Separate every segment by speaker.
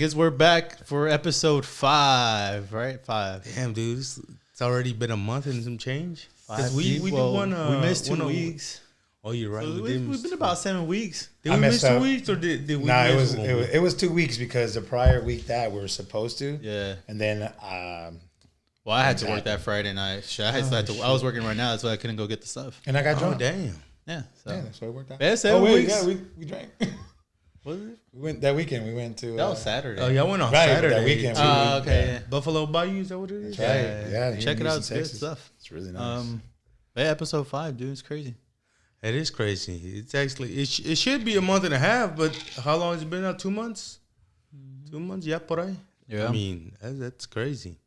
Speaker 1: guess we're back for episode 5, right? 5.
Speaker 2: Damn, dude, it's already been a month and some change.
Speaker 1: 5
Speaker 2: we did one.
Speaker 1: we missed 2
Speaker 2: one
Speaker 1: weeks.
Speaker 2: Oh, you're right.
Speaker 1: So we've been about 7 weeks.
Speaker 2: Did we miss 2 weeks or did we?
Speaker 3: No,
Speaker 2: miss
Speaker 3: it was 2 weeks because the prior week that we were supposed to.
Speaker 1: Yeah.
Speaker 3: And then
Speaker 1: well, I had to work that Friday night. Shit, I was working right now. That's why I couldn't go get the stuff.
Speaker 3: And I got drunk.
Speaker 2: Oh, damn.
Speaker 1: Yeah. So.
Speaker 3: Yeah, that's why it worked out.
Speaker 1: Yeah, 7 weeks.
Speaker 3: Yeah, we drank.
Speaker 1: Was it?
Speaker 3: We went that weekend. We went to.
Speaker 1: That was Saturday.
Speaker 2: Oh, y'all went on
Speaker 3: Right,
Speaker 2: Saturday.
Speaker 3: that weekend.
Speaker 1: Oh, okay. Yeah.
Speaker 2: Buffalo Bayou, is that what it is?
Speaker 3: Right. Yeah.
Speaker 1: Check it out. It's
Speaker 3: Houston,
Speaker 1: good
Speaker 3: Texas.
Speaker 1: stuff.
Speaker 3: It's really nice.
Speaker 1: Yeah, episode 5, dude. It's crazy.
Speaker 2: It is crazy. It's actually, it should be a month and a half, but how long has it been now? 2 months? 2 months? Yeah, por ahí.
Speaker 1: Yeah.
Speaker 2: I mean, that's crazy.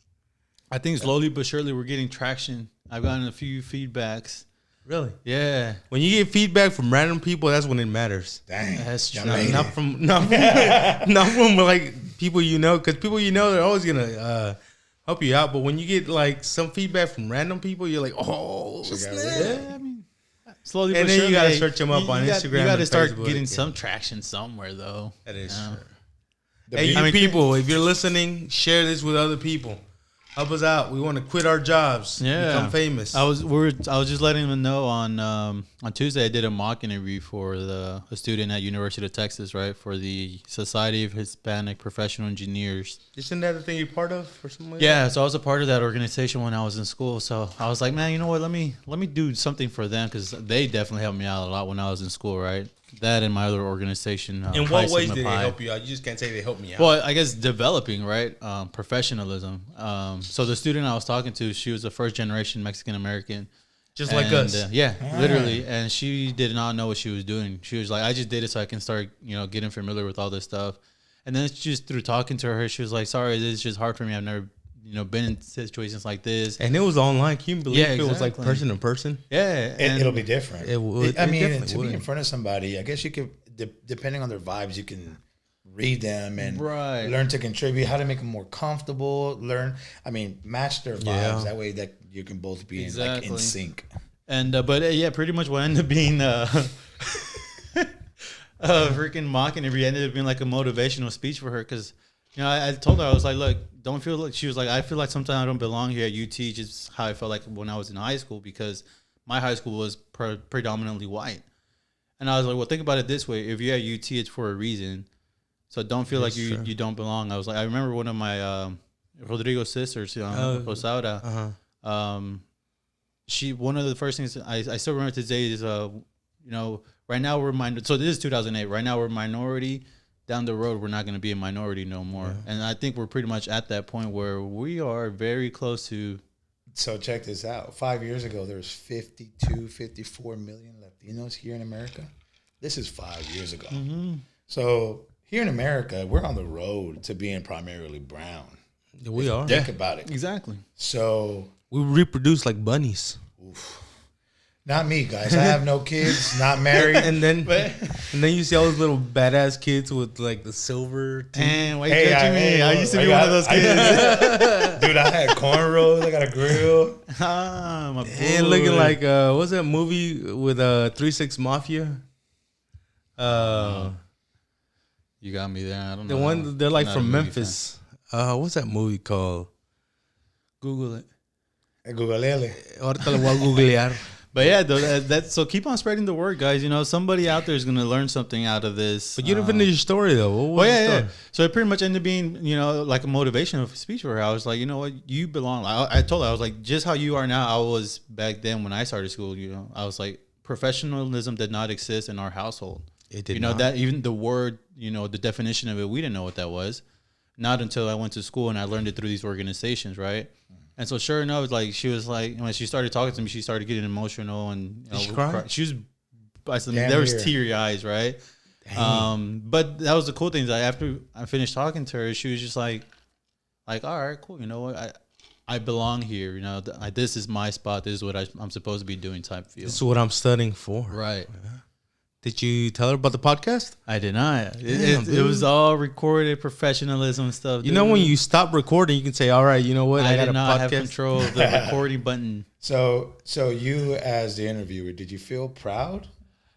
Speaker 1: I think slowly but surely we're getting traction. I've gotten a few feedbacks.
Speaker 2: Really?
Speaker 1: Yeah.
Speaker 2: When you get feedback from random people, that's when it matters.
Speaker 3: Dang.
Speaker 1: That's
Speaker 3: y'all
Speaker 1: true.
Speaker 3: made
Speaker 2: Not
Speaker 3: it.
Speaker 2: from like people you know, because people you know they're always gonna help you out. But when you get like some feedback from random people, you're like, oh, snap.
Speaker 1: Yeah, I mean, slowly
Speaker 2: And
Speaker 1: but
Speaker 2: then
Speaker 1: surely.
Speaker 2: you gotta search them up on Instagram
Speaker 1: You got to
Speaker 2: and
Speaker 1: start
Speaker 2: Facebook,
Speaker 1: getting
Speaker 2: yeah.
Speaker 1: some traction somewhere, though.
Speaker 2: That is
Speaker 1: Yeah.
Speaker 2: true. Hey, you people, if you're listening, share this with other people. Help us out. We want to quit our jobs.
Speaker 1: Yeah.
Speaker 2: Become famous.
Speaker 1: I was just letting them know on Tuesday I did a mock interview for a student at University of Texas, right, for the Society of Hispanic Professional Engineers.
Speaker 2: Isn't that the thing you're part of or something like
Speaker 1: Yeah, so I was a part of that organization when I was in school. So I was like, man, you know what? Let me do something for them because they definitely helped me out a lot when I was in school, right? That and my other organization.
Speaker 2: that? In
Speaker 1: Pi
Speaker 2: what ways
Speaker 1: Sigma
Speaker 2: did they
Speaker 1: Pi.
Speaker 2: help you out? You just can't say they helped me out.
Speaker 1: Well, I guess developing, right? Professionalism. So the student I was talking to, she was a first generation Mexican American.
Speaker 2: Just like us.
Speaker 1: Yeah, literally. And she did not know what she was doing. She was like, I just did it so I can start, getting familiar with all this stuff. And then it's just through talking to her, she was like, sorry, this is just hard for me. I've never, been in situations like this.
Speaker 2: And it was online. Can you believe
Speaker 1: Yeah,
Speaker 2: it was like
Speaker 1: exactly.
Speaker 2: person to person?
Speaker 1: Yeah. and
Speaker 3: It'll be different.
Speaker 2: It would.
Speaker 3: I
Speaker 2: It
Speaker 3: mean,
Speaker 2: definitely
Speaker 3: to
Speaker 2: would.
Speaker 3: be in front of somebody, I guess you could, depending on their vibes, you can read them and
Speaker 1: Right.
Speaker 3: learn to contribute, how to make them more comfortable. Match their vibes.
Speaker 2: Yeah.
Speaker 3: That way, that you can both be in
Speaker 1: Exactly.
Speaker 3: sync.
Speaker 1: And yeah, pretty much what ended up being freaking mock interview ended up being like a motivational speech for her because I told her, I was like, look, don't feel like, she was like, I feel like sometimes I don't belong here at UT, just how I felt like when I was in high school because my high school was predominantly white. And I was like, well, think about it this way: if you're at UT, it's for a reason. So don't feel like you don't belong. I was like, I remember one of my Rodrigo's sisters, Rosaura. One of the first things I still remember today is right now we're so this is 2008. Right now we're minority. Down the road we're not going to be a minority no more. Yeah. And I think we're pretty much at that point where we are very close to.
Speaker 3: So check this out. 5 years ago there was 52, 54 million Latinos here in America. This is 5 years ago.
Speaker 1: Mm-hmm.
Speaker 3: So here in America, we're on the road to being primarily brown.
Speaker 2: We are.
Speaker 3: Think about it.
Speaker 1: Exactly.
Speaker 3: So
Speaker 2: we reproduce like bunnies.
Speaker 3: Oof. Not me, guys. I have no kids, not married.
Speaker 2: and then you see all those little badass kids with like the silver teeth.
Speaker 1: And why you judging me? I used to be one of those kids.
Speaker 3: Dude, I had cornrows. I got a grill.
Speaker 1: My
Speaker 2: and looking like what's that movie with 3 6 Mafia?
Speaker 1: You got me there. I don't know.
Speaker 2: The one they're like from Memphis. What's that movie called?
Speaker 1: Google it.
Speaker 3: Googleele.
Speaker 2: Ahorita lo voy a googlear.
Speaker 1: But yeah, that's so keep on spreading the word, guys. Somebody out there is gonna learn something out of this.
Speaker 2: But you didn't finish your story though. What was the story?
Speaker 1: Yeah. So it pretty much ended up being, like a motivational speech for her. I was like, you know what, you belong. I told her, I was like, just how you are now, I was back then when I started school. I was like, professionalism did not exist in our household.
Speaker 2: It did not.
Speaker 1: That even the word, the definition of it, we didn't know what that was. Not until I went to school and I learned it through these organizations, right? And so sure enough, like she was like, when she started talking to me, she started getting emotional and
Speaker 2: Did she cry?
Speaker 1: She was, there was teary eyes, right? But that was the cool thing. Is that after I finished talking to her, she was just like, all right, cool. You know what? I belong here. This is my spot. This is what I'm supposed to be doing type feel.
Speaker 2: This is what I'm studying for.
Speaker 1: Right.
Speaker 2: Did you tell her about the podcast?
Speaker 1: I did not. It was all recorded professionalism stuff.
Speaker 2: You know, when you stop recording, you can say, all right, you know what?
Speaker 1: I
Speaker 2: got
Speaker 1: did
Speaker 2: a
Speaker 1: not
Speaker 2: podcast.
Speaker 1: have control of the recording button.
Speaker 3: So you as the interviewer, did you feel proud?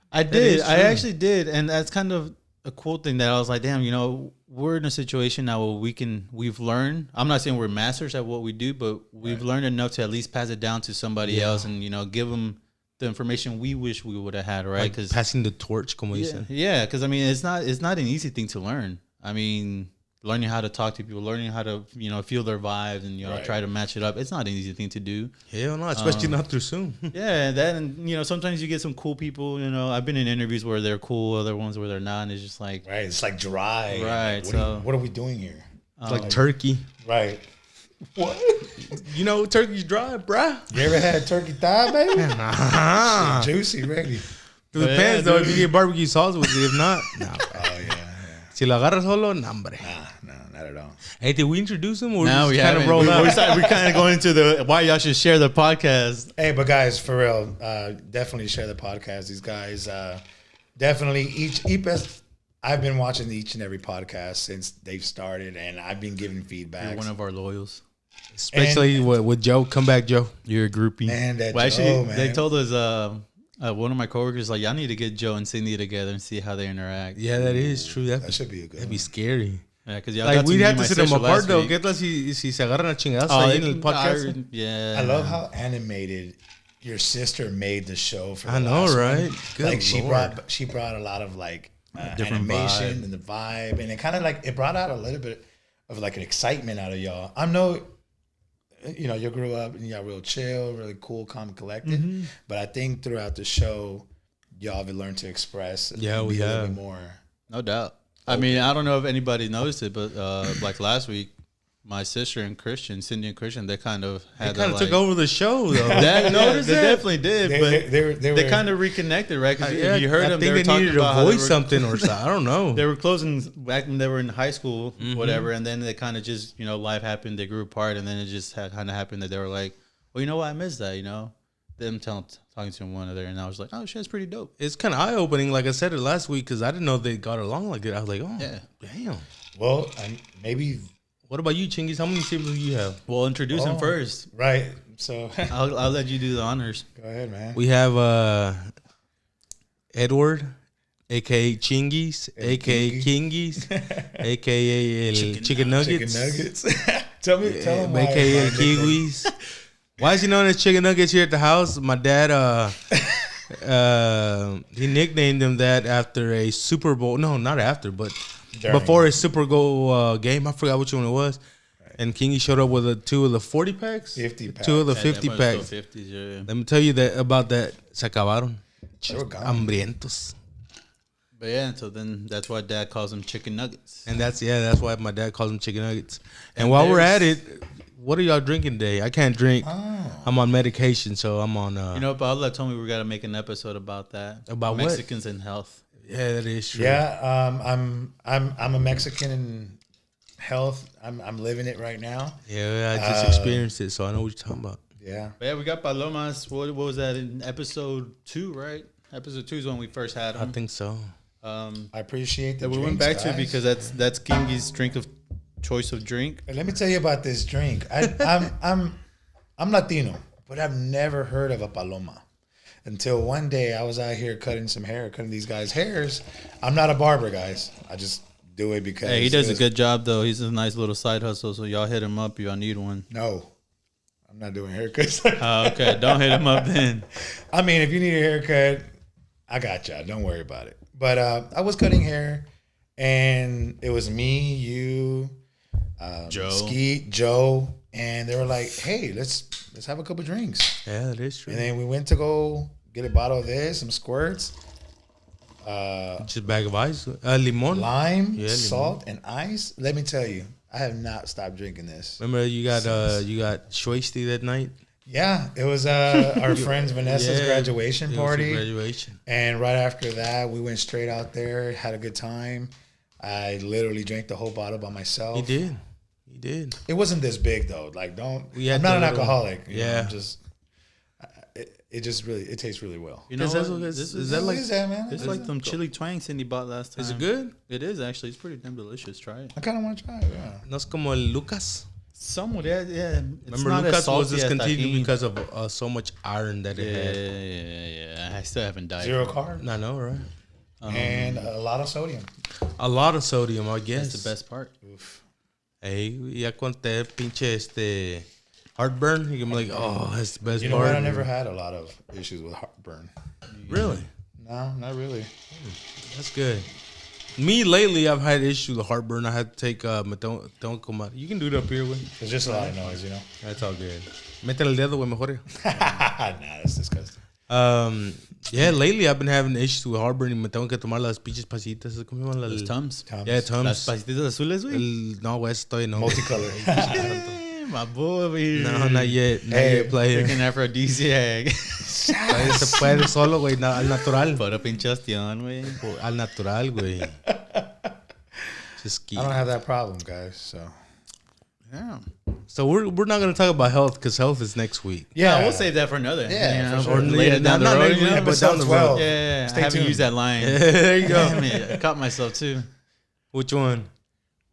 Speaker 1: I did. I actually did. And that's kind of a cool thing that I was like, damn, you know, we're in a situation now where we've learned. I'm not saying we're masters at what we do, but we've learned enough to at least pass it down to somebody else, and you know, give them the information we wish we would have had, right?
Speaker 2: Because passing the torch, como dicen.
Speaker 1: Yeah, because I mean, it's not an easy thing to learn. I mean, learning how to talk to people, learning how to, you know, feel their vibes and, you know, try to match it up. It's not an easy thing to do.
Speaker 2: Hell no, especially not through Zoom.
Speaker 1: Yeah, and then, you know, sometimes you get some cool people, you know. I've been in interviews where they're cool, other ones where they're not, and it's just like...
Speaker 3: Right, it's like dry.
Speaker 1: Right,
Speaker 3: what are we doing here?
Speaker 2: It's like turkey.
Speaker 3: Right. What?
Speaker 2: You know, turkey's dry, bruh.
Speaker 3: You ever had turkey thigh, baby?
Speaker 2: Nah.
Speaker 3: Juicy, ready.
Speaker 2: It depends, though, if you get barbecue sauce with it. If not, nah.
Speaker 3: Oh, yeah.
Speaker 2: Si lo agarras solo, nah, hombre.
Speaker 3: No, not at all.
Speaker 2: Hey, did we introduce him? Or
Speaker 1: Now we
Speaker 2: kind of
Speaker 1: haven't.
Speaker 2: roll out?
Speaker 1: We're kind of going into the why y'all should share the podcast.
Speaker 3: Hey, but guys, for real, definitely share the podcast. These guys, definitely I've been watching each and every podcast since they've started, and I've been giving feedback.
Speaker 1: You're one of our loyals.
Speaker 2: Especially with Joe. Come back, Joe.
Speaker 1: You're a groupie.
Speaker 3: Man, that
Speaker 1: well, actually,
Speaker 3: Joe, man.
Speaker 1: they told us, one of my coworkers, like, y'all need to get Joe and Cindy together and see how they interact.
Speaker 2: Yeah, that is true.
Speaker 3: That should be a good
Speaker 2: That'd be
Speaker 3: one.
Speaker 2: scary.
Speaker 1: Yeah, because y'all
Speaker 2: Like,
Speaker 1: got
Speaker 2: we'd
Speaker 1: to
Speaker 2: have
Speaker 1: meet
Speaker 2: to
Speaker 1: my
Speaker 2: sit them
Speaker 1: sister
Speaker 2: apart,
Speaker 1: last
Speaker 2: though.
Speaker 1: week.
Speaker 2: ¿Qué tal si se agarran a chingados ahí en el podcast?
Speaker 1: Yeah.
Speaker 3: I love how animated your sister made the show for the
Speaker 2: I know,
Speaker 3: last one.
Speaker 2: right? Good
Speaker 3: Like
Speaker 2: Lord.
Speaker 3: she brought a lot of like
Speaker 1: Different
Speaker 3: animation
Speaker 1: vibe.
Speaker 3: and the vibe, and it kind of like it brought out a little bit of like an excitement out of y'all. I know, you know, you grew up and y'all real chill, really cool, calm, and collected.
Speaker 2: Mm-hmm.
Speaker 3: But I think throughout the show, y'all have learned to express. And
Speaker 2: Yeah, we
Speaker 3: be a little
Speaker 2: have.
Speaker 3: bit more.
Speaker 1: No doubt. I mean, I don't know if anybody noticed it, but like last week, my sister and Christian, Cindy and Christian, they kind of
Speaker 2: They
Speaker 1: had
Speaker 2: kind of
Speaker 1: that,
Speaker 2: took
Speaker 1: like,
Speaker 2: over the show, though.
Speaker 1: That,
Speaker 2: noticed
Speaker 1: they
Speaker 2: that?
Speaker 1: definitely did, but
Speaker 3: They
Speaker 1: they
Speaker 3: were
Speaker 1: kind of reconnected, right? Because
Speaker 2: Yeah,
Speaker 1: if you heard
Speaker 2: I
Speaker 1: them,
Speaker 2: think
Speaker 1: they were talking
Speaker 2: needed to
Speaker 1: about how they
Speaker 2: voice
Speaker 1: were,
Speaker 2: something or something. I don't know.
Speaker 1: they were closing back when they were in high school, whatever, and then they kind of just, you know, life happened, they grew apart, and then it just kind of happened that they were like, well, you know what, I missed that, you know, them talking to one another, and I was like, oh, shit, that's pretty dope.
Speaker 2: It's kind of eye-opening, like I said it last week, because I didn't know they got along like that. I was like, oh,
Speaker 1: Yeah.
Speaker 2: damn.
Speaker 3: well, maybe
Speaker 2: What about you, Chingiz? How many siblings do you have?
Speaker 1: Well, introduce him first.
Speaker 3: right. So
Speaker 1: I'll let you do the honors.
Speaker 3: go ahead, man.
Speaker 2: We have Edward, a.k.a. Chingiz, a.k.a. Kingiz, a.k.a. El Chicken Nuggets,
Speaker 3: Chicken nuggets. tell him why.
Speaker 2: a.k.a.
Speaker 3: why they-
Speaker 2: Kiwis. Why is he known as Chicken Nuggets here at the house? My dad, he nicknamed him that after a Super Bowl. No, not after, but
Speaker 3: During.
Speaker 2: before a Super Bowl game. I forgot which one it was. And Kingy showed up with two of the 40 packs,
Speaker 3: 50 packs.
Speaker 2: two of the
Speaker 1: Yeah,
Speaker 2: 50
Speaker 1: that must
Speaker 2: packs.
Speaker 1: go 50s, yeah.
Speaker 2: Let me tell you that about that. Se acabaron.
Speaker 3: They were gone.
Speaker 2: Hambrientos.
Speaker 1: But yeah, so then that's why Dad calls them chicken nuggets.
Speaker 2: And that's why my dad calls them chicken nuggets. And while we're at it, what are y'all drinking today? I can't drink. I'm on medication, so I'm on.
Speaker 1: You know, Paula told me we got to make an episode about that.
Speaker 2: About what?
Speaker 1: Mexicans and health.
Speaker 2: Yeah, that is true.
Speaker 3: Yeah, I'm a Mexican in health. I'm living it right now.
Speaker 2: Yeah, I just experienced it, so I know what you're talking about.
Speaker 3: Yeah.
Speaker 1: But yeah, we got Palomas. What was that in episode 2, right? Episode 2 is when we first had
Speaker 2: I
Speaker 1: them.
Speaker 2: think so.
Speaker 3: I appreciate that
Speaker 1: We went back to it because that's Kingy's drink of choice of drink.
Speaker 3: Let me tell you about this drink. I'm Latino, but I've never heard of a paloma until one day I was out here cutting these guys' hairs. I'm not a barber, guys. I just do it because
Speaker 1: Hey, he does a good job though. He's a nice little side hustle. So y'all hit him up. Y'all need one.
Speaker 3: No, I'm not doing haircuts.
Speaker 1: Okay, don't hit him up then.
Speaker 3: I mean, if you need a haircut, I got y'all. Don't worry about it. But I was cutting hair, and it was me, you,
Speaker 1: Joe.
Speaker 3: Skeet, Joe, and they were like, "Hey, let's have a couple drinks."
Speaker 2: Yeah, that is true.
Speaker 3: And then we went to go get a bottle of this, some squirts,
Speaker 2: Just a bag of ice, limon.
Speaker 3: lime,
Speaker 2: Yeah, limon.
Speaker 3: salt, and ice. Let me tell you, I have not stopped drinking this.
Speaker 2: Remember you got Schweisty that night?
Speaker 3: Yeah, it was our friend's Vanessa's graduation
Speaker 2: It was a
Speaker 3: party.
Speaker 2: graduation.
Speaker 3: And right after that, we went straight out there, had a good time. I literally drank the whole bottle by myself.
Speaker 2: He did.
Speaker 3: It wasn't this big though. Like, don't.
Speaker 2: We had
Speaker 3: I'm not
Speaker 2: the
Speaker 3: an
Speaker 2: little-
Speaker 3: alcoholic. You know,
Speaker 2: yeah.
Speaker 3: I'm just. It just really. It tastes really well.
Speaker 1: You know
Speaker 2: Is that
Speaker 1: what?
Speaker 2: what-
Speaker 1: This
Speaker 2: is that
Speaker 3: What
Speaker 2: like?
Speaker 3: is that, man?
Speaker 1: It's like them chili twang Cindy bought last time.
Speaker 2: Is it good?
Speaker 1: It is actually. It's pretty damn delicious. Try it.
Speaker 3: I kind of want to try it. Yeah.
Speaker 2: No es como el Lucas.
Speaker 1: Somewhat, yeah. It's
Speaker 2: Remember
Speaker 1: not as
Speaker 2: Lucas was
Speaker 1: salty as
Speaker 2: discontinued
Speaker 1: Tajín.
Speaker 2: because of so much iron that it had.
Speaker 1: Yeah. I still haven't died.
Speaker 3: 0 carb
Speaker 2: I know, right?
Speaker 3: and a lot of sodium.
Speaker 2: A lot of sodium, I guess.
Speaker 1: That's the best part.
Speaker 2: Hey, ya conté pinche heartburn. You can be like, oh, that's the best
Speaker 3: You know
Speaker 2: part.
Speaker 3: what? I never had a lot of issues with heartburn.
Speaker 2: Really?
Speaker 3: No, not really.
Speaker 2: That's good. Me lately, I've had issues with heartburn. I had to take don't come out. You can do it up here, güey.
Speaker 3: There's just a lot of noise, you know.
Speaker 2: That's all good. Mete el dedo, güey, mejor.
Speaker 3: Nah, that's disgusting.
Speaker 2: Yeah, lately I've been having issues with heartburn y me tengo que tomar las pinches pasitas. ¿Cómo se llaman?
Speaker 1: Los Tums.
Speaker 3: Tums.
Speaker 2: Yeah,
Speaker 1: Las
Speaker 2: Tums.
Speaker 1: pasitas azules, güey.
Speaker 2: No, güey, estoy no.
Speaker 3: Multicolor.
Speaker 1: My boy over here.
Speaker 2: No, not yet. Not
Speaker 3: Hey,
Speaker 2: yet, player.
Speaker 1: Freaking aphrodisiac.
Speaker 2: Se puede solo, güey, al natural.
Speaker 1: Puro pinche ostión, güey.
Speaker 2: Al natural, güey. Just keep.
Speaker 3: I don't have that problem, guys. So
Speaker 1: Yeah.
Speaker 2: So we're not gonna talk about health because health is next week.
Speaker 1: Yeah, we'll save that for another.
Speaker 3: Yeah, for sure.
Speaker 1: Or later down the
Speaker 2: not
Speaker 1: road.
Speaker 2: next
Speaker 1: You
Speaker 2: week,
Speaker 1: know?
Speaker 2: but down the
Speaker 3: Episode 12.
Speaker 2: road.
Speaker 1: Yeah,
Speaker 3: Stay
Speaker 1: I haven't
Speaker 3: tuned.
Speaker 1: used that line.
Speaker 2: There you go.
Speaker 1: Damn it, I caught myself too.
Speaker 2: Which one?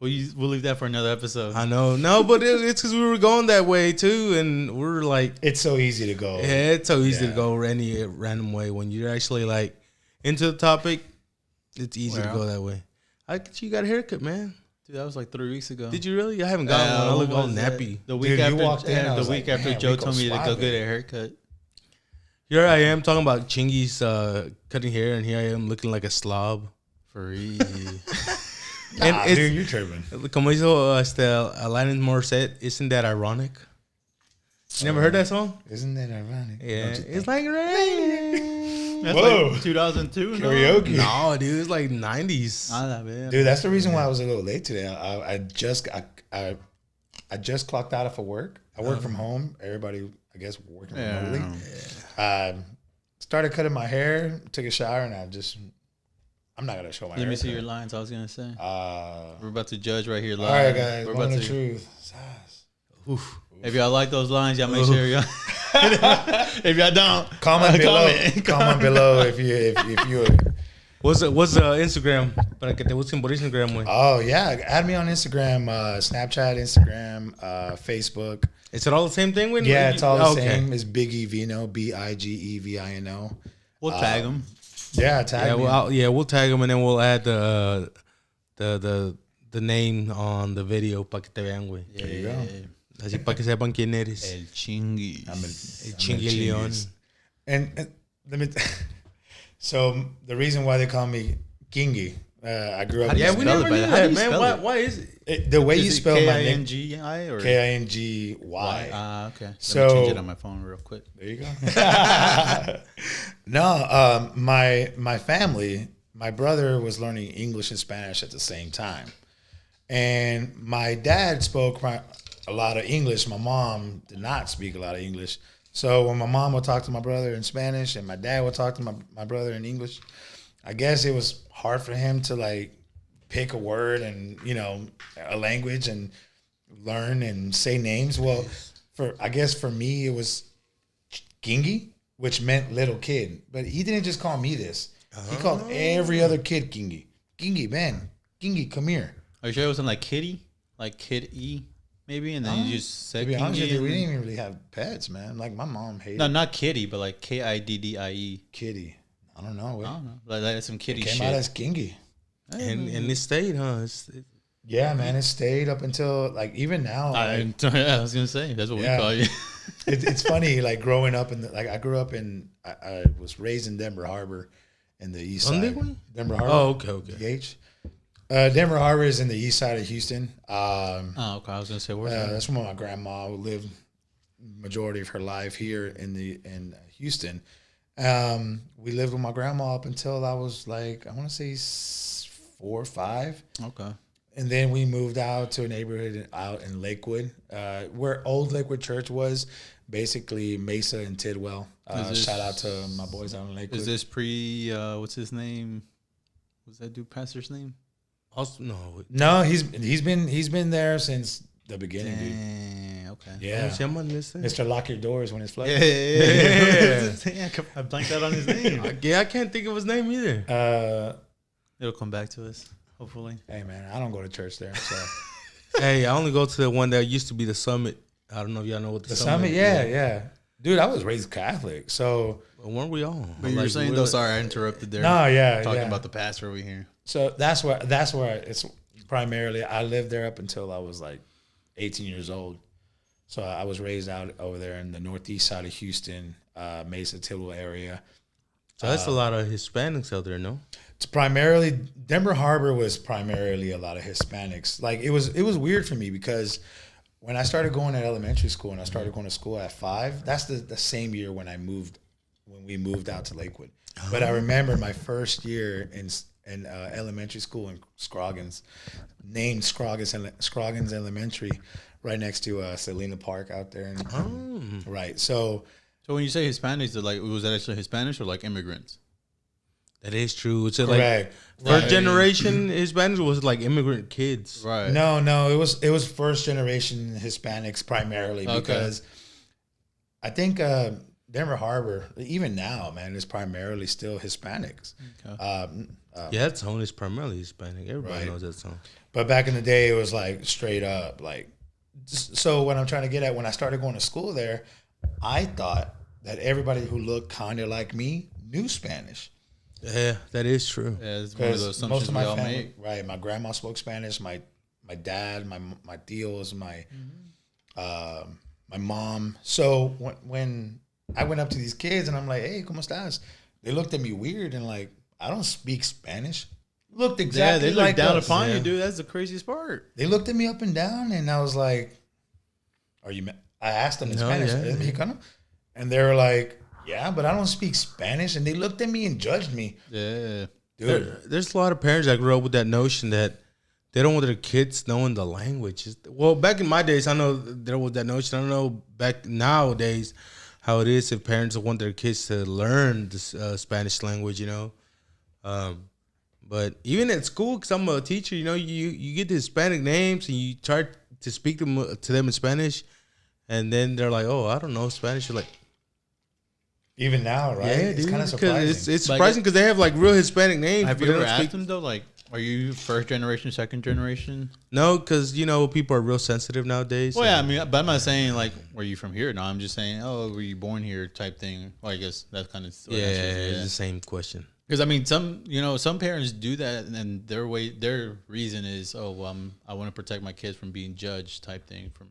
Speaker 1: We'll leave that for another episode.
Speaker 2: I know. No, but it's because we were going that way too, and we're like,
Speaker 3: it's so easy to go.
Speaker 2: yeah, it's so easy to
Speaker 3: Yeah.
Speaker 2: go any random way when you're actually like into the topic. It's easy to
Speaker 1: Well.
Speaker 2: go that way. You got a haircut, man.
Speaker 1: Dude, that was like 3 weeks ago.
Speaker 2: Did you really? I haven't gotten one. I look all nappy.
Speaker 1: The week
Speaker 3: Dude, you
Speaker 1: after,
Speaker 3: walked in, I
Speaker 1: the
Speaker 3: was
Speaker 1: week
Speaker 3: like,
Speaker 1: after
Speaker 3: man,
Speaker 1: Joe
Speaker 3: Rico
Speaker 1: told me to go
Speaker 3: suave.
Speaker 1: get a haircut.
Speaker 2: Here I am talking about Chingy's cutting hair, and here I am looking like a slob.
Speaker 1: For real.
Speaker 3: Nah,
Speaker 2: And it's-
Speaker 3: dude, you're tripping.
Speaker 2: Como hizo Alanis Morissette, isn't that ironic? You never heard that song?
Speaker 3: Isn't that ironic?
Speaker 2: Yeah,
Speaker 3: Don't you
Speaker 2: it's
Speaker 3: think?
Speaker 2: like rain.
Speaker 1: That's
Speaker 3: Whoa.
Speaker 1: like 2002. no?
Speaker 3: Karaoke.
Speaker 2: No, dude, it's like 90s.
Speaker 1: Ah, la verga.
Speaker 3: Dude, that's the reason why I was a little late today. I just clocked out of work. I work from home. Everybody, I guess, working remotely. Started cutting my hair, took a shower, and I'm not gonna show my
Speaker 1: Let me
Speaker 3: hair.
Speaker 1: see your lines. I was gonna say.
Speaker 3: All
Speaker 1: We're about to judge right here live.
Speaker 3: right, guys.
Speaker 1: We're
Speaker 3: One
Speaker 1: about
Speaker 3: the
Speaker 1: to.
Speaker 3: truth.
Speaker 2: Oof.
Speaker 1: If y'all like those lines, y'all make sure y'all. If y'all don't,
Speaker 3: Comment below.
Speaker 1: comment.
Speaker 3: Comment below if you.
Speaker 2: What's Instagram? Para que te busquen por Instagram, güey.
Speaker 3: Oh yeah, add me on Instagram, Snapchat, Instagram, Facebook.
Speaker 2: Is it all the same thing, güey?
Speaker 3: Yeah, it's all the
Speaker 2: Okay.
Speaker 3: same. It's Biggie Vino, BIGEVINO.
Speaker 1: we'll tag them.
Speaker 3: Yeah, tag
Speaker 2: Yeah,
Speaker 3: me.
Speaker 2: we'll tag them and then we'll add the name on the video para que te vean, güey.
Speaker 3: There you go.
Speaker 2: Así para que sepan quién eres.
Speaker 1: El chingui.
Speaker 3: I'm
Speaker 2: El Chingy Leon.
Speaker 3: And let me. So the reason why they call me Kingy, I grew up.
Speaker 1: How do you
Speaker 2: Yeah, we
Speaker 1: spell
Speaker 2: never
Speaker 1: it,
Speaker 2: knew
Speaker 1: but how do
Speaker 2: that,
Speaker 1: you
Speaker 2: man.
Speaker 1: spell it?
Speaker 2: Why is it?
Speaker 3: The way you
Speaker 1: Is it
Speaker 3: spell my name,
Speaker 1: Kingi or
Speaker 3: Kingy.
Speaker 1: Okay. Let
Speaker 3: So-
Speaker 1: me change it on my phone real quick.
Speaker 3: There you go. No, my family, my brother was learning English and Spanish at the same time, and my dad spoke a lot of English. My mom did not speak a lot of English. So when my mom would talk to my brother in Spanish and my dad would talk to my brother in English, I guess it was hard for him to like pick a word and a language and learn and say names. Well, I guess for me it was Kingy, which meant little kid. But he didn't just call me this. He called every other kid Kingy. Kingy, man. Kingy, come here.
Speaker 1: Are you sure it wasn't like Kitty? Like Kid E, maybe? And then you just
Speaker 3: To
Speaker 1: said
Speaker 3: be honest with
Speaker 1: Kingi?
Speaker 3: you, we
Speaker 1: and-
Speaker 3: didn't even really have pets, man. Like my mom hated
Speaker 1: No, not Kitty, but like Kiddie.
Speaker 3: kitty. I don't know.
Speaker 1: I don't know. Like some kitty
Speaker 3: It came
Speaker 1: shit.
Speaker 3: out as Kingy.
Speaker 2: And it stayed, huh?
Speaker 3: Yeah, man. It stayed up until like even now.
Speaker 1: I was gonna say that's what
Speaker 3: Yeah.
Speaker 1: we call you.
Speaker 3: It's funny, like growing up I grew up I was raised in Denver Harbor in the east
Speaker 2: ¿Dónde,
Speaker 3: side.
Speaker 2: güey?
Speaker 3: Denver Harbor.
Speaker 2: Oh, okay.
Speaker 3: DH. Denver Harbor is in the east side of Houston.
Speaker 1: Oh, okay. I was gonna say where's that?
Speaker 3: That's where my grandma lived majority of her life here in Houston. We lived with my grandma up until I was like, I want to say 4 or 5.
Speaker 1: Okay.
Speaker 3: And then we moved out to a neighborhood out in Lakewood, where old Lakewood Church was, basically Mesa and Tidwell. Shout out to my boys out in Lakewood.
Speaker 1: Is this pre? What's his name? What's that dude pastor's name?
Speaker 2: Also, no.
Speaker 3: No, he's been there since the beginning, dude.
Speaker 1: Dang, okay.
Speaker 3: Yeah.
Speaker 2: ¿Cómo se llama ese?
Speaker 3: Mr. Lock Your Doors when it's flooding.
Speaker 1: Yeah. I blanked out on his name.
Speaker 2: Yeah, I can't think of his name either.
Speaker 1: It'll come back to us, hopefully.
Speaker 3: Hey man, I don't go to church there. So
Speaker 2: Hey, I only go to the one that used to be the Summit. I don't know if y'all know what
Speaker 3: the Summit, yeah. Dude, I was raised Catholic, so
Speaker 2: Weren't we all?
Speaker 1: But you were saying though. Sorry, I interrupted there.
Speaker 3: no, yeah,
Speaker 1: Talking
Speaker 3: yeah.
Speaker 1: about the pastor over here.
Speaker 3: So that's where it's primarily. I lived there up until I was like 18 years old. So I was raised out over there in the northeast side of Houston, Mesa Tittle area.
Speaker 2: So that's a lot of Hispanics out there, no?
Speaker 3: It's primarily Denver Harbor was primarily a lot of Hispanics. Like it was weird for me because when I started going to elementary school and I started going to school at 5, that's the same year when we moved out to Lakewood. But I remember my first year in elementary school in Scroggins, named Scroggins Elementary, right next to Selena Park out there. Right. So
Speaker 1: when you say Hispanics, was that actually Hispanics or like immigrants?
Speaker 2: That is true. It's like
Speaker 3: correct.
Speaker 2: first generation Hispanics was like immigrant kids.
Speaker 1: Right.
Speaker 3: No, it was first generation Hispanics primarily because I think Denver Harbor, even now, man, is primarily still Hispanics.
Speaker 1: Okay.
Speaker 2: Yeah, that song is primarily Hispanic. Everybody
Speaker 3: Right.
Speaker 2: knows that song.
Speaker 3: But back in the day, it was like straight up like. So what I'm trying to get at, when I started going to school there, I thought that everybody who looked kind of like me knew Spanish.
Speaker 2: Yeah, that is true.
Speaker 1: Yeah, it's one of those assumptions
Speaker 3: Most of
Speaker 1: we
Speaker 3: my
Speaker 1: all
Speaker 3: family,
Speaker 1: make.
Speaker 3: right? My grandma spoke Spanish. My dad, my tios, my mom. So when I went up to these kids and I'm like, "Hey, cómo estás?" They looked at me weird and like, I don't speak Spanish. Looked exactly
Speaker 1: they look
Speaker 3: like
Speaker 1: down
Speaker 3: us.
Speaker 1: upon
Speaker 2: Yeah.
Speaker 1: you, dude. That's the craziest part.
Speaker 3: They looked at me up and down, and I was like, "Are you?" I asked them in
Speaker 2: No,
Speaker 3: Spanish,
Speaker 2: yeah.
Speaker 3: "¿Eres mexicano?" And they were like, "Yeah, but I don't speak Spanish." And they looked at me and judged me,
Speaker 1: Yeah.
Speaker 3: dude.
Speaker 2: There's a lot of parents that grew up with that notion that they don't want their kids knowing the language. Well, back in my days, I know there was that notion. I don't know back nowadays how it is if parents want their kids to learn the Spanish language, you know. But even at school, because I'm a teacher, you know, you get the Hispanic names and you try to speak to them in Spanish, and then they're like, "Oh, I don't know Spanish." You're like,
Speaker 3: Even now, right?
Speaker 2: "Yeah,
Speaker 3: It's
Speaker 2: dude,"
Speaker 3: kind of
Speaker 2: because
Speaker 3: surprising.
Speaker 2: it's surprising because they have like real Hispanic names.
Speaker 1: Have
Speaker 2: but
Speaker 1: you
Speaker 2: they
Speaker 1: ever
Speaker 2: don't
Speaker 1: asked
Speaker 2: speak-
Speaker 1: them though? Like, are you first generation, second generation?
Speaker 2: No, because you know people are real sensitive nowadays.
Speaker 1: Well, yeah, I mean, but I'm not saying like, were you from here? No, I'm just saying, oh, were you born here? Type thing. Well, I guess that kind of
Speaker 2: Yeah, it's the same question.
Speaker 1: Because I mean, some parents do that, and their reason is, oh, well, I want to protect my kids from being judged, type thing, from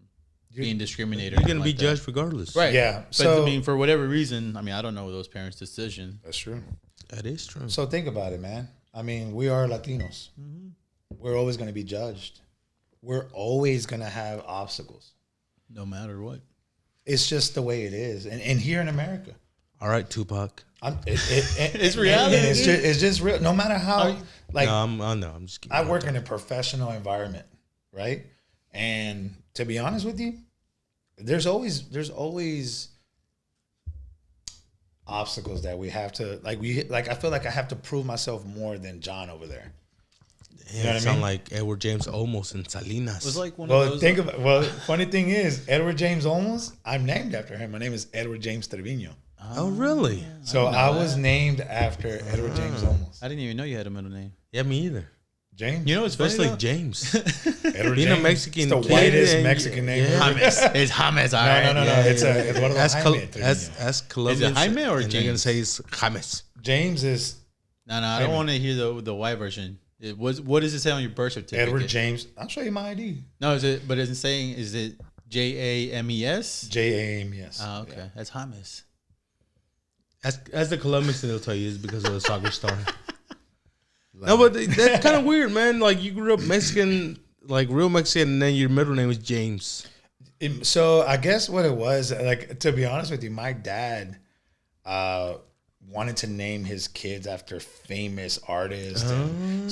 Speaker 1: being discriminated.
Speaker 2: You're gonna be judged regardless.
Speaker 1: right?
Speaker 3: Yeah,
Speaker 1: But
Speaker 3: so-
Speaker 1: I mean, for whatever reason, I mean, I don't know those parents' decision.
Speaker 3: That's true.
Speaker 2: That is true.
Speaker 3: So think about it, man. I mean, we are Latinos. We're always going to be judged. We're always going to have obstacles.
Speaker 1: No matter what.
Speaker 3: It's just the way it is. And here in America,
Speaker 2: All right, Tupac.
Speaker 1: It's reality,
Speaker 3: and it's
Speaker 1: dude.
Speaker 3: just, real. No matter how, like,
Speaker 2: No, I'm just kidding.
Speaker 3: I work in a professional environment, right? And to be honest with you, there's always obstacles that we have to I feel like I have to prove myself more than John over there.
Speaker 2: Yeah,
Speaker 3: know what I
Speaker 2: sound
Speaker 3: mean?
Speaker 2: like Edward James Olmos in Salinas.
Speaker 1: It was like one
Speaker 3: Well,
Speaker 1: of those.
Speaker 3: funny thing is, Edward James Olmos, I'm named after him. My name is Edward James Trevino.
Speaker 2: oh, really?
Speaker 3: So I was named after Edward James Olmos.
Speaker 1: I didn't even know you had a middle name.
Speaker 2: Yeah, me either.
Speaker 3: James?
Speaker 1: You know what's funny?
Speaker 2: Especially
Speaker 1: though?
Speaker 2: James.
Speaker 3: Edward
Speaker 2: being a
Speaker 3: James.
Speaker 2: Mexican
Speaker 3: It's the
Speaker 2: kid
Speaker 3: whitest
Speaker 2: and-
Speaker 3: Mexican name
Speaker 2: yeah.
Speaker 3: ever.
Speaker 1: James. It's James. All right.
Speaker 3: No. It's one of those Jaime Trevino.
Speaker 2: As Colombians,
Speaker 1: Jaime or
Speaker 2: and they're gonna
Speaker 1: James?
Speaker 2: say it's James.
Speaker 3: James is
Speaker 1: No, I don't want to hear the white version. What does it say on your birth certificate?
Speaker 3: Edward James. I'll show you my ID.
Speaker 1: No, but is it saying, is it James?
Speaker 3: James.
Speaker 1: Oh, okay. That's James.
Speaker 2: As the Colombians, they'll tell you it's because of the soccer star. No, but that's kind of weird, man. Like you grew up Mexican, like real Mexican, and then your middle name was James.
Speaker 3: So I guess what it was, like, to be honest with you, my dad wanted to name his kids after famous artists.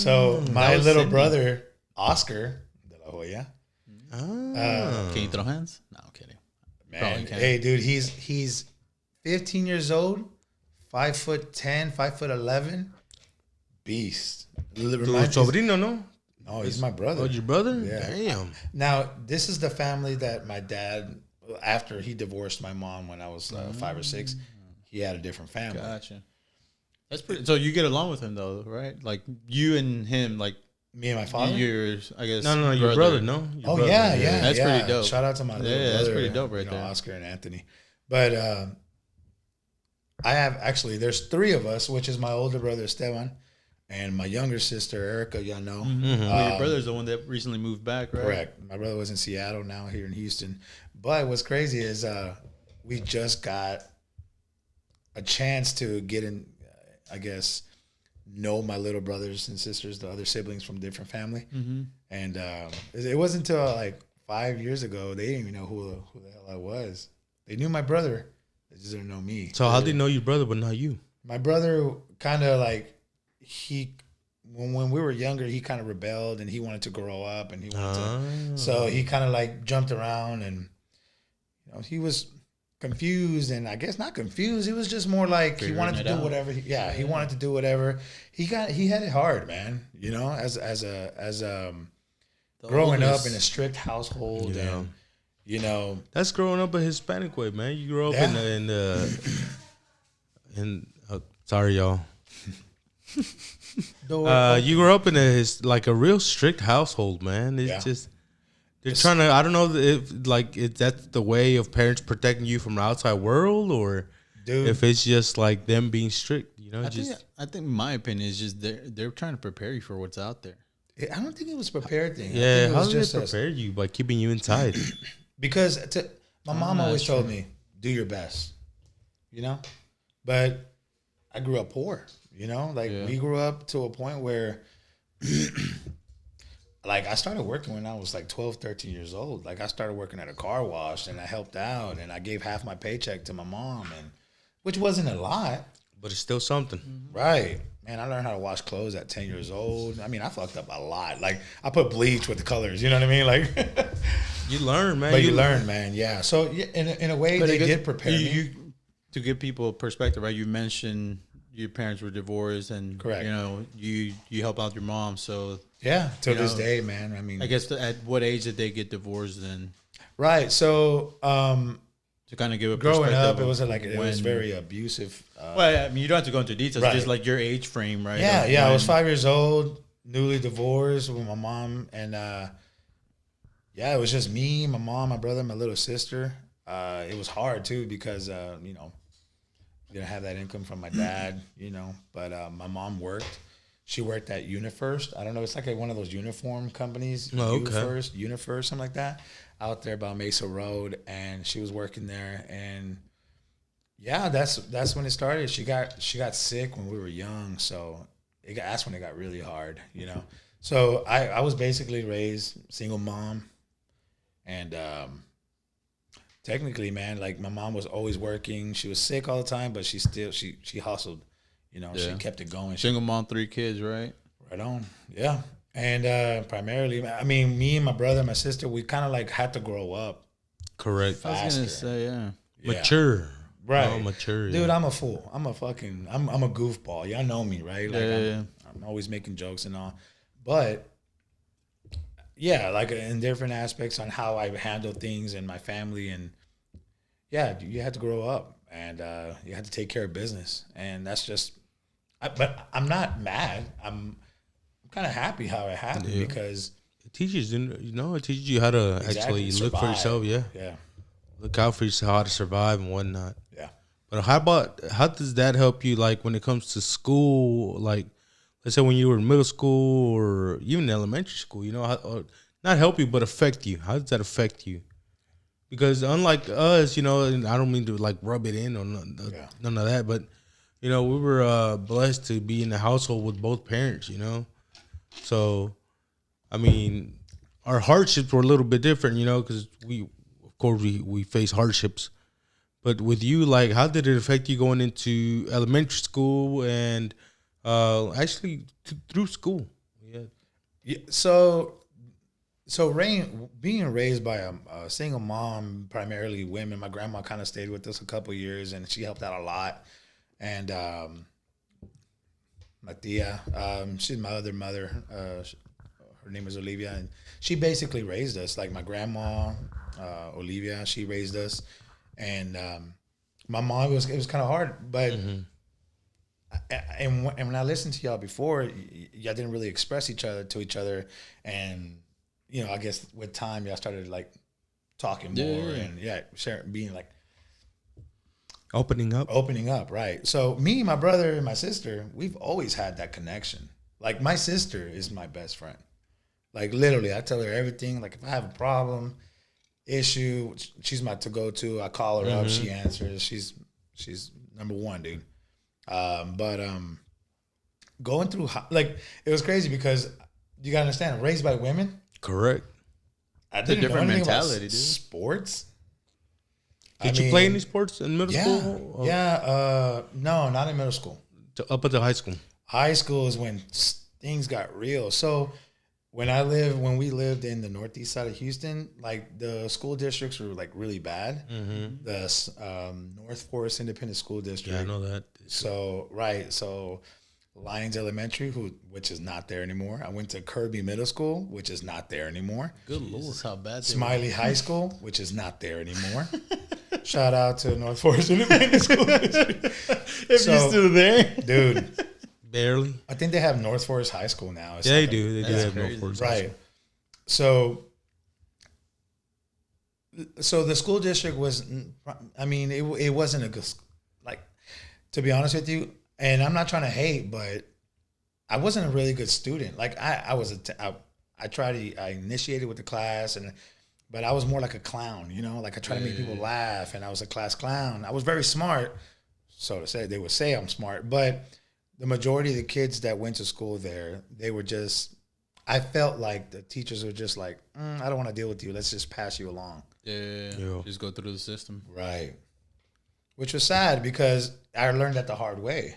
Speaker 3: So my
Speaker 1: was
Speaker 3: little
Speaker 1: Sydney.
Speaker 3: brother, Oscar de la Hoya,
Speaker 1: Can you throw hands? No, I'm kidding. Probably
Speaker 3: man,
Speaker 1: can't.
Speaker 3: hey, dude, he's 15 years old, 5'10", 5'11", beast.
Speaker 2: Tu
Speaker 3: Reminds-
Speaker 2: sobrino, no?
Speaker 3: No, he's my brother.
Speaker 2: Oh, your brother?
Speaker 3: Yeah.
Speaker 2: Damn.
Speaker 3: Now, this is the family that my dad, after he divorced my mom when I was 5 or 6, he had a different family.
Speaker 1: Gotcha. That's pretty. So you get along with him though, right? Like you and him, like
Speaker 3: Me and my father?
Speaker 1: yours, I guess.
Speaker 2: No, your brother, no? Your
Speaker 3: Oh,
Speaker 2: brother.
Speaker 3: yeah.
Speaker 1: That's pretty dope.
Speaker 3: Shout out to my little
Speaker 1: Yeah,
Speaker 3: brother.
Speaker 1: that's pretty dope right
Speaker 3: you know,
Speaker 1: there.
Speaker 3: Oscar and Anthony. But I have actually. There's three of us, which is my older brother Esteban and my younger sister Erica. Y'all know.
Speaker 1: Well, your brother's the one that recently moved back, right?
Speaker 3: Correct. My brother was in Seattle, now here in Houston. But what's crazy is we just got a chance to get in, I guess, know my little brothers and sisters, the other siblings from different family. And it wasn't until like 5 years ago, they didn't even know who the hell I was. They knew my brother. They just didn't know me.
Speaker 2: So how did they know your brother, but not you?
Speaker 3: My brother kind of like, when we were younger, he kind of rebelled and he wanted to grow up and he wanted to. So he kind of like jumped around and, you know, he was confused and I guess not confused. He was just more like he wanted to do whatever. He wanted to do whatever. He had it hard, man. You know, as growing up in a strict household and, you know,
Speaker 2: that's growing up a Hispanic way, man. You grew up sorry, y'all. You grew up in a real strict household, man. It's just they're trying to. I don't know if that's the way of parents protecting you from the outside world, or if it's just like them being strict. You know,
Speaker 1: I think my opinion is just they're trying to prepare you for what's out there.
Speaker 3: I don't think it was prepared thing.
Speaker 2: Yeah, how did they prepare you by keeping you inside?
Speaker 3: Because my mom always told me, do your best, you know? But I grew up poor, you know? Like, we grew up to a point where, like, I started working when I was, like, 12, 13 years old. Like, I started working at a car wash, and I helped out, and I gave half my paycheck to my mom, which wasn't a lot.
Speaker 2: But it's still something.
Speaker 3: Right. Man, I learned how to wash clothes at 10 years old. I mean, I fucked up a lot. Like, I put bleach with the colors. You know what I mean? Like,
Speaker 2: you learn, man.
Speaker 3: But you learn, man. Yeah. So, in a way, they did prepare me.
Speaker 1: To give people a perspective, right? You mentioned your parents were divorced, and
Speaker 3: correct.
Speaker 1: You know, you help out your mom. So
Speaker 3: till this day, man. I mean,
Speaker 1: I guess at what age did they get divorced? Then
Speaker 3: right. So,
Speaker 1: to kind of give a
Speaker 3: growing up, it was very abusive.
Speaker 1: Well, I mean, you don't have to go into details. Right. Just like your age frame, right?
Speaker 3: Yeah, I was 5 years old, newly divorced with my mom, and it was just me, my mom, my brother, my little sister. It was hard too because you know, didn't have that income from my dad, you know. But my mom worked. She worked at UniFirst. I don't know. It's like one of those uniform companies.
Speaker 2: Oh, okay.
Speaker 3: UniFirst, something like that, out there by Mesa Road, and she was working there and. Yeah, that's when it started. She got sick when we were young, so that's when it got really hard, you know. So I was basically raised single mom, and technically, man, like my mom was always working. She was sick all the time, but she hustled, you know. She kept it going.
Speaker 1: Single mom, 3 kids, right?
Speaker 3: Right on, yeah. And primarily, I mean, me and my brother, and my sister, we kind of like had to grow up.
Speaker 2: Correct.
Speaker 3: Faster.
Speaker 1: I was gonna say,
Speaker 2: mature.
Speaker 3: Right.
Speaker 2: Oh, mature.
Speaker 3: Dude, I'm a fool. I'm a goofball. Y'all know me, right? Like I'm always making jokes and all. But yeah, like in different aspects on how I handle things in my family, and you had to grow up and you had to take care of business. And that's just but I'm not mad. I'm kind of happy how it happened because
Speaker 2: it teaches you how to actually look for yourself, yeah. Look out for yourself, how to survive and whatnot.
Speaker 3: Yeah.
Speaker 2: But how does that help you, like, when it comes to school? Like, let's say when you were in middle school or even elementary school, you know, or not help you, but affect you. How does that affect you? Because unlike us, you know, and I don't mean to, like, rub it in or none of that, but, you know, we were blessed to be in a household with both parents, you know. So, I mean, our hardships were a little bit different, you know, because we face hardships, but with you, like, how did it affect you going into elementary school and actually through school?
Speaker 3: Yeah. So being raised by a single mom, primarily women. My grandma kind of stayed with us a couple years, and she helped out a lot. And my tia, she's my other mother. Her name is Olivia, and she basically raised us. Like my grandma. Olivia, she raised us, and my mom, it was kind of hard, but and when I listened to y'all before, y'all didn't really express to each other, and you know, I guess with time y'all started like talking more and sharing, being like
Speaker 2: Opening up.
Speaker 3: opening up, right? So me, my brother, and my sister, we've always had that connection. Like my sister is my best friend. Like literally, I tell her everything. Like if I have a problem, issue, she's my to go to. I call her up, she answers. She's number one, dude. But going through like it was crazy because you gotta understand, raised by women.
Speaker 2: Correct.
Speaker 3: I didn't
Speaker 1: different
Speaker 3: know anything about
Speaker 1: mentality, dude.
Speaker 3: sports.
Speaker 2: Did you play any sports in middle
Speaker 3: Yeah,
Speaker 2: school?
Speaker 3: yeah. No, not in middle school.
Speaker 2: Up until high school.
Speaker 3: High school is when things got real. So when we lived in the northeast side of Houston, like the school districts were like really bad. The North Forest Independent School District.
Speaker 2: Yeah, I know that.
Speaker 3: So right, so Lyons Elementary, which is not there anymore. I went to Kirby Middle School, which is not there anymore.
Speaker 1: Good lord, how bad. They
Speaker 3: Smiley High School, which is not there anymore. Shout out to North Forest Independent School District.
Speaker 1: If you're still there,
Speaker 3: dude.
Speaker 2: Barely.
Speaker 3: I think they have North Forest High School now. It's
Speaker 2: Yeah, they
Speaker 3: like
Speaker 2: do. They do
Speaker 1: that's
Speaker 2: have no
Speaker 1: crazy.
Speaker 2: force.
Speaker 3: right. So the school district was, I mean, it wasn't a good, like, to be honest with you, and I'm not trying to hate, but I wasn't a really good student. Like I initiated with the class but I was more like a clown, you know, like I tried to make people laugh and I was a class clown. I was very smart, so to say. They would say I'm smart, but the majority of the kids that went to school there, they were just, I felt like the teachers were just like, I don't want to deal with you. Let's just pass you along.
Speaker 1: yeah,
Speaker 2: Yeah.
Speaker 1: just go through the system.
Speaker 3: Right. Which was sad because I learned that the hard way.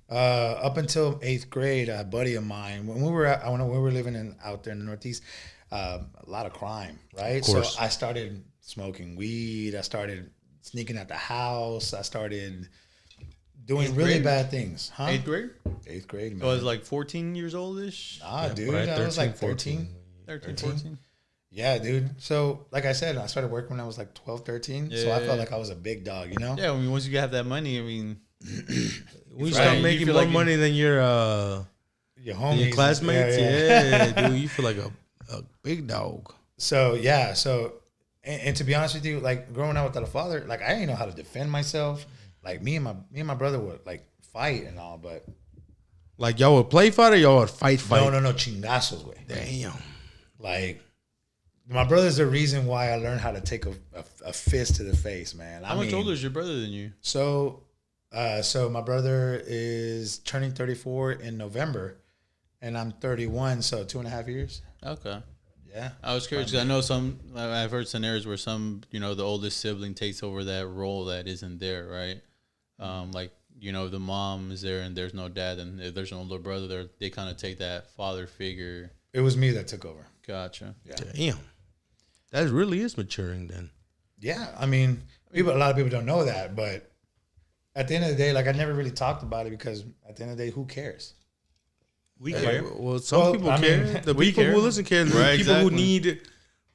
Speaker 3: Up until 8th grade, a buddy of mine, when we were living out there in the Northeast, a lot of crime, right? So I started smoking weed. I started sneaking out the house. I started doing
Speaker 1: Eighth
Speaker 3: really
Speaker 1: grade?
Speaker 3: bad things. Huh?
Speaker 1: 8th grade.
Speaker 3: 8th grade, man.
Speaker 1: So I was like 14 years oldish.
Speaker 3: Nah, dude,
Speaker 2: right,
Speaker 3: I was like
Speaker 2: 13,
Speaker 3: 13.
Speaker 1: 13, 14.
Speaker 3: Yeah, dude. So, like I said, I started working when I was like 12, 13. So I
Speaker 1: Yeah.
Speaker 3: felt like I was a big dog, you know?
Speaker 1: Yeah, I mean, once you have that money, I mean,
Speaker 2: We
Speaker 1: Right.
Speaker 2: start
Speaker 1: You
Speaker 2: making
Speaker 1: feel
Speaker 2: more
Speaker 1: like you-
Speaker 2: money than your
Speaker 3: Your homies.
Speaker 2: classmates.
Speaker 3: Yeah.
Speaker 2: Yeah, dude, you feel like a big dog.
Speaker 3: So, yeah. So, and to be honest with you, like growing up without a father, like I didn't know how to defend myself. Like me and my brother would like fight and all, but
Speaker 2: Like y'all would play fight or y'all would fight.
Speaker 3: no, chingazos way.
Speaker 2: Damn.
Speaker 3: Like my brother's the reason why I learned how to take a fist to the face, man.
Speaker 1: how much older is your brother than you?
Speaker 3: So my brother is turning 34 in November, and I'm 31, so 2.5 years.
Speaker 1: Okay.
Speaker 3: Yeah.
Speaker 1: I was curious 'cause I know I've heard scenarios where the oldest sibling takes over that role that isn't there, right? Like, the mom is there and there's no dad, and if there's an older brother there, they kind of take that father figure.
Speaker 3: It was me that took over.
Speaker 1: Gotcha.
Speaker 3: Yeah.
Speaker 2: Damn. That really is maturing then.
Speaker 3: Yeah. I mean, a lot of people don't know that, but at the end of the day, like I never really talked about it because at the end of the day, who cares?
Speaker 1: We
Speaker 3: care.
Speaker 2: Well, some people
Speaker 3: I
Speaker 2: care.
Speaker 3: mean,
Speaker 2: The
Speaker 1: we
Speaker 2: people
Speaker 1: care.
Speaker 2: who listen care. The
Speaker 1: Right,
Speaker 2: people who
Speaker 1: exactly.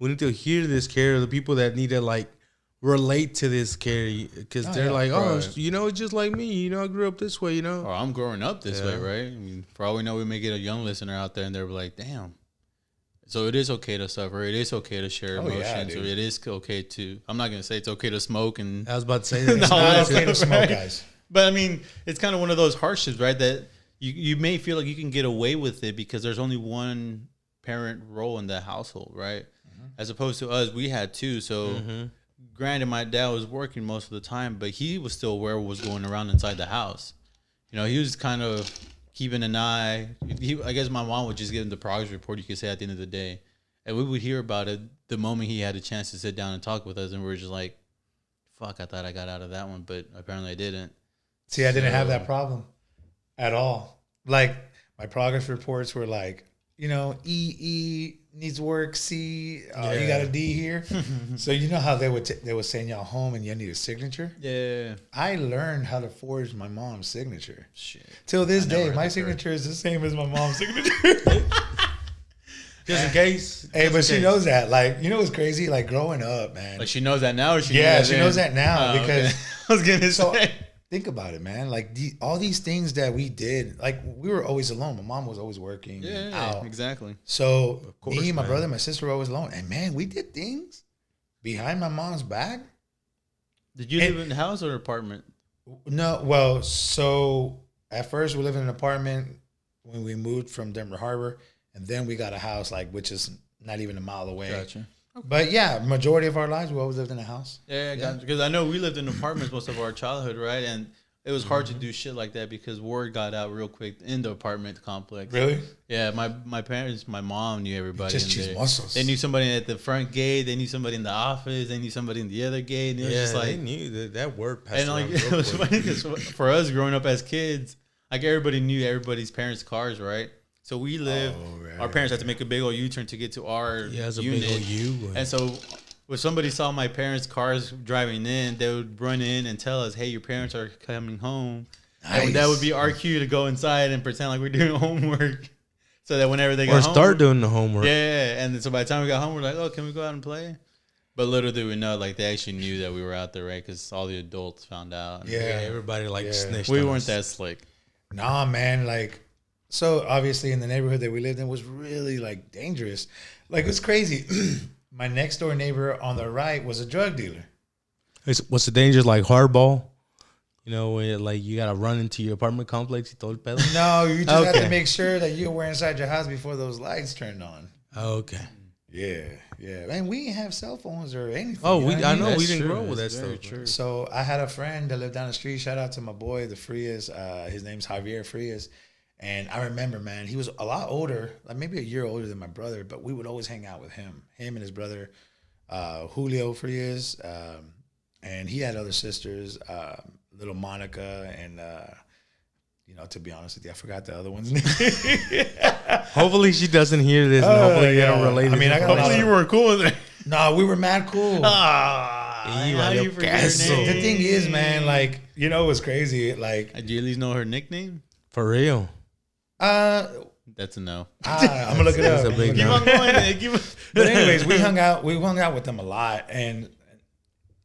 Speaker 2: need to hear this care. The people that need to like relate to this care because
Speaker 3: Oh,
Speaker 2: they're
Speaker 3: yeah,
Speaker 2: like,
Speaker 1: right.
Speaker 2: it's just like me. I grew up this way.
Speaker 1: Or I'm growing up this way,
Speaker 2: Yeah.
Speaker 1: right? I mean, for all we know, we may get a young listener out there and they're like, damn. So it is okay to suffer. It is okay to share
Speaker 3: Oh, yeah,
Speaker 1: emotions. Or
Speaker 3: dude.
Speaker 1: it is okay to, I'm not going to say it's okay to smoke and
Speaker 2: I was about to say that.
Speaker 1: No,
Speaker 3: It's not
Speaker 1: that's
Speaker 3: okay to
Speaker 1: not
Speaker 3: smoke,
Speaker 1: right.
Speaker 3: guys.
Speaker 1: But I mean, it's kind of one of those hardships, right? That you may feel like you can get away with it because there's only one parent role in the household, right? As opposed to us, we had two. So, granted, my dad was working most of the time, but he was still aware of what was going around inside the house. He was kind of keeping an eye. I guess my mom would just give him the progress report, you could say, at the end of the day. And we would hear about it the moment he had a chance to sit down and talk with us. And we were just like, fuck, I thought I got out of that one, but apparently I didn't.
Speaker 3: See, I didn't have
Speaker 1: So-
Speaker 3: that problem at all. Like my progress reports were like, E needs work. C, you got a D here. So you know how they would send y'all home and you need a signature.
Speaker 1: Yeah.
Speaker 3: I learned how to forge my mom's signature.
Speaker 1: Shit.
Speaker 3: Till this
Speaker 1: I never
Speaker 3: day,
Speaker 1: had
Speaker 3: my
Speaker 1: to
Speaker 3: signature is the same as my mom's signature.
Speaker 2: Just in case.
Speaker 3: Hey, but she knows that. Like, what's crazy? Like growing up, man.
Speaker 1: Like she knows that now, or she
Speaker 3: Yeah,
Speaker 1: knows
Speaker 3: she
Speaker 1: then?
Speaker 3: knows that now
Speaker 1: Oh,
Speaker 3: because-
Speaker 1: okay. I was gonna
Speaker 3: So
Speaker 1: say.
Speaker 3: think about it, man. Like all these things that we did, like we were always alone. My mom was always working and out.
Speaker 1: Exactly.
Speaker 3: So
Speaker 2: course,
Speaker 3: me, my
Speaker 2: man.
Speaker 3: brother, my sister were always alone. And man, we did things behind my mom's back
Speaker 1: Did you live in a house or an apartment?
Speaker 3: No, well, so at first we lived in an apartment when we moved from Denver Harbor, and then we got a house like which is not even a mile away.
Speaker 1: Gotcha.
Speaker 3: But yeah, majority of our lives we always lived in a house.
Speaker 1: Yeah, gotcha. Because I know we lived in apartments most of our childhood, right? And it was hard to do shit like that because word got out real quick in the apartment complex.
Speaker 3: Really?
Speaker 1: Yeah, my parents, my mom knew everybody.
Speaker 3: Just
Speaker 1: in
Speaker 3: choose
Speaker 1: there.
Speaker 3: muscles.
Speaker 1: They knew somebody at the front gate. They knew somebody in the office. They knew somebody in the other gate. And it was
Speaker 2: Yeah,
Speaker 1: just
Speaker 2: they
Speaker 1: like,
Speaker 2: knew that word passed
Speaker 1: and like
Speaker 2: around
Speaker 1: it
Speaker 2: real
Speaker 1: was
Speaker 2: quick.
Speaker 1: funny 'cause for us growing up as kids, like everybody knew everybody's parents' cars, right? So we lived.
Speaker 3: right,
Speaker 1: Our parents had to make a big old U-turn to get to our
Speaker 2: Yeah, it's a
Speaker 1: unit.
Speaker 2: big old U.
Speaker 1: And so when somebody saw my parents' cars driving in, they would run in and tell us, "Hey, your parents are coming home." And that would be our cue to go inside and pretend like we're doing homework, so that whenever they
Speaker 2: Or
Speaker 1: got home,
Speaker 2: start doing the homework.
Speaker 1: yeah. And then so by the time we got home, we're like, "Oh, can we go out and play?" But little did we know, like they actually knew that we were out there, right? Because all the adults found out. And
Speaker 2: Yeah,
Speaker 3: Yeah.
Speaker 2: everybody like
Speaker 3: Yeah.
Speaker 2: snitched.
Speaker 1: we
Speaker 2: on
Speaker 1: weren't
Speaker 2: us.
Speaker 1: that slick.
Speaker 3: Nah, man, like, so obviously in the neighborhood that we lived in was really like dangerous. Like it's crazy. My next door neighbor on the right was a drug dealer.
Speaker 2: What's the danger? Like hardball? You know, when like you gotta run into your apartment complex. You told pedo.
Speaker 3: No, you just have
Speaker 2: Okay.
Speaker 3: to make sure that you were inside your house before those lights turned on.
Speaker 2: Okay.
Speaker 3: Yeah, yeah. Man, we didn't have cell phones or anything.
Speaker 2: Oh,
Speaker 3: you
Speaker 2: I
Speaker 3: what
Speaker 2: know
Speaker 3: mean?
Speaker 2: we
Speaker 1: That's
Speaker 2: didn't
Speaker 1: true.
Speaker 2: grow with that
Speaker 1: That's very
Speaker 2: stuff.
Speaker 1: true.
Speaker 3: So I had a friend that lived down the street. Shout out to my boy, the Frias. His name's Javier Frias. And I remember, man, he was a lot older, like maybe a year older than my brother, but we would always hang out with him and his brother, Julio Frias. And he had other sisters, little Monica, and, to be honest with you, I forgot the other one's name.
Speaker 2: Hopefully she doesn't hear this. And
Speaker 3: Oh,
Speaker 2: hopefully they don't
Speaker 3: yeah.
Speaker 2: relate.
Speaker 3: I mean, I got a lot
Speaker 1: Hopefully
Speaker 3: of-
Speaker 1: you weren't cool with it.
Speaker 3: No, we were mad cool.
Speaker 1: Ah,
Speaker 2: Y
Speaker 1: how
Speaker 2: valió
Speaker 1: you forget her
Speaker 2: queso.
Speaker 1: name?
Speaker 3: The thing is, man, like, it was crazy. Like,
Speaker 1: Do you at least know her nickname?
Speaker 2: For real.
Speaker 1: That's a no.
Speaker 3: I'm gonna look it up.
Speaker 2: That's a big
Speaker 1: Keep
Speaker 2: no.
Speaker 1: on going. Man. Keep on.
Speaker 3: But anyways, we hung out with them a lot, and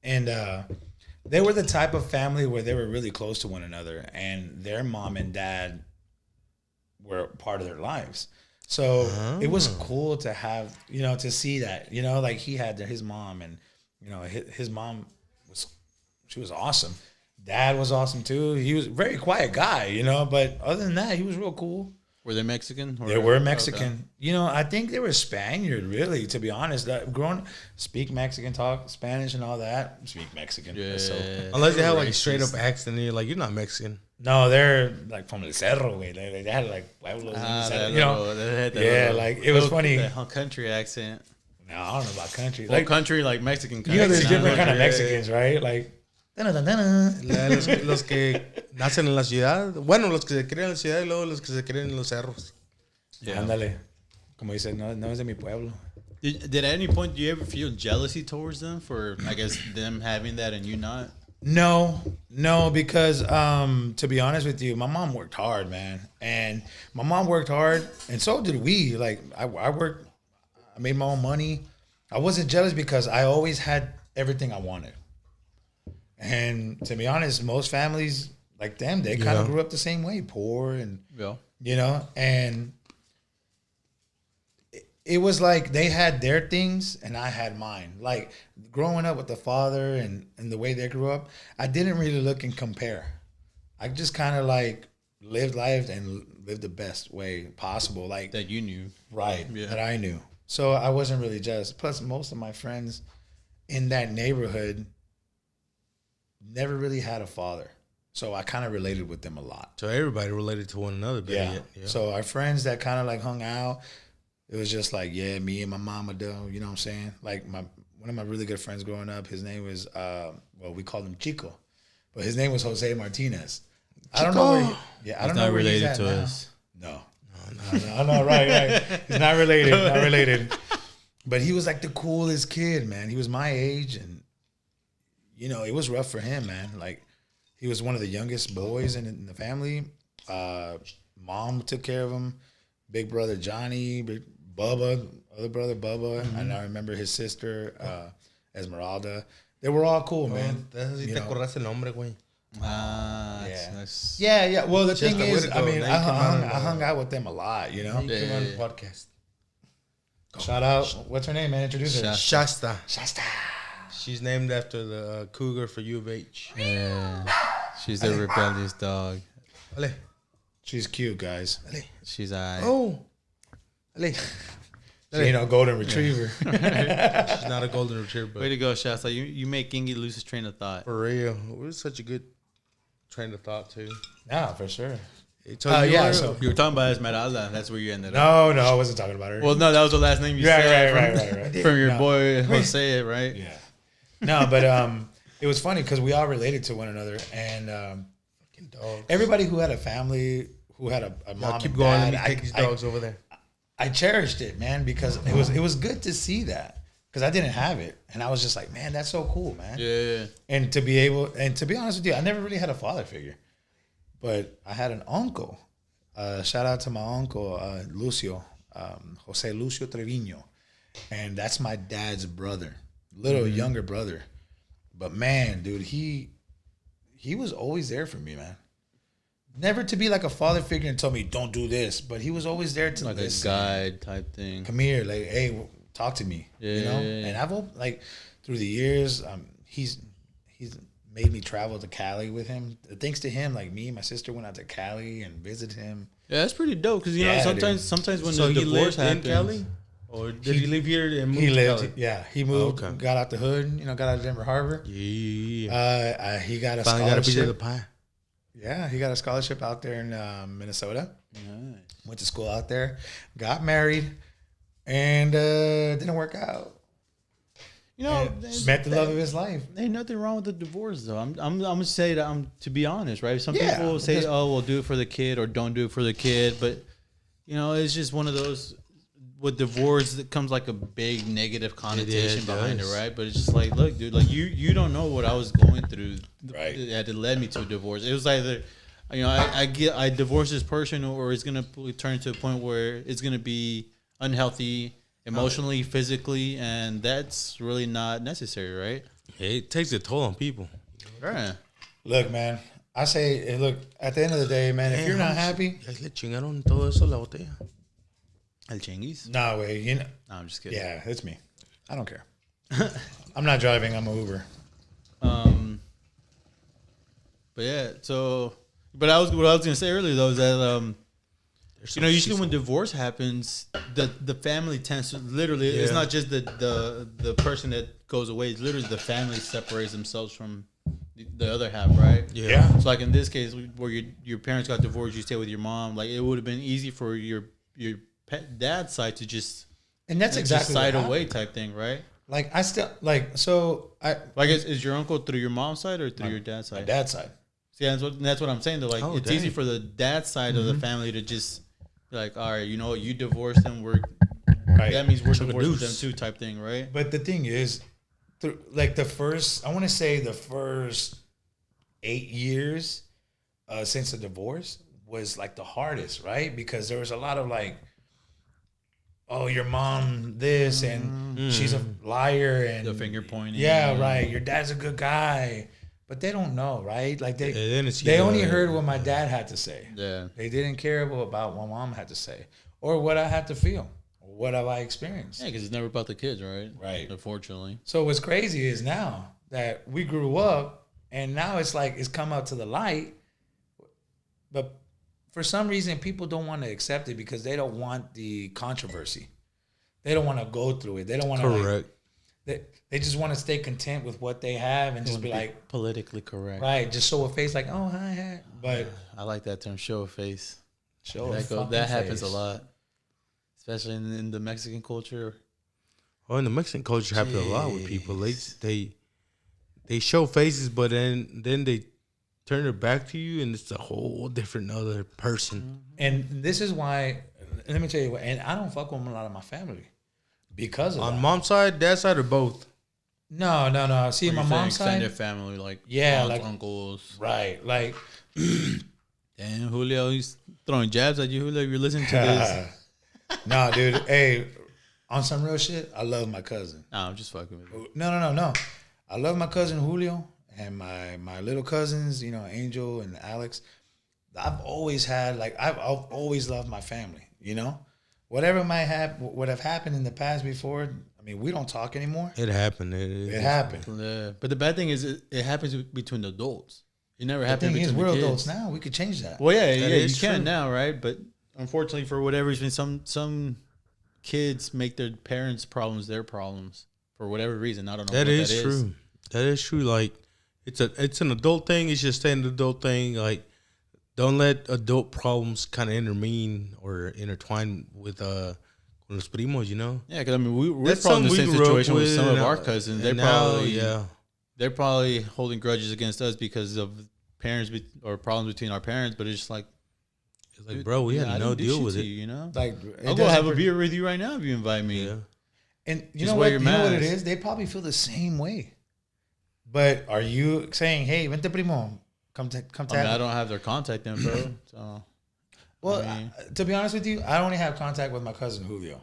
Speaker 3: they were the type of family where they were really close to one another, and their mom and dad were part of their lives. So it was cool to have, to see that, like he had his mom, and his mom she was awesome. Dad was awesome too. He was a very quiet guy, but other than that, he was real cool.
Speaker 1: Were they Mexican? Or-
Speaker 3: They were Mexican. I think they were Spaniard, really, to be honest. Speak Mexican, talk Spanish and all that. Speak Mexican.
Speaker 1: Yeah.
Speaker 3: So,
Speaker 2: Unless they have like
Speaker 1: Racist.
Speaker 2: straight up accent, and you're like, you're not Mexican.
Speaker 3: no, they're like from El Cerro, güey. They had like pueblos. in El Cerro, Yeah, like, it was funny.
Speaker 1: That whole country accent.
Speaker 3: No, I don't know about country.
Speaker 1: Well,
Speaker 3: Like,
Speaker 1: country like Mexican country.
Speaker 3: there's different kind of
Speaker 2: yeah.
Speaker 3: Mexicans, right? Like, dun-dun-dun-dun.
Speaker 2: Los que nacen en la ciudad. Bueno, los que se creen en la ciudad y luego los que se creen en los cerros.
Speaker 1: Yeah.
Speaker 3: Ándale. Como dice, no es de mi pueblo.
Speaker 1: Did at any point do you ever feel jealousy towards them for, I guess, them having that and you not?
Speaker 3: No, because to be honest with you, my mom worked hard, man, and my mom worked hard, and so did we. Like I worked, I made my own money. I wasn't jealous because I always had everything I wanted. And to be honest, most families like them, they kind of grew up the same way, poor, and
Speaker 1: Yeah.
Speaker 3: and it was like they had their things and I had mine. Like growing up with the father and the way they grew up, I didn't really look and compare. I just kind of like lived life and lived the best way possible. Like
Speaker 1: That you knew.
Speaker 3: right,
Speaker 1: Yeah.
Speaker 3: that I knew. So I wasn't really jealous. Plus, most of my friends in that neighborhood never really had a father. So I kind of related with them a lot.
Speaker 2: So everybody related to one another. Better
Speaker 3: Yeah.
Speaker 2: yet.
Speaker 3: So our friends that kind of like hung out, it was just like, yeah, me and my mama do. You know what I'm saying? Like one of my really good friends growing up, his name was we called him Chico, but his name was Jose Martinez. I don't know where. I don't know
Speaker 1: not
Speaker 3: where he's
Speaker 1: related
Speaker 3: at
Speaker 1: to
Speaker 3: now.
Speaker 1: us.
Speaker 3: No, right. He's not related. But he was like the coolest kid, man. He was my age, and it was rough for him, man. Like he was one of the youngest boys in the family. Mom took care of him. Big brother Johnny, big Bubba, other brother Bubba, and I remember his sister Esmeralda. They were all cool, man.
Speaker 2: Entonces sí te acordaste el nombre, güey.
Speaker 1: Ah,
Speaker 3: Yeah.
Speaker 1: that's
Speaker 3: Yeah. Well, the
Speaker 2: Just
Speaker 3: thing
Speaker 2: a
Speaker 3: is,
Speaker 2: weirdo.
Speaker 3: I mean,
Speaker 2: Now you come out
Speaker 3: I hung out with them a lot,
Speaker 2: You
Speaker 1: Yeah.
Speaker 2: came on the podcast.
Speaker 3: Shout out, what's her name, man? Introduce her.
Speaker 2: Shasta.
Speaker 3: Shasta.
Speaker 2: She's named after the cougar for U of H.
Speaker 1: Yeah. She's a rebellious dog.
Speaker 2: Ale.
Speaker 3: She's cute, guys.
Speaker 2: Ale.
Speaker 1: She's all right.
Speaker 2: Oh. Ale.
Speaker 3: She ain't no golden retriever.
Speaker 2: She's not a golden retriever,
Speaker 1: Way
Speaker 2: but
Speaker 1: to go, Shasta. You make Gingy lose his train of thought.
Speaker 2: for real. It was such a good train of thought, too.
Speaker 3: Yeah, for sure.
Speaker 2: Yeah,
Speaker 3: so
Speaker 1: You were talking about Esmeralda. That's where you ended up.
Speaker 3: no, I wasn't talking about her.
Speaker 1: Well, no, that was the last name you said.
Speaker 3: right.
Speaker 1: From your
Speaker 3: No.
Speaker 1: boy Jose, right?
Speaker 3: Yeah. No, but it was funny because we all related to one another, and
Speaker 2: fucking dogs.
Speaker 3: everybody who had a family, who had a mom,
Speaker 2: Y'all keep
Speaker 3: and
Speaker 2: going.
Speaker 3: dad,
Speaker 2: Let me take these dogs over there.
Speaker 3: I cherished it, man, because it was good to see that because I didn't have it, and I was just like, man, that's so cool, man.
Speaker 1: Yeah.
Speaker 3: And to be honest with you, I never really had a father figure, but I had an uncle. Shout out to my uncle Lucio, Jose Lucio Trevino, and that's my dad's brother, little younger brother. But man, dude, he was always there for me, man. Never to be like a father figure and tell me don't do this, but he was always there to
Speaker 1: Like
Speaker 3: listen.
Speaker 1: a guide type thing.
Speaker 3: Come here, like, hey, talk to me. You know,
Speaker 1: Yeah.
Speaker 3: and I've like through the years, he's made me travel to Cali with him. Thanks to him, like me and my sister went out to Cali and visited him.
Speaker 1: Yeah, that's pretty dope because you know
Speaker 3: Yeah,
Speaker 1: sometimes when
Speaker 2: So
Speaker 1: the
Speaker 2: he
Speaker 1: divorce
Speaker 2: lived in
Speaker 1: happens,
Speaker 2: Cali? Or did he live here and move
Speaker 3: He
Speaker 2: to
Speaker 3: lived,
Speaker 2: Cali?
Speaker 3: yeah, he moved,
Speaker 2: Okay.
Speaker 3: got out the hood, got out of Denver Harbor.
Speaker 2: Yeah.
Speaker 3: He got a
Speaker 2: Finally got a piece of the
Speaker 3: scholarship.
Speaker 2: pie.
Speaker 3: Yeah, he got a scholarship out there in Minnesota.
Speaker 1: Nice.
Speaker 3: Went to school out there, got married, and didn't work out.
Speaker 1: You know,
Speaker 3: And met the love of his life.
Speaker 1: Ain't nothing wrong with the divorce though. I'm gonna say that to be honest, right? Some
Speaker 3: Yeah,
Speaker 1: people say,
Speaker 3: because-
Speaker 1: "Oh, well, do it for the kid," or "Don't do it for the kid," but you know, it's just one of those. With divorce, that comes like a big negative connotation
Speaker 2: it
Speaker 1: behind it,
Speaker 2: does.
Speaker 1: right? But it's just like, look, dude, like you don't know what I was going through
Speaker 3: Right.
Speaker 1: that led me to a divorce. It was either, you know, I divorce this person, or it's gonna turn to a point where it's gonna be unhealthy emotionally, physically, and that's really not necessary, right?
Speaker 2: It takes a toll on people.
Speaker 1: Right.
Speaker 3: Look, man, I say, look, at the end of the day, man, if you're not happy,
Speaker 2: Ya le chingaron todo eso a la botella.
Speaker 1: El Chinguis?
Speaker 3: no way,
Speaker 1: No, I'm just kidding.
Speaker 3: yeah, it's me. I don't care. I'm not driving. I'm an Uber.
Speaker 1: But yeah, so what I was gonna say earlier though is that you know, usually when divorce happens, the family tends to literally it's
Speaker 2: Yeah.
Speaker 1: not just the person that goes away, it's literally the family separates themselves from the other half, right?
Speaker 3: Yeah.
Speaker 1: So like in this case where your parents got divorced, you stay with your mom, like it would have been easy for your dad's side to just
Speaker 3: And that's
Speaker 1: just
Speaker 3: exactly
Speaker 1: side
Speaker 3: what
Speaker 1: away
Speaker 3: happened.
Speaker 1: type thing, right?
Speaker 3: Like I still like so I
Speaker 1: Like is your uncle through your mom's side or through your dad's
Speaker 3: my
Speaker 1: side?
Speaker 3: dad's side.
Speaker 1: See, that's what I'm saying. Though, like
Speaker 2: Oh,
Speaker 1: it's
Speaker 2: dang.
Speaker 1: easy for the dad side of the family to just be like, all right, you know what, you divorced them,
Speaker 3: Right.
Speaker 1: that means we're
Speaker 2: Took a
Speaker 1: divorced with them
Speaker 2: deuce.
Speaker 1: too, type thing, right?
Speaker 3: But the thing is, like the first, I want to say the first 8 years since the divorce was like the hardest, right? Because there was a lot of like, oh, your mom this and she's a liar and
Speaker 1: The finger pointing.
Speaker 3: yeah, right. Your dad's a good guy, but they don't know, right? Like
Speaker 2: They didn't see
Speaker 3: they
Speaker 2: the-
Speaker 3: only heard what my dad had to say.
Speaker 1: Yeah.
Speaker 3: They didn't care about what mom had to say or what I had to feel. What have I experienced?
Speaker 1: Yeah, because it's never about the kids, right?
Speaker 3: Right.
Speaker 1: Unfortunately.
Speaker 3: So what's crazy is now that we grew up and now it's like it's come out to the light, but for some reason people don't want to accept it because they don't want the controversy. They don't want to go through it. They don't want to
Speaker 2: Correct.
Speaker 3: they just want to stay content with what they have and just be like,
Speaker 1: Politically correct.
Speaker 3: right, just show a face like, oh, hi. But
Speaker 1: I like that term, show a face.
Speaker 3: show a fucking
Speaker 1: That happens a
Speaker 3: face.
Speaker 1: lot, especially in the Mexican culture.
Speaker 2: Oh, in the Mexican culture, happens a lot with people. They show faces, but then they turn their back to you, and it's a whole different other person.
Speaker 3: And this is why, let me tell you what, and I don't fuck with a lot of my family because of
Speaker 2: On
Speaker 3: that.
Speaker 2: mom's side, dad's side, or both.
Speaker 3: No. See,
Speaker 1: Or
Speaker 3: my
Speaker 1: you say
Speaker 3: mom's
Speaker 1: extended
Speaker 3: side,
Speaker 1: family, like
Speaker 3: Yeah,
Speaker 1: aunts,
Speaker 3: like-
Speaker 1: uncles.
Speaker 3: right? Like,
Speaker 1: Damn, Julio, he's throwing jabs at you, Julio. You're listening to this.
Speaker 3: no, dude. Hey, on some real shit, I love my cousin.
Speaker 1: Nah, I'm just fucking with you.
Speaker 3: No. I love my cousin Julio and my little cousins. Angel and Alex. I've always had I've always loved my family. Whatever would have happened in the past before, I mean, we don't talk anymore.
Speaker 2: It happened.
Speaker 3: It happened.
Speaker 1: Yeah. But the bad thing is, it happens between adults. It never
Speaker 3: The
Speaker 1: happens
Speaker 3: thing is,
Speaker 1: between
Speaker 3: we're
Speaker 1: the kids.
Speaker 3: adults now. We could change that.
Speaker 1: Well, yeah, you
Speaker 2: is
Speaker 1: can
Speaker 2: true.
Speaker 1: now, right? But unfortunately, for whatever reason, some kids make their parents' problems their problems for whatever reason. I don't know.
Speaker 2: That
Speaker 1: what
Speaker 2: is true. That is true. Like it's an adult thing. It should stay an adult thing. Like don't let adult problems kind of intervene or intertwine with los primos. You know.
Speaker 1: Yeah, because I mean, we're
Speaker 2: That's
Speaker 1: probably in the
Speaker 2: something
Speaker 1: same
Speaker 2: we grew up
Speaker 1: situation with some
Speaker 2: with,
Speaker 1: of our
Speaker 2: and,
Speaker 1: cousins.
Speaker 2: and now,
Speaker 1: They're probably holding grudges against us because of or problems between our parents. But it's just like,
Speaker 2: It's like, bro, we
Speaker 1: I
Speaker 2: had no
Speaker 1: didn't do
Speaker 2: deal
Speaker 1: shit
Speaker 2: with
Speaker 1: to
Speaker 2: it.
Speaker 1: You, you know,
Speaker 3: Like,
Speaker 1: I'll go have a beer with you right now if you invite me.
Speaker 2: Yeah.
Speaker 3: And you
Speaker 1: Just
Speaker 3: know
Speaker 1: wear
Speaker 3: what?
Speaker 1: your
Speaker 3: You know what it
Speaker 1: mask.
Speaker 3: is? They probably feel the same way. But are you saying, "Hey, vente primo, come
Speaker 1: I mean,
Speaker 3: tap"?
Speaker 1: I don't have their contact info, so
Speaker 3: Well,
Speaker 1: I mean-
Speaker 3: to be honest with you, I only have contact with my cousin Julio,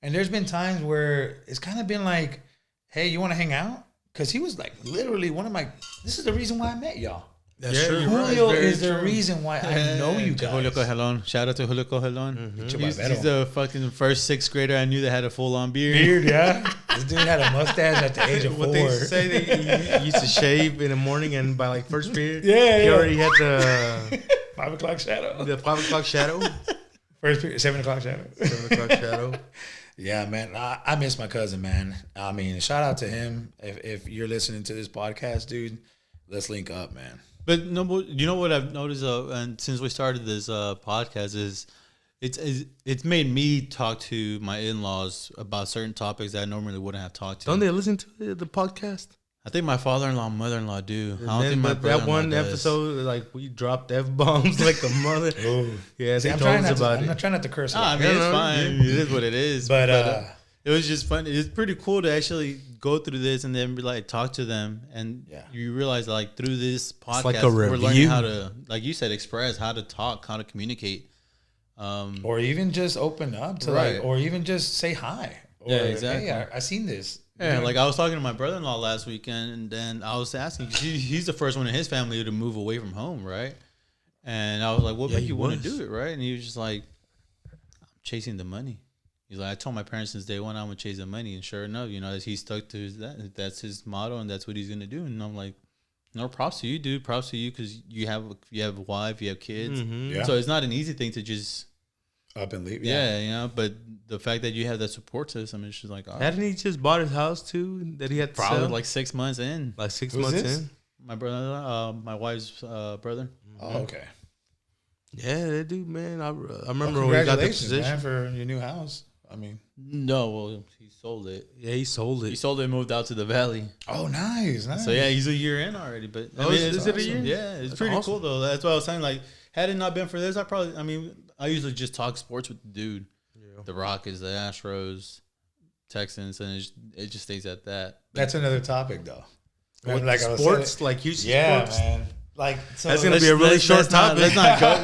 Speaker 3: and there's been times where it's kind of been like, "Hey, you want to hang out?" Because he was like literally one of my. This is the reason why I met y'all.
Speaker 2: That's
Speaker 1: Yeah,
Speaker 2: true.
Speaker 1: you're right.
Speaker 3: Julio
Speaker 1: very
Speaker 3: is the
Speaker 1: true.
Speaker 3: reason why I know you
Speaker 1: To Julio
Speaker 3: guys.
Speaker 1: Cojelon. Shout out to Julio Cojelon.
Speaker 3: Pinche
Speaker 1: He's
Speaker 3: barbero.
Speaker 1: the fucking first sixth grader I knew that had a full on beard.
Speaker 3: Beard, yeah. This dude had a mustache at the age of 4.
Speaker 2: What they say, he used to shave in the morning, and by like first period,
Speaker 3: Yeah,
Speaker 2: he
Speaker 3: yeah.
Speaker 2: already had the
Speaker 3: 5 o'clock shadow.
Speaker 2: 5 o'clock shadow,
Speaker 3: First period, 7 o'clock shadow.
Speaker 2: 7 o'clock shadow.
Speaker 3: Yeah, man. I miss my cousin, man. I mean, shout out to him. If you're listening to this podcast, dude, let's link up, man.
Speaker 1: But no, you know what I've noticed, and since we started this podcast, is it's made me talk to my in-laws about certain topics that I normally wouldn't have talked to.
Speaker 2: Don't they listen to the podcast?
Speaker 1: I think my father-in-law and mother-in-law do. I don't
Speaker 2: And
Speaker 1: think my
Speaker 2: then, but that
Speaker 1: brother-in-law
Speaker 2: one
Speaker 1: does.
Speaker 2: episode, like we dropped f-bombs like a mother. Yeah,
Speaker 3: See,
Speaker 2: they
Speaker 3: I'm
Speaker 2: told
Speaker 3: trying
Speaker 2: us
Speaker 3: not to,
Speaker 2: about
Speaker 3: I'm
Speaker 2: it.
Speaker 3: not trying not to curse. a
Speaker 1: Ah, I
Speaker 3: lot.
Speaker 1: mean,
Speaker 2: Yeah,
Speaker 1: it's
Speaker 2: no,
Speaker 1: fine. It is what it is.
Speaker 3: But
Speaker 1: it was just fun. It's pretty cool to actually go through this and then be like talk to them, and
Speaker 3: Yeah.
Speaker 1: you realize like through this podcast,
Speaker 2: like a
Speaker 1: we're learning
Speaker 2: review.
Speaker 1: how to, like you said, express, how to talk, how to communicate.
Speaker 3: or even just open up to
Speaker 1: Right.
Speaker 3: like, or even just say hi. Or,
Speaker 1: Yeah, exactly.
Speaker 3: Hey, I seen this.
Speaker 1: Yeah, like I was talking to my brother-in-law last weekend, and then I was asking, 'cause he's the first one in his family to move away from home, right? And I was like, "What
Speaker 2: Yeah,
Speaker 1: made
Speaker 2: he
Speaker 1: you want to
Speaker 2: was.
Speaker 1: do it, right?" And he was just like, "I'm chasing the money." He's like, "I told my parents since day one I'm gonna chase the money," and sure enough, you know, he stuck to that's his motto, and that's what he's gonna do. And I'm like, "No, props to you, dude. Props to you, because you have a wife, you have kids,
Speaker 3: Yeah.
Speaker 1: so it's not an easy thing to just
Speaker 3: Up and leave.
Speaker 1: yeah, you know." But the fact that you have that support system, it's just like, all right.
Speaker 2: Hadn't he just bought his house too? That he had to
Speaker 1: Probably
Speaker 2: sell?
Speaker 1: like 6 months in.
Speaker 2: like 6
Speaker 3: Who's
Speaker 2: months
Speaker 3: this?
Speaker 2: in.
Speaker 1: My brother, my wife's brother.
Speaker 3: Oh, okay.
Speaker 2: Yeah, that dude, man. I
Speaker 3: Well,
Speaker 2: remember when he got the
Speaker 3: congratulations,
Speaker 2: position.
Speaker 3: man, for your new house. I mean,
Speaker 1: No, well, he sold it.
Speaker 2: Yeah, he sold it.
Speaker 1: He sold it and moved out to the valley.
Speaker 3: oh, nice.
Speaker 1: So yeah, he's a year in already. But
Speaker 2: Oh, is it a year?
Speaker 1: Yeah, it's
Speaker 2: That's
Speaker 1: pretty
Speaker 2: awesome.
Speaker 1: cool though. That's what I was saying. Like, had it not been for this, I usually just talk sports with the dude. The Rockets, the Astros, Texans, and it just stays at that.
Speaker 3: That's another topic, though.
Speaker 2: What,
Speaker 3: Like I was
Speaker 2: sports,
Speaker 3: saying-
Speaker 2: like Houston
Speaker 3: Yeah,
Speaker 2: sports.
Speaker 3: man. Like so
Speaker 2: That's gonna be a really short topic.
Speaker 1: Let's not go.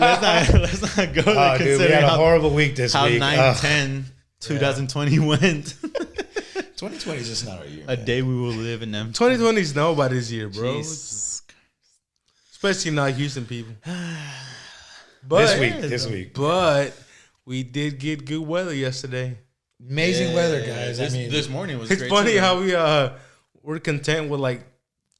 Speaker 1: Let's not go.
Speaker 3: Oh, dude, we
Speaker 1: considering
Speaker 3: had a
Speaker 1: how,
Speaker 3: horrible week this
Speaker 1: how
Speaker 3: week.
Speaker 1: 9-10 2020 went.
Speaker 3: 2020 is just not our year.
Speaker 1: A
Speaker 3: man.
Speaker 1: day we will live in them.
Speaker 2: 2020 is nobody's year, bro.
Speaker 1: Jesus.
Speaker 2: Especially not Houston people. But
Speaker 3: This week.
Speaker 2: but we did get good weather yesterday.
Speaker 3: Amazing weather, guys.
Speaker 1: This,
Speaker 3: I mean,
Speaker 1: this morning was
Speaker 2: It's
Speaker 1: great
Speaker 2: funny
Speaker 1: too.
Speaker 2: how we're content with like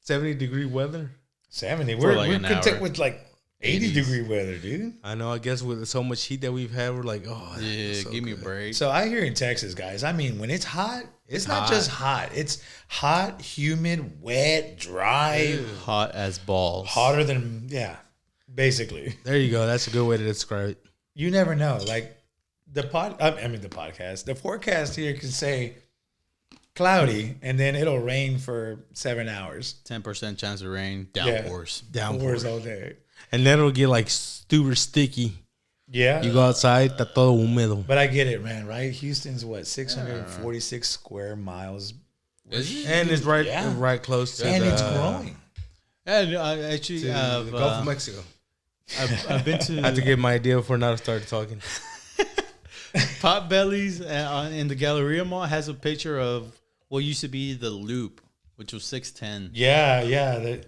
Speaker 2: 70-degree weather.
Speaker 3: 70.
Speaker 1: For
Speaker 3: We're,
Speaker 1: like
Speaker 3: we're
Speaker 1: an
Speaker 3: content
Speaker 1: hour.
Speaker 3: with like 80
Speaker 1: 80s.
Speaker 3: degree weather, dude.
Speaker 2: I know. I guess with so much heat that we've had, we're like, oh, that
Speaker 1: Yeah,
Speaker 2: feels so
Speaker 1: give me a
Speaker 2: good.
Speaker 1: break.
Speaker 3: So I hear in Texas, guys, I mean, when it's hot, it's not
Speaker 2: hot.
Speaker 3: just hot. It's hot, humid, wet, dry,
Speaker 1: Hot as balls.
Speaker 3: hotter than, yeah, basically.
Speaker 2: There you go. That's a good way to describe it.
Speaker 3: You never know. Like the podcast, the forecast here can say cloudy and then it'll rain for 7 hours.
Speaker 1: 10% chance of rain.
Speaker 3: Yeah.
Speaker 1: Downpours.
Speaker 3: Downpours all day.
Speaker 2: And then it'll get like super sticky.
Speaker 3: Yeah.
Speaker 2: You go outside, está todo húmedo.
Speaker 3: But I get it, man, right? Houston's what, 646 square miles.
Speaker 2: And it's right,
Speaker 3: Yeah.
Speaker 2: right close to
Speaker 3: And
Speaker 2: the,
Speaker 3: it's growing.
Speaker 1: And I actually
Speaker 2: to
Speaker 1: have,
Speaker 2: the Gulf of Mexico.
Speaker 1: I've been to
Speaker 2: I had to get my idea before now to start talking.
Speaker 1: Potbellies in the Galleria Mall has a picture of what used to be the Loop, which was 610.
Speaker 3: Yeah,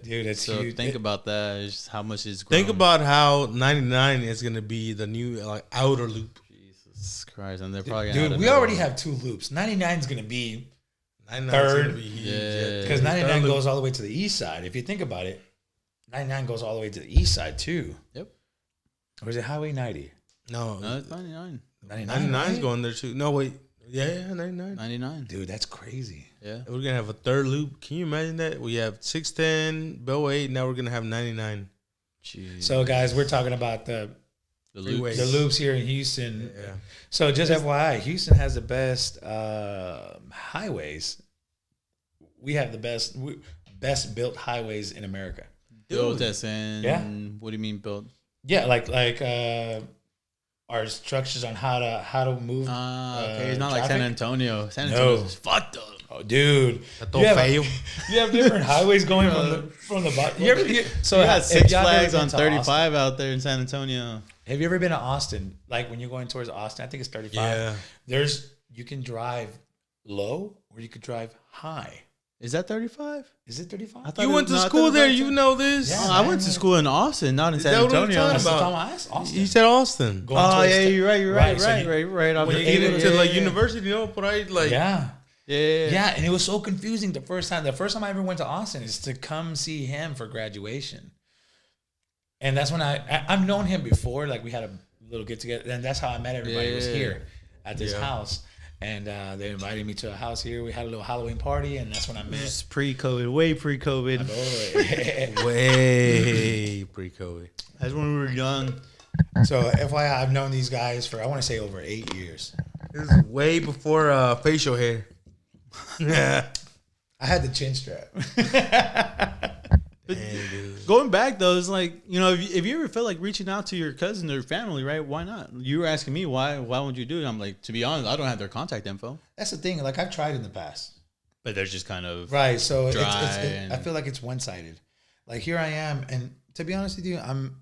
Speaker 3: dude, that's
Speaker 1: So
Speaker 3: huge.
Speaker 1: think about that. It's just how much it's grown.
Speaker 2: Think about how 99 is going to be the new like outer loop.
Speaker 1: Jesus Christ, and they're probably gonna
Speaker 3: Dude,
Speaker 1: add
Speaker 3: we
Speaker 1: another
Speaker 3: already
Speaker 1: one.
Speaker 3: have 2 loops. 99 is going to be Third.
Speaker 1: Yeah.
Speaker 3: Because 99
Speaker 2: Third loop.
Speaker 3: goes all the way to the east side. If you think about it, 99 goes all the way to the east side too.
Speaker 1: Yep.
Speaker 3: Or is it Highway 90?
Speaker 2: No,
Speaker 1: No, it's 99.
Speaker 3: 99
Speaker 2: 99's
Speaker 3: right?
Speaker 2: going there too. No, wait. Yeah, 99.
Speaker 1: 99.
Speaker 3: Dude, that's crazy.
Speaker 1: Yeah.
Speaker 2: We're going to have a third loop. Can you imagine that? We have 610, Bell 8. Now we're going to have 99.
Speaker 1: Jeez.
Speaker 3: So, guys, we're talking about the
Speaker 1: loops.
Speaker 3: loops here in Houston.
Speaker 2: Yeah.
Speaker 3: So, just FYI, Houston has the best highways. We have the best built highways in America.
Speaker 1: Built as in,
Speaker 3: Yeah.
Speaker 1: what do you mean built?
Speaker 3: Yeah, like our instructions on how to move.
Speaker 1: Okay, it's not like San
Speaker 3: traffic.
Speaker 1: Antonio. San
Speaker 3: No.
Speaker 1: Antonio's just fucked up.
Speaker 3: Oh, dude,
Speaker 2: That's
Speaker 3: you have,
Speaker 2: fail.
Speaker 3: you have different highways going from the bottom. You ever so
Speaker 1: You got
Speaker 3: if
Speaker 1: Six
Speaker 3: y'all ever
Speaker 1: Flags
Speaker 3: been
Speaker 1: on
Speaker 3: to
Speaker 1: 35 out there in San Antonio.
Speaker 3: Austin- have you ever been to Austin? Like when you're going towards Austin, I think it's 35.
Speaker 2: Yeah.
Speaker 3: You can drive low or you could drive high.
Speaker 1: Is that 35?
Speaker 3: Is it 35?
Speaker 1: I thought
Speaker 2: You
Speaker 1: it
Speaker 2: went
Speaker 1: was-
Speaker 2: to
Speaker 1: no, I
Speaker 2: school
Speaker 1: thought it
Speaker 2: there.
Speaker 1: was
Speaker 2: You
Speaker 1: like-
Speaker 2: know this.
Speaker 3: Yeah.
Speaker 1: I went to school in Austin, not in San
Speaker 2: that what we're
Speaker 1: Antonio.
Speaker 2: talking
Speaker 3: That's what
Speaker 2: about?
Speaker 3: I'm talking about. Austin.
Speaker 2: You said Austin.
Speaker 3: Going
Speaker 1: Oh
Speaker 3: towards
Speaker 1: yeah,
Speaker 3: the-
Speaker 1: you're right. You're
Speaker 3: Right,
Speaker 1: right.
Speaker 3: so
Speaker 1: Right.
Speaker 3: you-
Speaker 1: Right. Off
Speaker 2: When
Speaker 1: the
Speaker 2: you get
Speaker 1: freeway.
Speaker 2: into like
Speaker 1: Yeah.
Speaker 2: university, you know, por ahí, like
Speaker 3: Yeah.
Speaker 1: Yeah.
Speaker 3: Yeah, and it was so confusing the first time. The first time I ever went to Austin is to come see him for graduation. And that's when I've known him before. Like we had a little get together, and that's how I met everybody. Was
Speaker 1: Yeah.
Speaker 3: here at this
Speaker 2: Yeah.
Speaker 3: house, and they invited me to a house here. We had a little Halloween party, and that's when I met.
Speaker 1: It's pre-COVID, way pre-COVID.
Speaker 3: Boy.
Speaker 2: way pre-COVID.
Speaker 1: That's when we were young.
Speaker 3: So FYI, I've known these guys for I want to say over 8 years.
Speaker 2: This is way before facial hair. Yeah.
Speaker 3: I had the chin strap.
Speaker 1: Going back though, it's like, you know, if you ever felt like reaching out to your cousin or family, right? Why not? You were asking me why would you do it? I'm like, to be honest, I don't have their contact info,
Speaker 3: That's the thing. Like I've tried in the past.
Speaker 1: but they're just kind of
Speaker 3: Right. So
Speaker 1: Dry
Speaker 3: I feel like it's one sided. Like here I am, and to be honest with you, I'm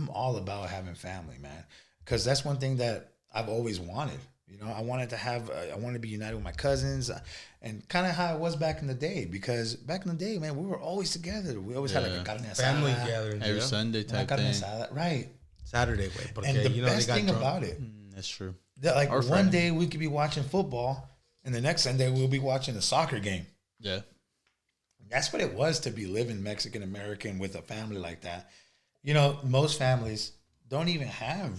Speaker 3: all about having family, man, because that's one thing that I've always wanted. You know, I wanted to be united with my cousins, and kind of how it was back in the day. Because back in the day, man, we were always together. We always had like a carne asada,
Speaker 2: Family gathering.
Speaker 1: every
Speaker 2: yeah.
Speaker 1: Sunday
Speaker 3: una
Speaker 1: type
Speaker 3: carne
Speaker 1: thing.
Speaker 3: asada, right?
Speaker 2: Saturday, wait. Porque,
Speaker 3: And the
Speaker 2: you know, they
Speaker 3: best
Speaker 2: got
Speaker 3: thing
Speaker 2: drunk.
Speaker 3: about it,
Speaker 1: That's true.
Speaker 3: that like
Speaker 1: Or
Speaker 3: one
Speaker 1: Friday.
Speaker 3: day we could be watching football, and the next Sunday we'll be watching a soccer game.
Speaker 1: Yeah.
Speaker 3: That's what it was to be living Mexican American with a family like that. You know, most families don't even have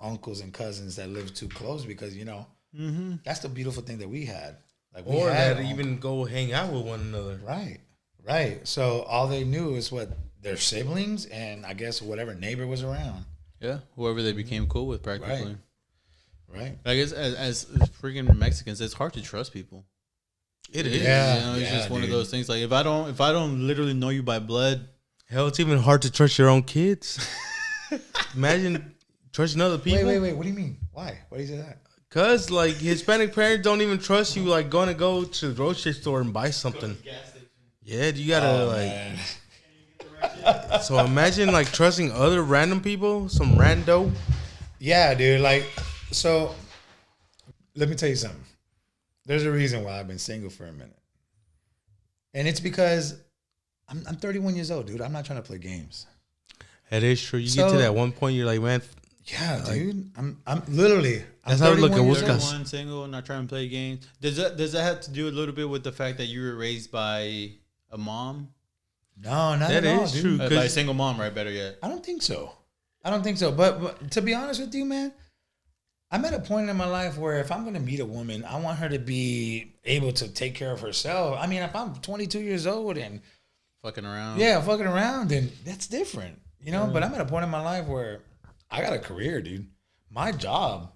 Speaker 3: uncles and cousins that live too close because, you know, that's the beautiful thing that we had. Like we
Speaker 2: Or
Speaker 3: had
Speaker 2: that even go hang out with one another.
Speaker 3: right. So all they knew is what their siblings and I guess whatever neighbor was around.
Speaker 1: Yeah. Whoever they became cool with practically.
Speaker 3: Right.
Speaker 1: I guess as freaking Mexicans, it's hard to trust people.
Speaker 2: It is.
Speaker 3: Yeah.
Speaker 1: You know, it's just one of
Speaker 3: dude.
Speaker 1: those things. Like if I don't literally know you by blood,
Speaker 2: Hell, it's even hard to trust your own kids. Imagine trusting other people.
Speaker 3: Wait. What do you mean? Why? Why do you say that?
Speaker 2: Cause like Hispanic parents don't even trust you like going to go to the grocery store and buy something. Yeah, you gotta
Speaker 3: Man.
Speaker 2: So imagine like trusting other random people, some rando.
Speaker 3: Yeah, dude. Like, so let me tell you something. There's a reason why I've been single for a minute. And it's because I'm 31 years old, dude. I'm not trying to play games.
Speaker 2: That is true. You get
Speaker 3: So-
Speaker 2: to that one point, you're like, man,
Speaker 3: Yeah, dude. I'm literally.
Speaker 2: That's how I look at
Speaker 3: 31 years
Speaker 2: Woodscott.
Speaker 3: old.
Speaker 1: 31, single, not trying to play games. Does that have to do a little bit with the fact that you were raised by a mom?
Speaker 3: No, not
Speaker 2: That
Speaker 3: at all,
Speaker 2: is
Speaker 3: dude.
Speaker 2: true.
Speaker 1: By a
Speaker 2: 'Cause-
Speaker 1: single mom, right? Better yet.
Speaker 3: I don't think so. But to be honest with you, man, I'm at a point in my life where if I'm going to meet a woman, I want her to be able to take care of herself. I mean, if I'm 22 years old and
Speaker 1: Fucking around.
Speaker 3: yeah, fucking around, then that's different, you know. But I'm at a point in my life where I got a career, dude. My job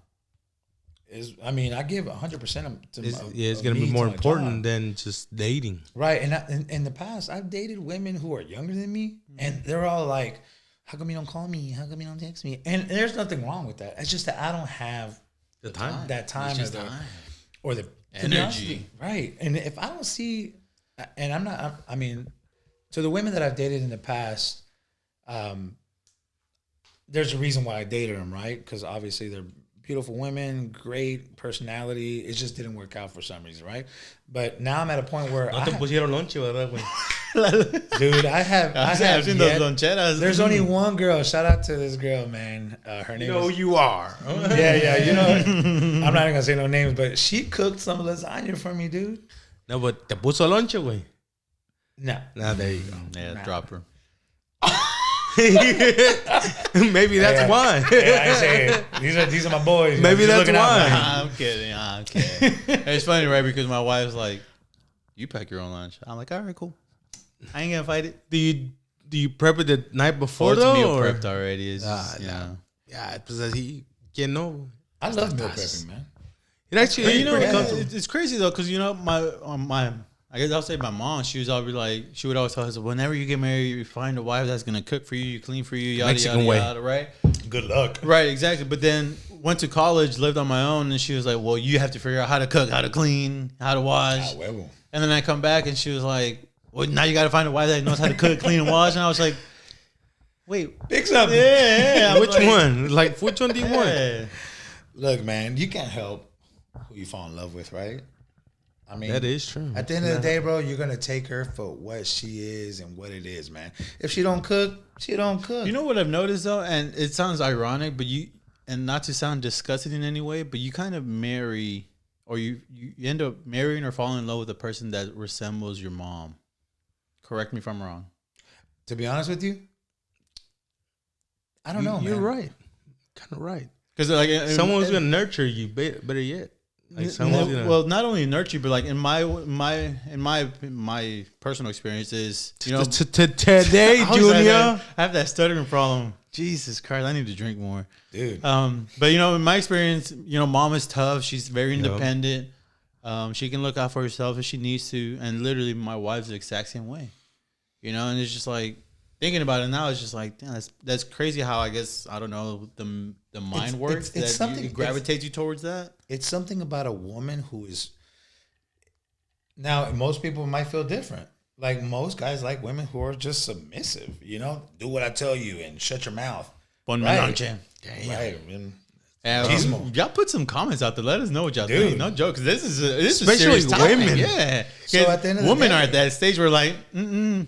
Speaker 3: is, I mean, I give 100% to
Speaker 2: it's gonna be more important than just dating.
Speaker 3: right. And in the past, I've dated women who are younger than me, and they're all like, "How come you don't call me? How come you don't text me?" And there's nothing wrong with that. It's just that I don't have
Speaker 2: The time.
Speaker 3: that time
Speaker 1: It's
Speaker 3: or
Speaker 1: just
Speaker 3: the
Speaker 1: time.
Speaker 3: or the to be honest with
Speaker 1: Energy.
Speaker 3: you, right? And if I don't see, and I'm not, I mean, to the women that I've dated in the past, there's a reason why I dated them, right? Because obviously they're beautiful women, great personality. It just didn't work out for some reason, right? But now I'm at a point where,
Speaker 2: No te pusieron lonche, ¿verdad, güey?
Speaker 3: dude, I have
Speaker 1: I've seen those
Speaker 3: yet-
Speaker 1: loncheras.
Speaker 3: There's only one girl. Shout out to this girl, man. Her name is
Speaker 2: you are.
Speaker 3: yeah. You know, I'm not even gonna say no names, but she cooked some lasagna for me, dude.
Speaker 2: No, but te puso lonche, güey.
Speaker 3: No.
Speaker 2: Nah, there you go.
Speaker 1: Yeah, drop her.
Speaker 2: Maybe that's why.
Speaker 3: Yeah, I say it. These are my boys.
Speaker 2: Maybe
Speaker 3: Just
Speaker 2: that's
Speaker 3: looking out,
Speaker 2: why.
Speaker 3: man.
Speaker 1: I'm kidding. I'm kidding. It's funny, right? Because my wife's like, "You pack your own lunch." I'm like, "All right, cool. I ain't gonna fight it."
Speaker 2: Do you prep it the night before
Speaker 1: It's
Speaker 2: though?
Speaker 1: meal
Speaker 2: or?
Speaker 1: prepped already. It's just,
Speaker 2: Yeah, pues así que no.
Speaker 3: I love meal prepping, man.
Speaker 2: It actually
Speaker 1: But
Speaker 2: is
Speaker 1: you know,
Speaker 2: pretty comfortable.
Speaker 1: it's crazy though, because you know my I guess I'll say my mom. She was always like, she would always tell us, whenever you get married, you find a wife that's gonna cook for you, clean for you, yada
Speaker 2: Mexican
Speaker 1: yada
Speaker 2: way.
Speaker 1: yada, right?
Speaker 3: Good luck.
Speaker 1: Right, exactly. But then went to college, lived on my own, and she was like, well, you have to figure out how to cook, how to clean, how to wash.
Speaker 3: Ah, huevo.
Speaker 1: And then I come back and she was like, well, now you got to find a wife that knows how to cook, clean, and wash. And I was like, wait,
Speaker 3: Pick something.
Speaker 1: yeah.
Speaker 2: Which one? Like, which one do you want?
Speaker 1: Yeah.
Speaker 3: Look, man, you can't help who you fall in love with, right? I mean,
Speaker 2: That is true.
Speaker 3: At the end of the day, bro, you're gonna take her for what she is and what it is, man. If she don't cook, she don't cook.
Speaker 1: You know what I've noticed though, and it sounds ironic, but and not to sound disgusting in any way, but you kind of marry, or you end up marrying or falling in love with a person that resembles your mom. Correct me if I'm wrong.
Speaker 3: to be honest with you, I don't know, man.
Speaker 2: You're right. Kind of right.
Speaker 1: Because like
Speaker 2: Someone's gonna nurture you. Better yet, like someone's gonna.
Speaker 1: well, not only nurture, but like in my personal experience is, you know,
Speaker 2: Today,
Speaker 1: I always
Speaker 2: Junior.
Speaker 1: I have that stuttering problem. Jesus Christ, I need to drink more.
Speaker 3: Dude.
Speaker 1: But you know, in my experience, you know, mom is tough. She's very independent. She can look out for herself if she needs to, and literally, my wife's the exact same way. You know, and it's just like thinking about it now. It's just like, damn, that's crazy. How I guess I don't know the mind works
Speaker 3: it's
Speaker 1: that
Speaker 3: something-
Speaker 1: it gravitates you towards that.
Speaker 3: It's something about a woman who is. Now, most people might feel different. Like most guys like women who are just submissive. You know, do what I tell you and shut your mouth.
Speaker 1: Bon
Speaker 3: Right.
Speaker 1: noche.
Speaker 3: Right. And
Speaker 1: Chismo. Y'all put some comments out there. Let us know what y'all
Speaker 3: Dude.
Speaker 1: think. No joke, 'cause this is
Speaker 2: Especially
Speaker 1: a serious topic.
Speaker 2: women.
Speaker 1: Yeah.
Speaker 3: So at the end of the
Speaker 1: women
Speaker 3: day-
Speaker 1: are at that stage where like, I ain't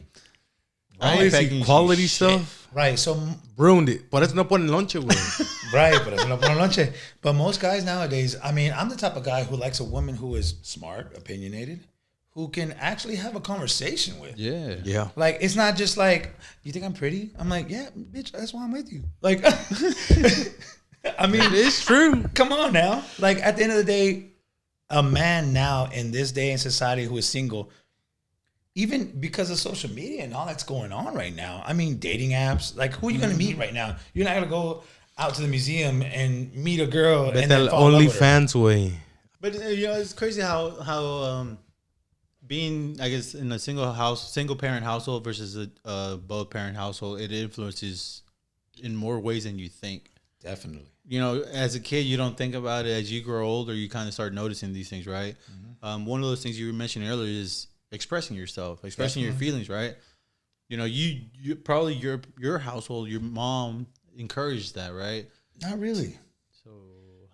Speaker 2: All this
Speaker 1: begging you
Speaker 2: equality
Speaker 1: shit.
Speaker 2: stuff
Speaker 3: right. So
Speaker 2: ruined it. Por eso no ponen lonche, güey.
Speaker 3: right, but eso no ponen lonche. But most guys nowadays, I mean, I'm the type of guy who likes a woman who is smart, opinionated, who can actually have a conversation with.
Speaker 1: Yeah.
Speaker 2: Yeah.
Speaker 3: Like, it's not just like, you think I'm pretty? I'm like, yeah, bitch, that's why I'm with you. Like, I mean,
Speaker 2: It's true.
Speaker 3: come on now. Like, at the end of the day, a man now in this day in society who is single, even because of social media and all that's going on right now, I mean, dating apps, like, who are you going to meet right now? You're not going to go out to the museum and meet a girl and then
Speaker 2: That
Speaker 3: fall in love with her.
Speaker 2: OnlyFans way.
Speaker 1: But you know, it's crazy how being, I guess, in a single parent household versus a both parent household, it influences in more ways than you think.
Speaker 3: Definitely.
Speaker 1: You know, as a kid, you don't think about it. As you grow older, you kind of start noticing these things, right? One of those things you were mentioning earlier is expressing yourself, expressing your feelings, right? You know, you probably your household, your mom encouraged that, right?
Speaker 3: Not really.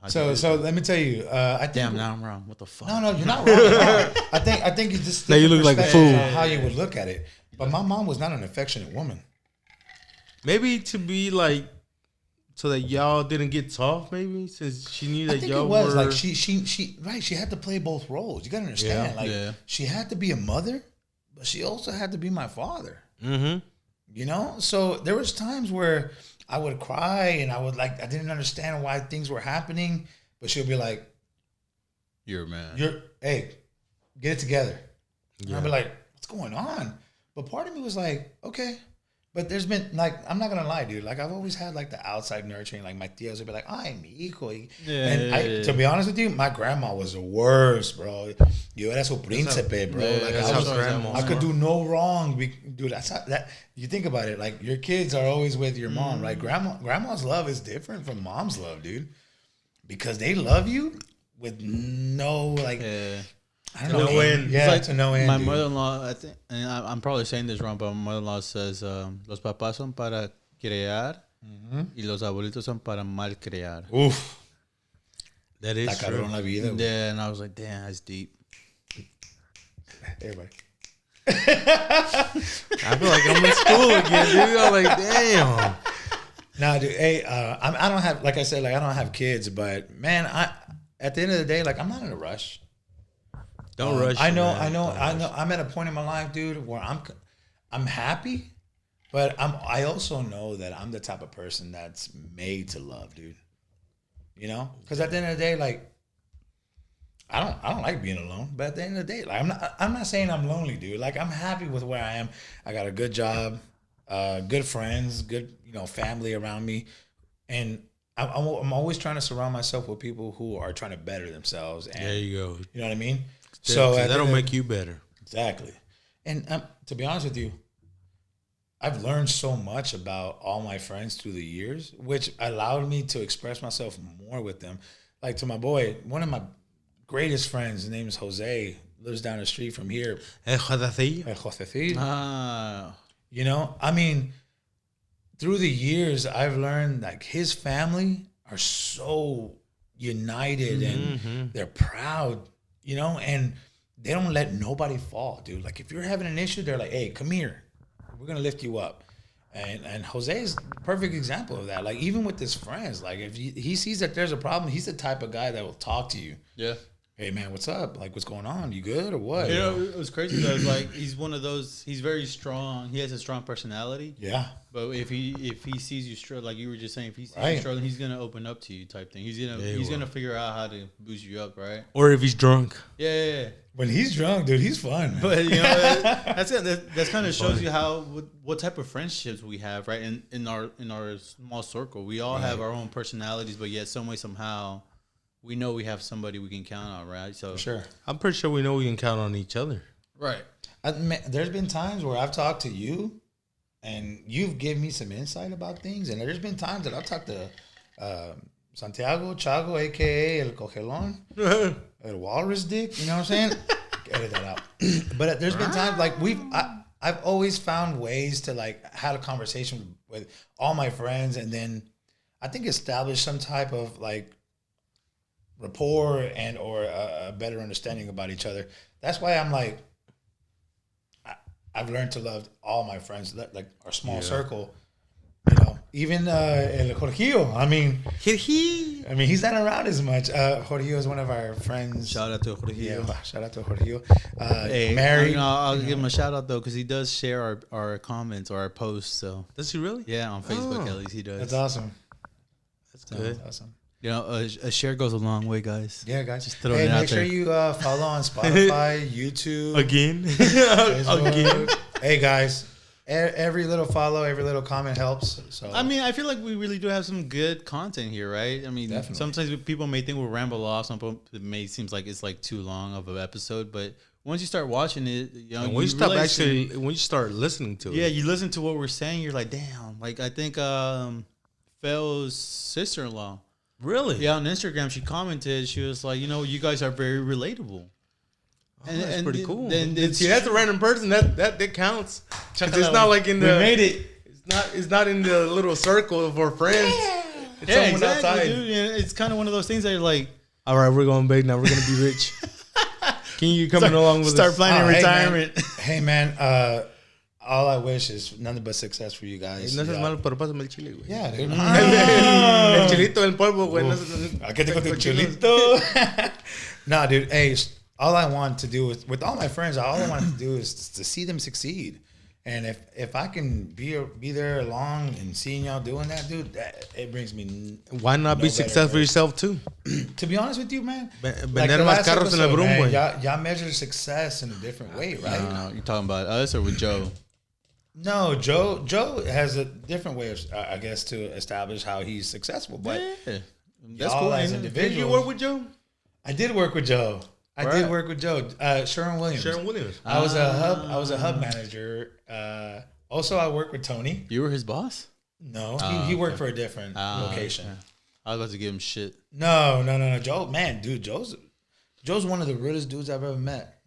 Speaker 1: So
Speaker 3: So let me tell you, I think.
Speaker 1: damn, now I'm wrong. What the fuck?
Speaker 3: No, you're not wrong at all. I think you just
Speaker 2: Now you
Speaker 3: different
Speaker 2: look like a
Speaker 3: perspectives
Speaker 2: fool.
Speaker 3: on how you would look at it. But my mom was not an affectionate woman.
Speaker 2: Maybe to be like, so that y'all didn't get soft. Maybe since she knew that
Speaker 3: I think
Speaker 2: y'all
Speaker 3: it was
Speaker 2: were.
Speaker 3: like she had to play both roles. You gotta understand,
Speaker 2: Yeah.
Speaker 3: like
Speaker 1: Yeah.
Speaker 3: she had to be a mother, but she also had to be my father.
Speaker 2: Mm-hmm.
Speaker 3: You know, so there was times where I would cry and I didn't understand why things were happening, but she'll be like,
Speaker 1: You're a man.
Speaker 3: hey, get it together. And I'll be like, what's going on? But part of me was like, okay. But there's been, like, I'm not going to lie, dude. Like, I've always had, like, the outside nurturing. Like, my tias would be like, ay, mi hijo. And to be honest with you, my grandma was the worst, bro. Yo era su príncipe, bro. Like,
Speaker 2: that's
Speaker 3: I,
Speaker 2: how
Speaker 3: was,
Speaker 2: grandma
Speaker 3: I could do no wrong. Dude, that's how, that. You think about it. Like, your kids are always with your mom, right? Grandma's love is different from mom's love, dude. Because they love you with no, like,
Speaker 1: Yeah.
Speaker 3: I don't know.
Speaker 2: no end.
Speaker 3: Yeah,
Speaker 1: It's like
Speaker 3: to no end.
Speaker 1: My
Speaker 3: dude.
Speaker 1: mother-in-law, I think, and I'm probably saying this wrong, but my mother-in-law says, los papás son para crear y los abuelitos son para malcriar.
Speaker 3: Oof.
Speaker 2: That
Speaker 3: Está
Speaker 2: is true.
Speaker 3: cabrón la vida, güey.
Speaker 1: Yeah, and I was like, damn, that's deep.
Speaker 3: Everybody.
Speaker 2: I feel like I'm in school again, dude. I'm like, damn.
Speaker 3: Nah, dude. Hey, I don't have, like I said, like I don't have kids, but man, at the end of the day, like I'm not in a rush.
Speaker 2: Don't rush.
Speaker 3: I know.
Speaker 2: man. Don't rush.
Speaker 3: I'm at a point in my life, dude, where I'm happy, but I also know that I'm the type of person that's made to love, dude. You know, because at the end of the day, like, I don't like being alone. But at the end of the day, like, I'm not saying I'm lonely, dude. Like, I'm happy with where I am. I got a good job, good friends, good family around me, and I'm always trying to surround myself with people who are trying to better themselves. And
Speaker 2: There you go.
Speaker 3: you know what I mean?
Speaker 2: So
Speaker 3: at the
Speaker 2: that'll
Speaker 3: end of-
Speaker 2: make you better.
Speaker 3: Exactly. And to be honest with you, I've learned so much about all my friends through the years, which allowed me to express myself more with them. Like to my boy, one of my greatest friends, his name is Jose, lives down the street from here. Jose.
Speaker 1: Ah,
Speaker 3: You know, I mean, through the years, I've learned like his family are so united and they're proud, and they don't let nobody fall, dude. Like if you're having an issue, they're like, hey, come here. We're going to lift you up. And Jose is a perfect example of that. Like even with his friends, like if he sees that there's a problem, he's the type of guy that will talk to you.
Speaker 1: yeah.
Speaker 3: Hey man, what's up? Like what's going on? You good or what?
Speaker 1: It was crazy though. It's like he's one of those. He's very strong. He has a strong personality.
Speaker 3: Yeah.
Speaker 1: But if he sees you struggling, like you were just saying, if he sees
Speaker 3: Right.
Speaker 1: you struggling, he's gonna open up to you, type thing. He's gonna figure out how to boost you up, right?
Speaker 2: Or if he's drunk.
Speaker 1: Yeah.
Speaker 3: When he's drunk, dude, he's fun. Man.
Speaker 1: But that kind of shows you how what type of friendships we have, right? In our small circle, we all have our own personalities, but yet some way somehow we know we have somebody we can count on, right? So
Speaker 3: Sure.
Speaker 2: I'm pretty sure we know we can count on each other.
Speaker 1: right.
Speaker 3: There's been times where I've talked to you and you've given me some insight about things. And there's been times that I've talked to Santiago Chago, a.k.a. El Cogelon, El Walrus Dick. You know what I'm saying? Edit that out. But there's been times like I've always found ways to like have a conversation with all my friends and then I think establish some type of like rapport and or a better understanding about each other. That's why I'm like, I've learned to love all my friends, like our small circle. Even El Jorgio. I mean, he's not around as much. Jorgio is one of our friends.
Speaker 1: Shout out to Jorge.
Speaker 3: Yeah, shout out to Jorgio.
Speaker 1: Hey,
Speaker 3: married.
Speaker 1: I'll give him a shout out though because he does share our comments or our posts. So
Speaker 2: Does he really?
Speaker 1: yeah, on Facebook at least he does.
Speaker 3: That's awesome.
Speaker 2: That's good.
Speaker 3: That's awesome.
Speaker 1: A share goes a long way, guys.
Speaker 3: Yeah, guys.
Speaker 1: Just throwing it
Speaker 3: Hey,
Speaker 1: out
Speaker 3: make sure
Speaker 1: there.
Speaker 3: you follow on Spotify, YouTube,
Speaker 2: Again.
Speaker 3: Facebook. Hey, guys. Every little follow, every little comment helps. So
Speaker 1: I mean, I feel like we really do have some good content here, right? I mean,
Speaker 3: Definitely.
Speaker 1: sometimes people may think we'll ramble off. Some people, it may seems like it's like too long of an episode, but once you start watching it,
Speaker 2: And when you stop
Speaker 1: realize
Speaker 2: when you start listening to
Speaker 1: yeah,
Speaker 2: it.
Speaker 1: you listen to what we're saying, you're like, damn. Like I think Phil's sister-in-law,
Speaker 2: Really?
Speaker 1: yeah, on Instagram, she commented, she was like, you guys are very relatable.
Speaker 2: Oh, that's pretty cool.
Speaker 1: Then
Speaker 2: See, that's a random person. That counts. 'Cause it's
Speaker 1: out.
Speaker 2: not like in
Speaker 1: We
Speaker 2: the.
Speaker 1: made it.
Speaker 2: It's not in the little circle of our friends. It's
Speaker 1: Yeah,
Speaker 2: someone
Speaker 1: exactly,
Speaker 2: outside.
Speaker 1: dude. Yeah, it's kind of one of those things that you're like,
Speaker 2: All right, we're going big now. We're gonna be rich. Can you come along with
Speaker 1: start
Speaker 2: us?
Speaker 1: planning
Speaker 3: Oh, hey,
Speaker 1: retirement.
Speaker 3: Hey, man. All I wish is nothing but success for you guys.
Speaker 2: No seas
Speaker 3: Yeah.
Speaker 2: malo, pero pásame el chile, güey.
Speaker 3: Yeah, dude.
Speaker 2: El chilito del polvo, güey. No seas-
Speaker 3: I get to go to Chilito. Nah, dude. Hey, all I want to do is with all my friends. All I want to do is to see them succeed. And if I can be there along and seeing y'all doing that, dude, it brings me.
Speaker 2: Why not
Speaker 3: No
Speaker 2: be
Speaker 3: better
Speaker 2: successful for
Speaker 3: way.
Speaker 2: yourself too?
Speaker 3: To be honest with you, man,
Speaker 2: Vender
Speaker 3: the
Speaker 2: más
Speaker 3: last
Speaker 2: carros en el
Speaker 3: episode,
Speaker 2: Brum,
Speaker 3: man,
Speaker 2: güey.
Speaker 3: y'all measure success in a different way, right?
Speaker 1: You're talking about us or with Joe?
Speaker 3: No, Joe has a different way of, I guess, to establish how he's successful. But
Speaker 1: Yeah. That's
Speaker 3: y'all
Speaker 1: cool.
Speaker 3: as
Speaker 1: ain't it?
Speaker 3: individuals,
Speaker 2: Did you work with Joe?
Speaker 3: I did work with Joe. I
Speaker 1: Right.
Speaker 3: did work with Joe. Sherwin Williams.
Speaker 2: Sharon Williams.
Speaker 3: I was a hub manager. Also, I worked with Tony.
Speaker 1: You were his boss?
Speaker 3: No, he worked for a different location.
Speaker 1: Okay. I was about to give him shit.
Speaker 3: No. Joe, man, dude, Joe's one of the realest dudes I've ever met.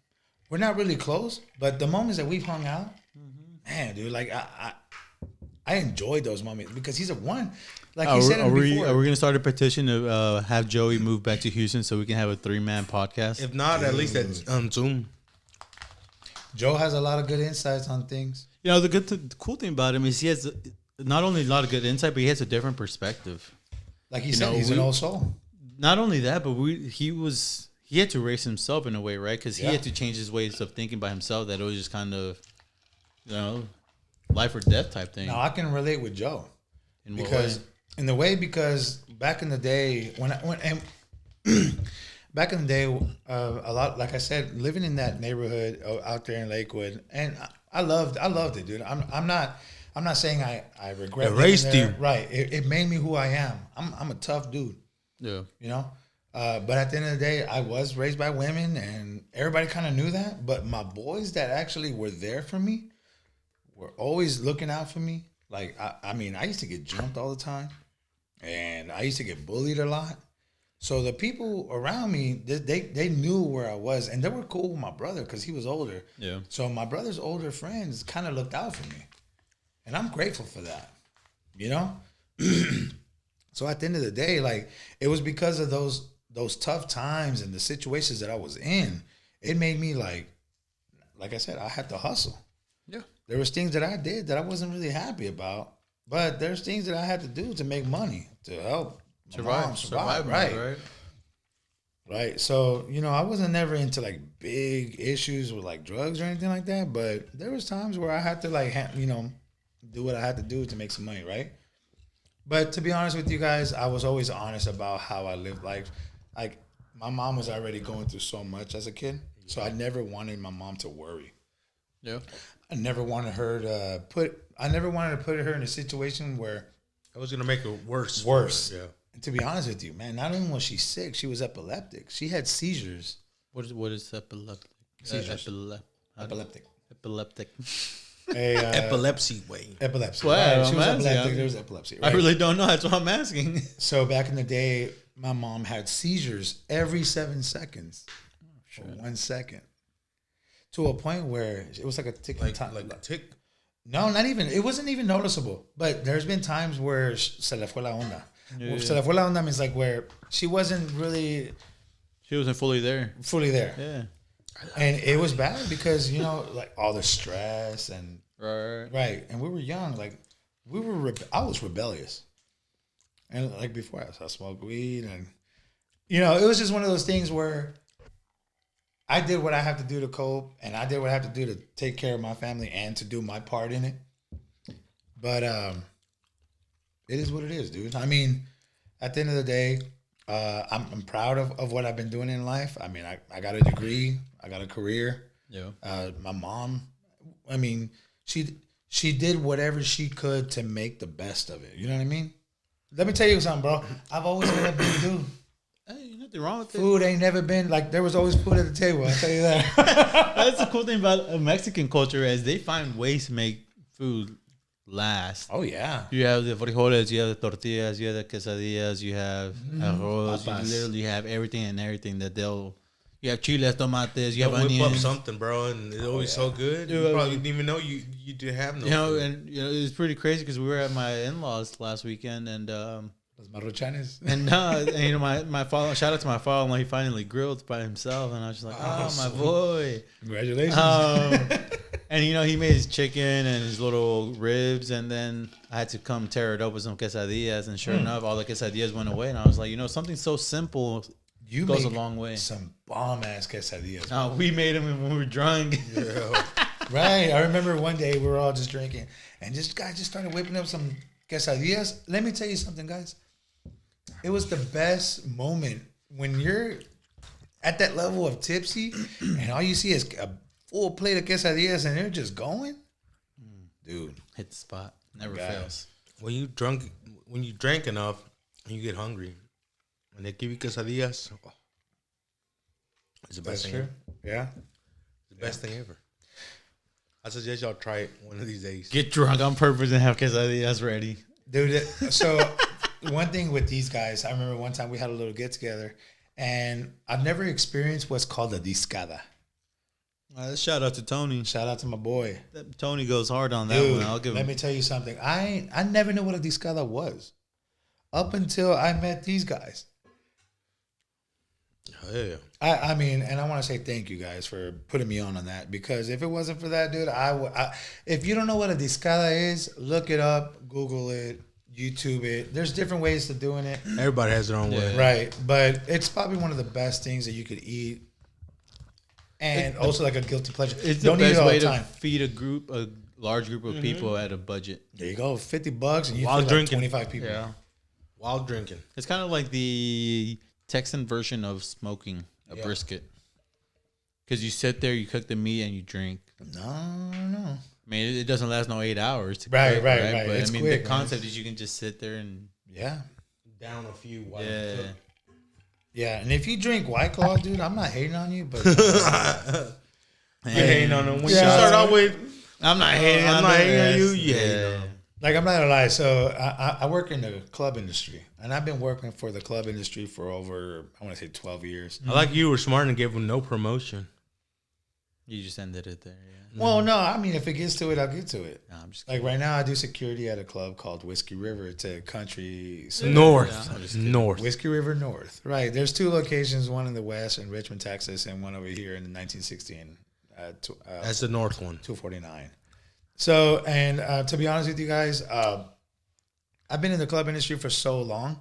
Speaker 3: We're not really close, but the moments that we've hung out, man, dude, like I enjoyed those moments because he's a one. Like he said
Speaker 1: Are we
Speaker 3: before.
Speaker 1: gonna start a petition to have Joey move back to Houston so we can have a 3-man podcast?
Speaker 2: If not, at least that's on Zoom.
Speaker 3: Joe has a lot of good insights on things.
Speaker 1: The cool thing about him is he has not only a lot of good insight, but he has a different perspective.
Speaker 3: Like he
Speaker 1: You
Speaker 3: said,
Speaker 1: know,
Speaker 3: he's an old soul.
Speaker 1: Not only that, but he he had to raise himself in a way, right? Because he
Speaker 3: Yeah.
Speaker 1: had to change his ways of thinking by himself. That it was just kind of, life or death type thing.
Speaker 3: Now I can relate with Joe
Speaker 1: In what
Speaker 3: because
Speaker 1: way?
Speaker 3: in the way because back in the day back in the day a lot, like I said, living in that neighborhood out there in Lakewood, and I loved it, dude. I'm not saying I regret
Speaker 2: It
Speaker 3: living
Speaker 2: raised
Speaker 3: there.
Speaker 2: you.
Speaker 3: Right. It made me who I am. I'm a tough dude.
Speaker 1: Yeah.
Speaker 3: You know. But at the end of the day, I was raised by women, and everybody kind of knew that. But my boys that actually were there for me were always looking out for me. Like, I mean, I used to get jumped all the time, and I used to get bullied a lot. So the people around me, they knew where I was, and they were cool with my brother because he was older.
Speaker 1: Yeah.
Speaker 3: So my brother's older friends kind of looked out for me, and I'm grateful for that. You know. So at the end of the day, like, it was because of those tough times and the situations that I was in, it made me like I said, I had to hustle.
Speaker 1: Yeah.
Speaker 3: There was things that I did that I wasn't really happy about, but there's things that I had to do to make money to help my mom survive. Right. Right. So, I wasn't never into like big issues with like drugs or anything like that, but there was times where I had to like, do what I had to do to make some money. Right. But to be honest with you guys, I was always honest about how I lived life. Like, my mom was already going through so much as a kid, so I never wanted my mom to worry.
Speaker 1: Yeah.
Speaker 3: I never wanted her to put her in a situation where
Speaker 2: I was gonna make it worse.
Speaker 3: worse.
Speaker 2: Yeah.
Speaker 3: And to be honest with you, man, not only was she sick, she was epileptic. She had seizures.
Speaker 1: What is epileptic?
Speaker 3: Seizures.
Speaker 1: Epileptic.
Speaker 3: Epileptic.
Speaker 2: Epilepsy way.
Speaker 3: Epilepsy.
Speaker 1: Well,
Speaker 3: Right. She was
Speaker 1: I'm asking.
Speaker 3: epileptic. There was epilepsy.
Speaker 1: I
Speaker 3: Right?
Speaker 1: really don't know. That's what I'm asking.
Speaker 3: So back in the day, my mom had seizures every 7 seconds for 1 second, to a point where it was like a ticking time.
Speaker 2: Like tick.
Speaker 3: No, not even. It wasn't even noticeable. But there's been times where se le fue la onda.
Speaker 1: Yeah.
Speaker 3: Se le fue la onda means like where she wasn't really
Speaker 1: She wasn't fully there.
Speaker 3: fully there.
Speaker 1: Yeah.
Speaker 3: And it was bad because, like all the stress and,
Speaker 1: Right.
Speaker 3: right. And we were young. Like, I was rebellious. And like before, I smoked weed. And, it was just one of those things where I did what I have to do to cope, and I did what I have to do to take care of my family and to do my part in it. But it is what it is, dude. I mean, at the end of the day, I'm proud of what I've been doing in life. I mean, I got a degree. I got a career.
Speaker 1: Yeah.
Speaker 3: My mom, I mean, she did whatever she could to make the best of it. You know what I mean? Let me tell you something, bro. I've always been a big dude.
Speaker 1: Hey, nothing wrong with it.
Speaker 3: Food ain't never been like, there was always food at the table. I'll tell you that.
Speaker 1: That's the cool thing about Mexican culture is they find ways to make food last.
Speaker 3: Oh yeah.
Speaker 1: You have the frijoles, you have the tortillas, you have the quesadillas, you have arroz.
Speaker 3: Papas.
Speaker 1: You literally have everything that they'll. You have chiles, tomates, you have
Speaker 2: Whip up
Speaker 1: onions.
Speaker 2: something, bro, and it's always so good. You
Speaker 1: Yeah.
Speaker 2: probably didn't even know you didn't have no. food.
Speaker 1: And it's pretty crazy because we were at my in-laws last weekend, and
Speaker 3: Los Maruchanes.
Speaker 1: my father. Shout out to my father. He finally grilled by himself, and I was just like, oh my boy.
Speaker 3: Congratulations.
Speaker 1: And he made his chicken and his little ribs, and then I had to come tear it up with some quesadillas, and sure enough, all the quesadillas went away, and I was like, something so simple
Speaker 3: You
Speaker 1: goes a
Speaker 3: make
Speaker 1: long way.
Speaker 3: some bomb ass quesadillas.
Speaker 1: We made them when we were drunk.
Speaker 2: Yeah.
Speaker 3: Right. I remember one day we were all just drinking, and this guy just started whipping up some quesadillas. Let me tell you something, guys. It was the best moment when you're at that level of tipsy, and all you see is a full plate of quesadillas, and they're just going. Dude.
Speaker 1: Hit the spot. Never
Speaker 3: Guys.
Speaker 1: fails.
Speaker 2: When you drank enough, and you get hungry, when they give you quesadillas, it's the best
Speaker 3: That's
Speaker 2: thing.
Speaker 3: true.
Speaker 2: Ever.
Speaker 3: Yeah.
Speaker 2: It's the best thing ever. I suggest y'all try it one of these days.
Speaker 1: Get drunk on purpose and have quesadillas ready.
Speaker 3: Dude, so one thing with these guys, I remember one time we had a little get together, and I've never experienced what's called a discada.
Speaker 1: Shout out to Tony.
Speaker 3: Shout out to my boy.
Speaker 1: Tony goes hard on that
Speaker 3: Dude,
Speaker 1: one. I'll give
Speaker 3: let
Speaker 1: him.
Speaker 3: me tell you something. I never knew what a discada was up until I met these guys.
Speaker 2: Yeah.
Speaker 3: I mean, and I want to say thank you guys for putting me on that, because if it wasn't for that, dude, if you don't know what a discada is, look it up, Google it, YouTube it. There's different ways to doing it.
Speaker 2: Everybody has their own way.
Speaker 3: Right. But it's probably one of the best things that you could eat. And also like a guilty pleasure.
Speaker 1: It's
Speaker 3: Don't
Speaker 1: the
Speaker 3: eat
Speaker 1: best
Speaker 3: it all
Speaker 1: way
Speaker 3: the
Speaker 1: to
Speaker 3: time.
Speaker 1: feed a large group of people at a budget.
Speaker 3: There you go. $50 and you
Speaker 2: While
Speaker 3: feed like
Speaker 2: drinking.
Speaker 3: 25 people.
Speaker 2: While drinking.
Speaker 1: It's kind of like the Texan version of smoking a brisket. Because you sit there, you cook the meat, and you drink.
Speaker 3: No.
Speaker 1: I mean, it doesn't last no 8 hours. To
Speaker 3: Right,
Speaker 1: cook,
Speaker 3: right.
Speaker 1: But
Speaker 3: It's
Speaker 1: I mean,
Speaker 3: quick,
Speaker 1: the
Speaker 3: man.
Speaker 1: concept is you can just sit there and
Speaker 3: Yeah.
Speaker 2: Down a few. While
Speaker 1: yeah.
Speaker 3: Yeah. And if you drink White Claw, dude, I'm not hating on you, but
Speaker 2: You hating on them. When you
Speaker 3: Yeah.
Speaker 2: start out with,
Speaker 1: I'm not hating.
Speaker 2: I'm
Speaker 1: on
Speaker 2: not
Speaker 1: them.
Speaker 2: hating on you.
Speaker 1: Yes.
Speaker 2: You hating on them.
Speaker 3: like I'm not gonna lie. So I work in the club industry, and I've been working for the club industry for over, I want to say 12 years.
Speaker 2: I like you were smart and gave them no promotion.
Speaker 1: You just ended it there. Yeah.
Speaker 3: Well, no, I mean, if it gets to it, I'll get to it.
Speaker 1: No, I'm just
Speaker 3: Like right now, I do security at a club called Whiskey River. It's a country
Speaker 2: North.
Speaker 3: Whiskey River North. Right. There's two locations, one in the west in Richmond, Texas, and one over here in 1916 at
Speaker 2: That's the north one.
Speaker 3: 249. So, and to be honest with you guys, I've been in the club industry for so long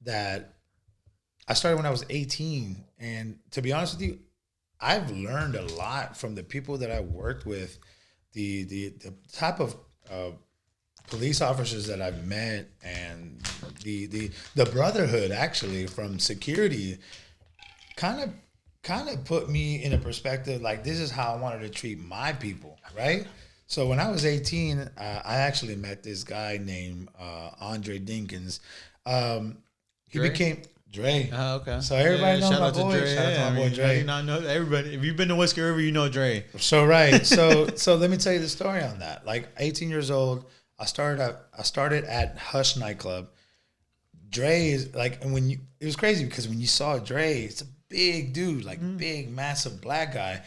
Speaker 3: that I started when I was 18. And to be honest with you, I've learned a lot from the people that I worked with, the type of police officers that I've met, and the brotherhood actually from security kind of put me in a perspective like this is how I wanted to treat my people, right? So when I was 18, I actually met this guy named Andre Dinkins. He
Speaker 1: Dre?
Speaker 3: became Dre.
Speaker 1: Oh, okay.
Speaker 3: So everybody knows
Speaker 1: shout
Speaker 3: my
Speaker 1: out to
Speaker 3: boy.
Speaker 1: Dre.
Speaker 3: Shout out to my
Speaker 1: I
Speaker 3: boy
Speaker 1: mean,
Speaker 3: Dre.
Speaker 1: how do you not know everybody? If you've been to Whiskey River, you know Dre.
Speaker 3: So right. So let me tell you the story on that. Like 18 years old, I started at Hush nightclub. Dre is like, and it was crazy because when you saw Dre, it's a big dude, like big, massive black guy,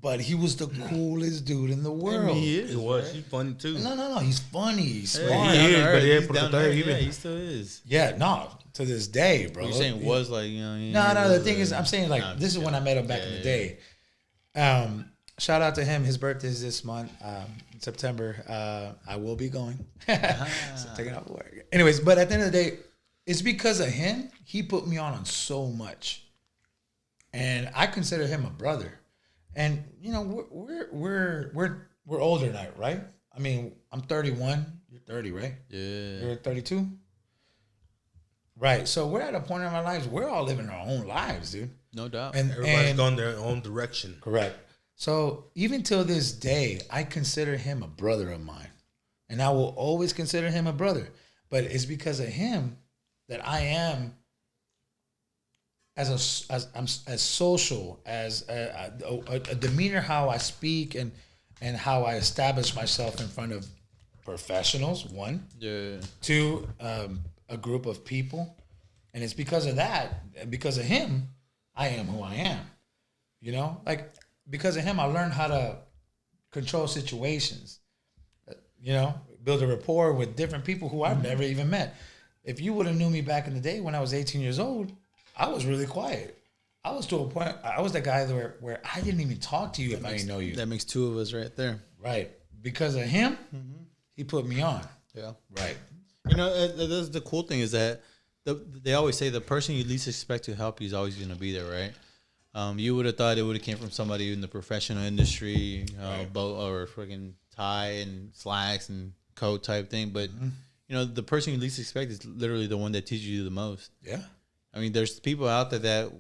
Speaker 3: but he was the coolest dude in the world.
Speaker 2: He was. He's funny too.
Speaker 3: No. He's funny. He's smart.
Speaker 2: he is, but he ain't
Speaker 1: He's
Speaker 2: put the
Speaker 1: down
Speaker 2: third
Speaker 1: there.
Speaker 2: even.
Speaker 1: Yeah, he still is.
Speaker 3: Yeah, no, to this day, bro.
Speaker 1: You're saying was like, you know.
Speaker 3: No. The thing is, I'm saying like this is when I met him back in the day. Shout out to him. His birthday is this month, in September. I will be going. So taking off work. Anyways, but at the end of the day, it's because of him. He put me on so much, and I consider him a brother. And you know, we're older now, right? I mean, I'm 31. You're 30, right?
Speaker 1: Yeah.
Speaker 3: You're 32. Right. So we're at a point in our lives. We're all living our own lives, dude.
Speaker 1: No doubt.
Speaker 3: And
Speaker 2: Everybody's gone their own direction.
Speaker 3: correct. So even till this day, I consider him a brother of mine, and I will always consider him a brother. But it's because of him that I am I'm as social as a demeanor, how I speak and how I establish myself in front of professionals. One,
Speaker 1: Yeah.
Speaker 3: two, a group of people, and it's because of that, and because of him, I am who I am. You know, like because of him, I learned how to control situations. You know, build a rapport with different people who I've never even met. If you would have knew me back in the day when I was 18 years old, I was really quiet. I was to a point. I was the guy where I didn't even talk to you if I didn't know you.
Speaker 1: That makes two of us right there.
Speaker 3: Right, because of him, he put me on.
Speaker 1: Yeah.
Speaker 3: Right.
Speaker 1: You know, that's the cool thing is that they always say the person you least expect to help you is always going to be there, right? You would have thought it would have came from somebody in the professional industry, boat or freaking tie and slacks and coat type thing, but you know, the person you least expect is literally the one that teaches you the most.
Speaker 3: Yeah.
Speaker 1: I mean, there's people out there that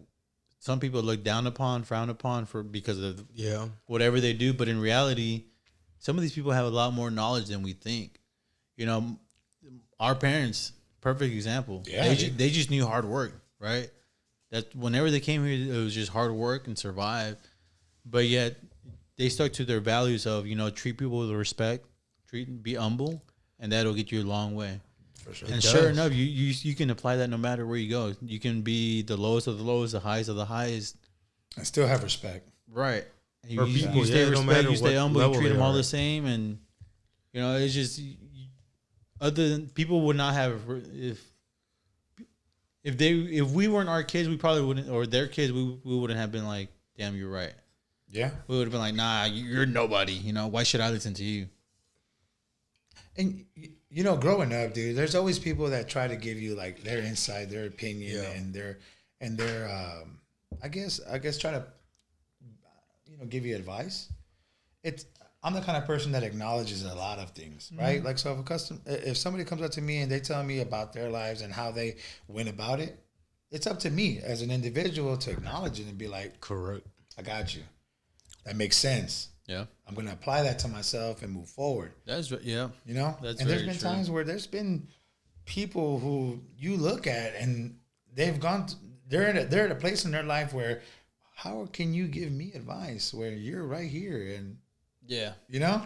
Speaker 1: some people look down upon, frown upon because of whatever they do, but in reality, some of these people have a lot more knowledge than we think. You know, our parents, perfect example.
Speaker 3: Yeah,
Speaker 1: they just knew hard work, right? That whenever they came here, it was just hard work and survive. But yet, they stuck to their values of, you know, treat people with respect, be humble, and that'll get you a long way.
Speaker 3: For sure.
Speaker 1: And sure enough, you can apply that no matter where you go. You can be the lowest of the lowest, the highest of the highest.
Speaker 3: I still have respect.
Speaker 1: Right. And
Speaker 2: For
Speaker 1: you,
Speaker 2: people,
Speaker 1: you stay
Speaker 2: no
Speaker 1: respect,
Speaker 2: matter
Speaker 1: you stay
Speaker 2: what
Speaker 1: humble, you
Speaker 2: level
Speaker 1: treat
Speaker 2: they
Speaker 1: them all
Speaker 2: are
Speaker 1: the
Speaker 2: at.
Speaker 1: same. And, you know, it's just, other than people would not have, if we weren't our kids, we probably wouldn't, or their kids, we wouldn't have been like, damn, you're right.
Speaker 3: Yeah.
Speaker 1: We would have been like, nah, you're nobody. You know, why should I listen to you?
Speaker 3: And you know, growing up, dude, there's always people that try to give you like their insight, their opinion, and their I guess try to, you know, give you advice. It's I'm the kind of person that acknowledges a lot of things, right? Like, so if somebody comes up to me and they tell me about their lives and how they went about it, it's up to me as an individual to acknowledge it and be like,
Speaker 2: Correct.
Speaker 3: I got you. That makes sense.
Speaker 1: Yeah.
Speaker 3: I'm going to apply that to myself and move forward.
Speaker 1: Yeah.
Speaker 3: You know?
Speaker 1: That's
Speaker 3: and there's
Speaker 1: very
Speaker 3: been
Speaker 1: true.
Speaker 3: times where there's been people who you look at and they've gone, they're at a place in their life where, how can you give me advice where you're right here? And,
Speaker 1: Yeah.
Speaker 3: you know,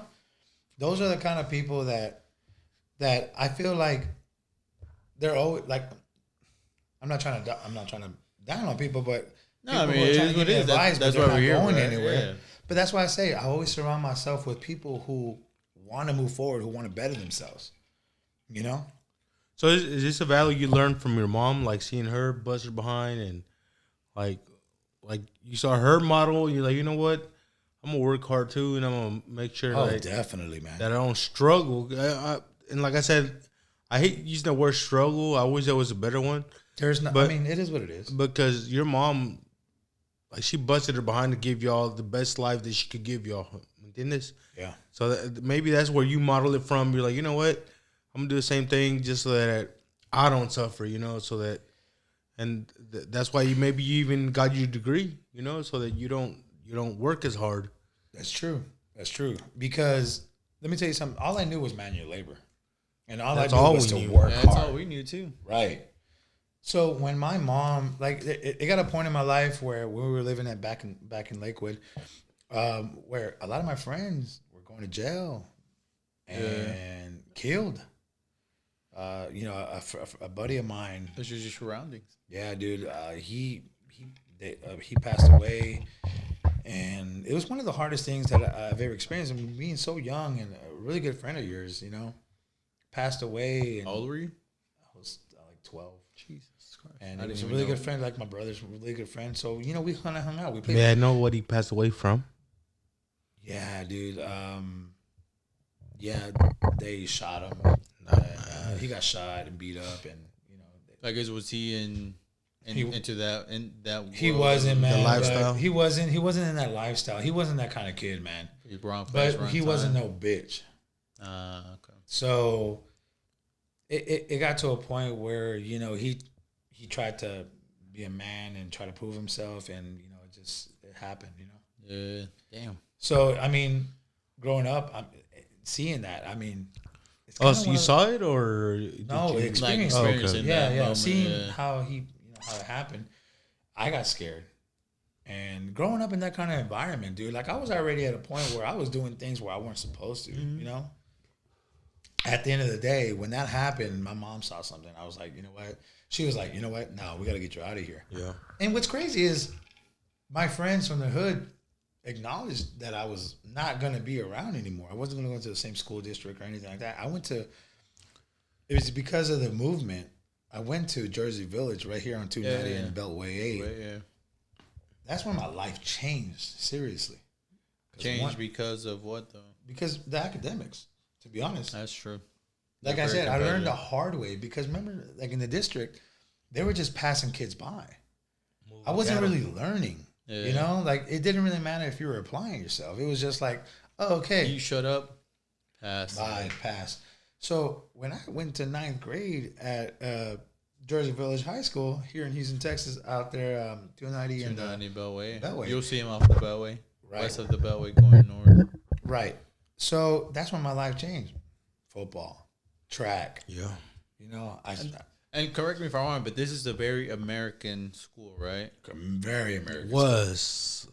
Speaker 3: those are the kind of people that I feel like they're always like, I'm not trying to down on people, but
Speaker 1: No,
Speaker 3: people
Speaker 1: I mean,
Speaker 3: who are
Speaker 1: it
Speaker 3: trying
Speaker 1: is
Speaker 3: to
Speaker 1: what
Speaker 3: give
Speaker 1: it
Speaker 3: me
Speaker 1: is.
Speaker 3: advice,
Speaker 1: That's
Speaker 3: but
Speaker 1: why
Speaker 3: they're
Speaker 1: we're
Speaker 3: not
Speaker 1: here,
Speaker 3: going
Speaker 1: right?
Speaker 3: anywhere.
Speaker 1: Yeah.
Speaker 3: But that's why I say I always surround myself with people who want to move forward, who want to better themselves. You know?
Speaker 2: So is this a value you learned from your mom, like seeing her bust her behind and like you saw her model, you're like, you know what? I'm gonna work hard too, and I'm gonna make sure
Speaker 3: Definitely, man.
Speaker 2: that I don't struggle. And like I said, I hate using the word struggle. I wish there was a better one
Speaker 3: There's not.
Speaker 2: but-
Speaker 3: I mean, it is what it is.
Speaker 2: because your mom, like, she busted her behind to give y'all the best life that she could give y'all. ¿Entiendes?
Speaker 3: Yeah.
Speaker 2: So maybe that's where you model it from. You're like, you know what? I'm gonna do the same thing just so that I don't suffer. You know, so that, and that's why you even got your degree. You know, so that you don't work as hard.
Speaker 3: That's true. That's true. Because let me tell you something. All I knew was manual labor, and all
Speaker 2: That's
Speaker 3: I knew
Speaker 2: all
Speaker 3: was
Speaker 2: we
Speaker 3: to
Speaker 2: knew.
Speaker 3: work
Speaker 1: Yeah, that's
Speaker 3: hard.
Speaker 1: all we knew too.
Speaker 3: Right. So when my mom, like, it got a point in my life where we were living at back in Lakewood, where a lot of my friends were going to jail and killed. You know, a buddy of mine.
Speaker 1: That's just your surroundings.
Speaker 3: Yeah, dude. He passed away, and it was one of the hardest things that I've ever experienced. I mean, being so young and a really good friend of yours, you know, passed away. And
Speaker 1: How old were you?
Speaker 3: I was like 12.
Speaker 1: Jesus Christ.
Speaker 3: And
Speaker 1: I
Speaker 3: he was a
Speaker 1: didn't
Speaker 3: really
Speaker 1: even
Speaker 3: good friend, like my brother's a really good friend. So, you know, we kind of hung out. We played.
Speaker 2: May I know what he passed away from?
Speaker 3: Yeah, dude. Yeah, they shot him. And, he got shot and beat up, and you know.
Speaker 1: I guess was he into that
Speaker 3: He
Speaker 1: world?
Speaker 3: wasn't, man.
Speaker 2: The lifestyle?
Speaker 3: He wasn't in that lifestyle. He wasn't that kind of kid, man.
Speaker 1: He's wrong
Speaker 3: But
Speaker 1: place, wrong
Speaker 3: he
Speaker 1: time.
Speaker 3: wasn't no bitch.
Speaker 1: Okay.
Speaker 3: So it got to a point where, you know, he tried to be a man and try to prove himself, and you know, it happened, you know.
Speaker 1: Yeah. Damn.
Speaker 3: So I mean, growing up, I'm seeing that. I mean, it's
Speaker 2: Oh,
Speaker 3: kinda
Speaker 2: so
Speaker 3: one
Speaker 2: you
Speaker 3: of-
Speaker 2: saw it, or
Speaker 3: No,
Speaker 2: did you?
Speaker 3: experience.
Speaker 1: Like
Speaker 3: it.
Speaker 1: experiencing
Speaker 3: Yeah,
Speaker 1: that
Speaker 3: yeah.
Speaker 1: moment,
Speaker 3: Seeing
Speaker 1: yeah.
Speaker 3: how how it happened, I got scared. And growing up in that kind of environment, dude, like I was already at a point where I was doing things where I weren't supposed to, you know? At the end of the day, when that happened, my mom saw something. I was like, you know what? She was like, you know what? No, we got to get you out of here.
Speaker 2: Yeah.
Speaker 3: And what's crazy is my friends from the hood acknowledged that I was not going to be around anymore. I wasn't going to go into the same school district or anything like that. It was because of the movement. I went to Jersey Village right here on 290
Speaker 1: Yeah.
Speaker 3: and Beltway 8.
Speaker 1: Right, yeah.
Speaker 3: That's when my life changed, seriously.
Speaker 1: Changed because of what though?
Speaker 3: Because the academics, to be honest.
Speaker 1: That's true.
Speaker 3: Like
Speaker 1: They're
Speaker 3: I
Speaker 1: very
Speaker 3: said, I learned the
Speaker 1: competitive.
Speaker 3: hard way because remember, like in the district, they were just passing kids by. I wasn't really learning.
Speaker 1: Yeah.
Speaker 3: You know, like it didn't really matter if you were applying yourself. It was just like, oh, okay,
Speaker 1: You shut up. Pass.
Speaker 3: bye, pass. So when I went to 9th grade at Jersey Village High School here in Houston, Texas, out there, 290 and
Speaker 1: 290 Beltway.
Speaker 3: Beltway.
Speaker 1: You'll see him off the Beltway.
Speaker 3: Right.
Speaker 1: West of the Beltway going north.
Speaker 3: right. So that's when my life changed. Football, track.
Speaker 2: Yeah.
Speaker 3: You know,
Speaker 1: And correct me if I'm wrong, but this is a very American school, right?
Speaker 3: I'm very American.
Speaker 2: Was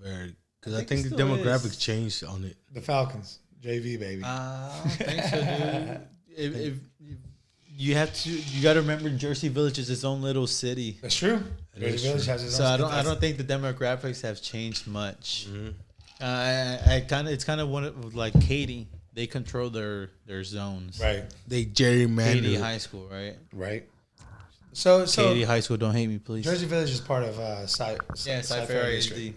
Speaker 2: very, because I think the
Speaker 1: still
Speaker 2: demographics
Speaker 1: is.
Speaker 2: changed on it.
Speaker 3: The Falcons, JV baby.
Speaker 1: I don't think so, dude. If you have to, you got to remember, Jersey Village is its own little city.
Speaker 3: That's true.
Speaker 2: That
Speaker 3: Jersey
Speaker 2: is
Speaker 3: Village
Speaker 2: true.
Speaker 3: has its
Speaker 1: So
Speaker 3: own.
Speaker 1: I don't think the demographics have changed much.
Speaker 2: Mm-hmm.
Speaker 1: It's kind of one of like Katy. They control their zones.
Speaker 3: Right,
Speaker 2: They
Speaker 1: Katy
Speaker 2: gerrymandered.
Speaker 1: High School, right?
Speaker 3: right. So
Speaker 1: Katy High School, don't hate me, please.
Speaker 3: Jersey Village is part of
Speaker 1: Cypher
Speaker 3: District.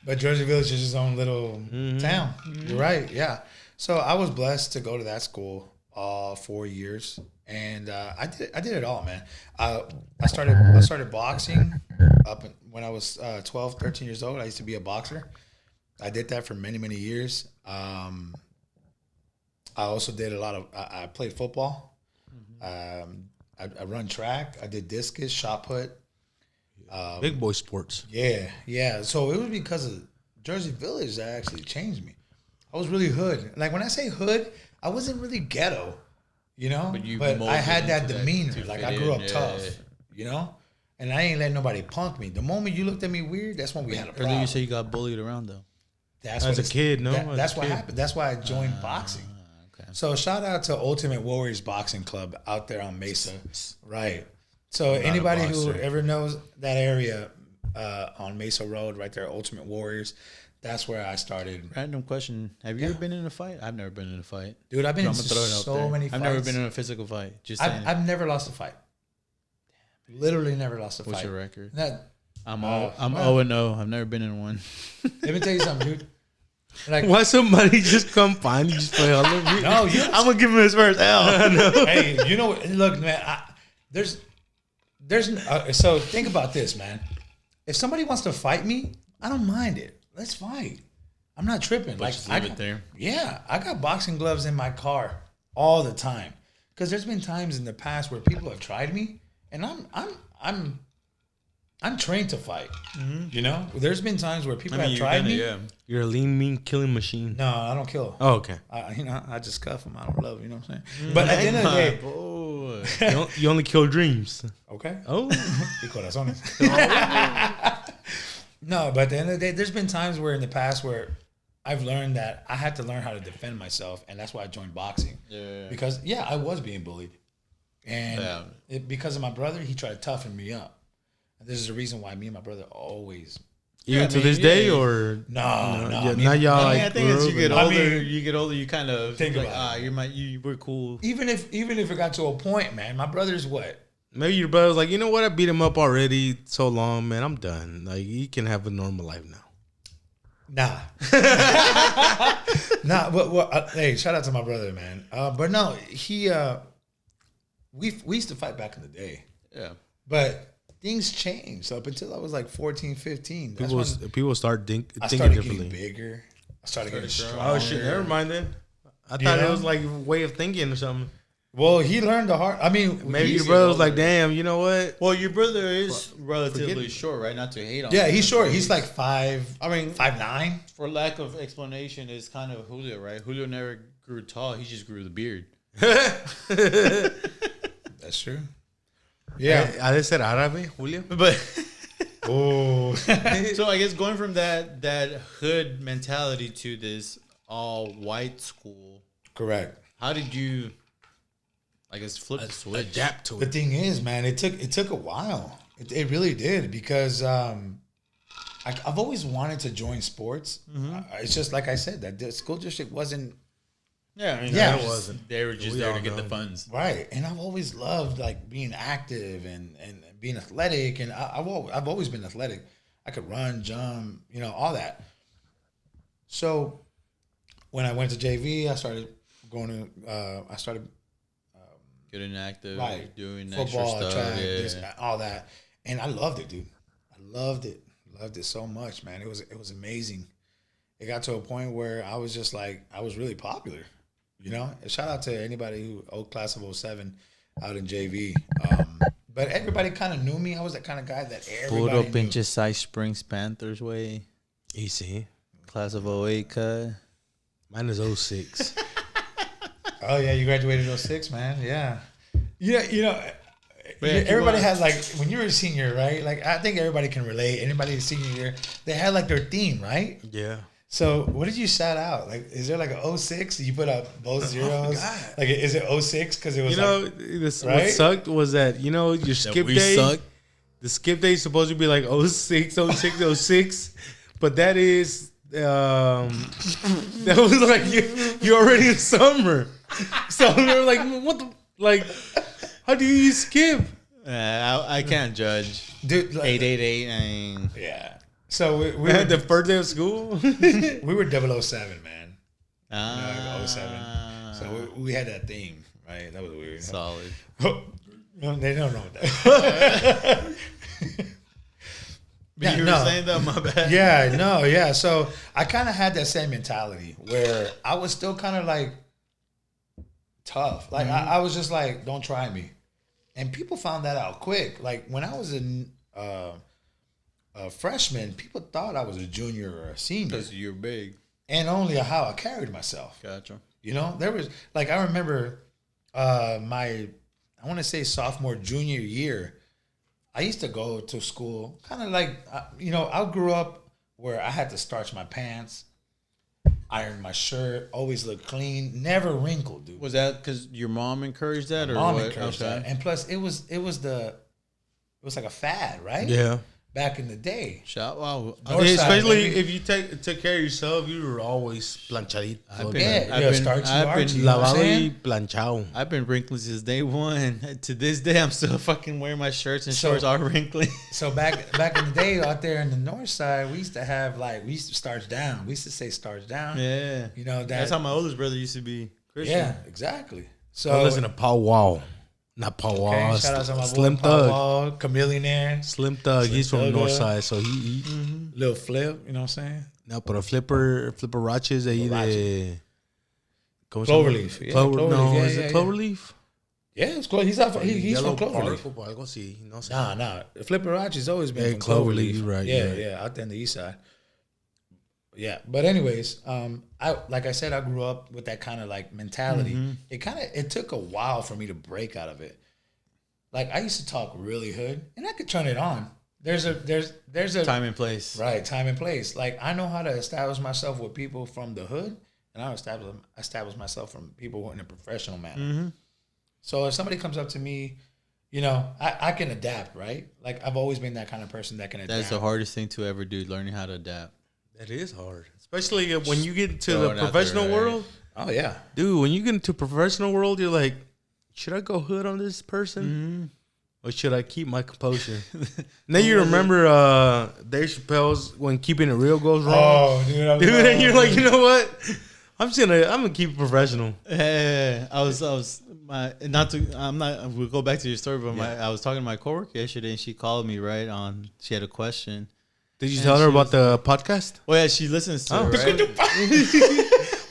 Speaker 3: But Jersey Village is its own little town. You're right, yeah. So I was blessed to go to that school. all 4 years, and I did it all, man. I started boxing when I was 12, 13 years old. I used to be a boxer. I did that for many, many years. I also did a lot of. I played football. I run track. I did discus, shot put.
Speaker 2: Big boy sports.
Speaker 3: Yeah. So it was because of Jersey Village that actually changed me. I was really hood. Like when I say hood, I wasn't really ghetto, you know. But I had that demeanor. Like I grew up tough, you know. And I ain't letting nobody punk me. The moment you looked at me weird, that's when we had a problem.
Speaker 1: Earlier you say you got bullied around though.
Speaker 3: That's
Speaker 2: As a kid, no?
Speaker 3: That's what happened. That's why I joined boxing.
Speaker 1: Okay.
Speaker 3: So shout out to Ultimate Warriors Boxing Club out there on Mesa. Right. So anybody who ever knows that area on Mesa Road, right there, Ultimate Warriors, that's where I started.
Speaker 1: Random question: have you ever been in a fight? I've never been in a fight.
Speaker 3: Dude, I've been in
Speaker 1: I'm gonna throw it out
Speaker 3: so
Speaker 1: there.
Speaker 3: many fights.
Speaker 1: I've never been in a physical fight. Just saying.
Speaker 3: I've never lost a fight. Literally never lost a
Speaker 1: What's
Speaker 3: fight.
Speaker 1: your record?
Speaker 3: That,
Speaker 1: I'm
Speaker 3: well,
Speaker 1: 0-0. I've never been in one.
Speaker 3: let me tell you something, dude. Like,
Speaker 2: Why somebody just come find you, just play all over you?
Speaker 3: no, you.
Speaker 1: I'm gonna give him his first L.
Speaker 3: Hey, you know what? Look, man. There's. So think about this, man. If somebody wants to fight me, I don't mind it. Let's fight. I'm not tripping.
Speaker 1: But just leave it there.
Speaker 3: Yeah, I got boxing gloves in my car all the time because there's been times in the past where people have tried me, and I'm trained to fight. You know, there's been times where people have tried me.
Speaker 1: Yeah.
Speaker 2: You're a lean, mean killing machine.
Speaker 3: No, I don't kill.
Speaker 2: Oh, okay.
Speaker 3: I just cuff them. I don't love. You know what I'm saying? But at the end of the day,
Speaker 1: Boy.
Speaker 2: You only kill dreams.
Speaker 3: okay.
Speaker 2: Oh.
Speaker 3: Y corazones. No, but at the end of the day, there's been times where in the past where I've learned that I had to learn how to defend myself, and that's why I joined boxing.
Speaker 1: Yeah.
Speaker 3: Because I was being bullied, and because of my brother, he tried to toughen me up. And this is the reason why me and my brother always.
Speaker 2: Even to this day, or
Speaker 3: No.
Speaker 2: Yeah, now y'all
Speaker 1: I
Speaker 2: like.
Speaker 1: think as you
Speaker 2: grew
Speaker 1: get
Speaker 2: up
Speaker 1: older, you kind of
Speaker 3: Think
Speaker 1: like,
Speaker 3: about it.
Speaker 1: you were cool.
Speaker 3: Even if it got to a point, man, my brother's what?
Speaker 2: Maybe your brother's like, you know what? I beat him up already so long, man. I'm done. Like, he can have a normal life now.
Speaker 3: Nah. But hey, shout out to my brother, man. But no, he we used to fight back in the day.
Speaker 1: Yeah.
Speaker 3: But things changed up until I was like 14, 15. That's when
Speaker 2: People start
Speaker 3: I
Speaker 2: thinking
Speaker 3: started
Speaker 2: differently.
Speaker 3: getting bigger. I started getting
Speaker 1: growing.
Speaker 3: stronger.
Speaker 2: Oh shit! Never mind then. I
Speaker 3: You
Speaker 2: thought
Speaker 3: know?
Speaker 2: it was like a way of thinking or something.
Speaker 3: Well, he learned the hard. I mean,
Speaker 2: Maybe
Speaker 3: he's-
Speaker 2: your brother was like, "Damn, you know what?
Speaker 1: Well, your brother is relatively
Speaker 2: forget-
Speaker 1: short, right? Not to hate on.
Speaker 3: Yeah,
Speaker 1: him.
Speaker 3: he's short. He's like 5.
Speaker 1: I mean,
Speaker 3: 5'9".
Speaker 1: for lack of explanation, is kind of Julio, right? Julio never grew tall. He just grew the beard.
Speaker 3: That's true. Yeah.
Speaker 2: I just said Árabe, Julio.
Speaker 1: But
Speaker 3: Oh.
Speaker 1: so I guess going from that hood mentality to this all white school,
Speaker 3: Correct.
Speaker 1: how did you, I guess, flip the switch?
Speaker 2: Adapt to
Speaker 3: The
Speaker 2: it.
Speaker 3: thing is, man, it took a while. It really did because I've always wanted to join sports. It's just like I said, that the school district wasn't
Speaker 1: Yeah, I mean,
Speaker 3: Yeah,
Speaker 1: they
Speaker 3: it
Speaker 2: wasn't.
Speaker 1: They were just
Speaker 2: We
Speaker 1: there
Speaker 2: all
Speaker 1: to get the
Speaker 2: know.
Speaker 1: funds.
Speaker 3: right, and I've always loved like being active and being athletic, and I've always been athletic. I could run, jump, all that. So when I went to JV, I started going to
Speaker 1: Getting active,
Speaker 3: right
Speaker 1: doing
Speaker 3: football,
Speaker 1: extra stuff.
Speaker 3: track,
Speaker 1: Yeah.
Speaker 3: this, all that, and I loved it, dude. I loved it so much, man. It was amazing. It got to a point where I was just like, I was really popular, And shout out to anybody who old class of 07 out in JV. But everybody kind of knew me. I was that kind of guy that everybody knew.
Speaker 1: Pinches Size Springs Panthers way.
Speaker 2: Easy.
Speaker 1: Class of 08 cut.
Speaker 2: Mine is 06.
Speaker 3: Oh yeah, you graduated in 06, man. Yeah.
Speaker 1: But yeah, keep
Speaker 3: everybody
Speaker 1: on.
Speaker 3: has like when you were a senior, right? Like I think everybody can relate. Anybody senior year, they had like their theme, right?
Speaker 2: Yeah.
Speaker 3: So what did you shout out? Like, is there like a 06? Did you put up both zeros?
Speaker 2: forgot.
Speaker 3: Like, is it 06? Because it was
Speaker 2: What
Speaker 3: right?
Speaker 2: sucked was that, your skip
Speaker 1: we
Speaker 2: day.
Speaker 1: suck.
Speaker 2: The skip day is supposed to be like 06, 06, 06. But that is, that was like, you're already in summer. So they're like, what the, like, how do you skip?
Speaker 1: I can't judge.
Speaker 3: dude. Like,
Speaker 1: 888. I mean,
Speaker 3: Yeah. So we
Speaker 2: We had
Speaker 3: were,
Speaker 2: the first day of school.
Speaker 3: we were 007, man.
Speaker 1: ah,
Speaker 3: 07. So we had that theme, right? That was weird.
Speaker 1: Solid.
Speaker 3: No, they don't know that.
Speaker 1: But you were saying that, my bad.
Speaker 3: Yeah, no, yeah. So I kind of had that same mentality where I was still kind of like tough. Like I was just like, don't try me. And people found that out quick. Like when I was a freshman, people thought I was a junior or a senior.
Speaker 1: Because you're big.
Speaker 3: And only how I carried myself.
Speaker 1: Gotcha.
Speaker 3: You know, there was like, I remember I want to say sophomore, junior year, I used to go to school kind of like, I grew up where I had to starch my pants, iron my shirt, always look clean, never wrinkled, dude.
Speaker 1: Was that because your mom encouraged that, or
Speaker 3: Mom
Speaker 1: what?
Speaker 3: encouraged that. And plus, it was like a fad, right?
Speaker 2: Yeah.
Speaker 3: Back in the day.
Speaker 1: Shout wow.
Speaker 3: North side,
Speaker 2: Especially
Speaker 3: baby.
Speaker 2: if you took care of yourself, you were always planchadito. Planchado.
Speaker 1: I've been wrinkly since day one. To this day, I'm still fucking wearing my shirts and shorts are wrinkly.
Speaker 3: So back in the day, out there in the north side, we used to starch down. We used to say starch down.
Speaker 1: Yeah.
Speaker 3: You know
Speaker 1: That's how my oldest brother used to be. Christian.
Speaker 3: Yeah, exactly. So
Speaker 2: So listen to Paul Wall. Not Paul Wall.
Speaker 3: okay, shout out to my
Speaker 2: Slim
Speaker 3: boy Paul
Speaker 2: Thug.
Speaker 3: Wall, Chameleonaire,
Speaker 2: Slim Thug. He's from the
Speaker 3: Thug,
Speaker 2: north
Speaker 3: yeah.
Speaker 2: side, so he
Speaker 3: Little Flip. You know what I'm saying?
Speaker 2: no, pero flipper Ratches ahí de ¿cómo se llama?
Speaker 3: Cloverleaf. Yeah,
Speaker 2: Clover,
Speaker 3: Cloverleaf.
Speaker 2: no,
Speaker 3: Yeah,
Speaker 2: is
Speaker 3: yeah,
Speaker 2: it
Speaker 3: yeah.
Speaker 2: Cloverleaf?
Speaker 3: Yeah, it's cool. He's from
Speaker 2: Yellow
Speaker 3: Cloverleaf.
Speaker 2: Park o algo así, no sé.
Speaker 3: Nah. Flipper Roche's always been
Speaker 2: Yeah,
Speaker 3: from
Speaker 2: Cloverleaf,
Speaker 3: Cloverleaf.
Speaker 2: you're right,
Speaker 3: Yeah,
Speaker 2: you're right.
Speaker 3: yeah, out there in the east side. Yeah, but anyways, like I said, I grew up with that kind of like mentality. It took a while for me to break out of it. Like I used to talk really hood, and I could turn it on. There's a
Speaker 1: Time and place.
Speaker 3: right time and place. Like I know how to establish myself with people from the hood, and I establish myself from people in a professional manner. So if somebody comes up to me, I can adapt, right? Like I've always been that kind of person that can adapt.
Speaker 1: That's the hardest thing to ever do, learning how to adapt.
Speaker 2: That is hard. Especially when you get into
Speaker 1: Throwing
Speaker 2: the
Speaker 1: out
Speaker 2: professional
Speaker 1: there, right?
Speaker 2: world.
Speaker 3: Oh yeah.
Speaker 2: Dude, when you get into professional world, you're like, should I go hood on this person? Or should I keep my composure? And then you remember Dave Chappelle's When Keeping It Real Goes Wrong.
Speaker 3: Oh, dude.
Speaker 2: Dude, and you're like, you know what? I'm gonna keep it professional.
Speaker 1: Yeah, we'll go back to your story, but I was talking to my coworker yesterday, and she called me she had a question.
Speaker 2: Did you
Speaker 1: And
Speaker 2: tell her
Speaker 1: she
Speaker 2: about
Speaker 1: was-
Speaker 2: the podcast?
Speaker 1: Well, yeah, she listens to it, right?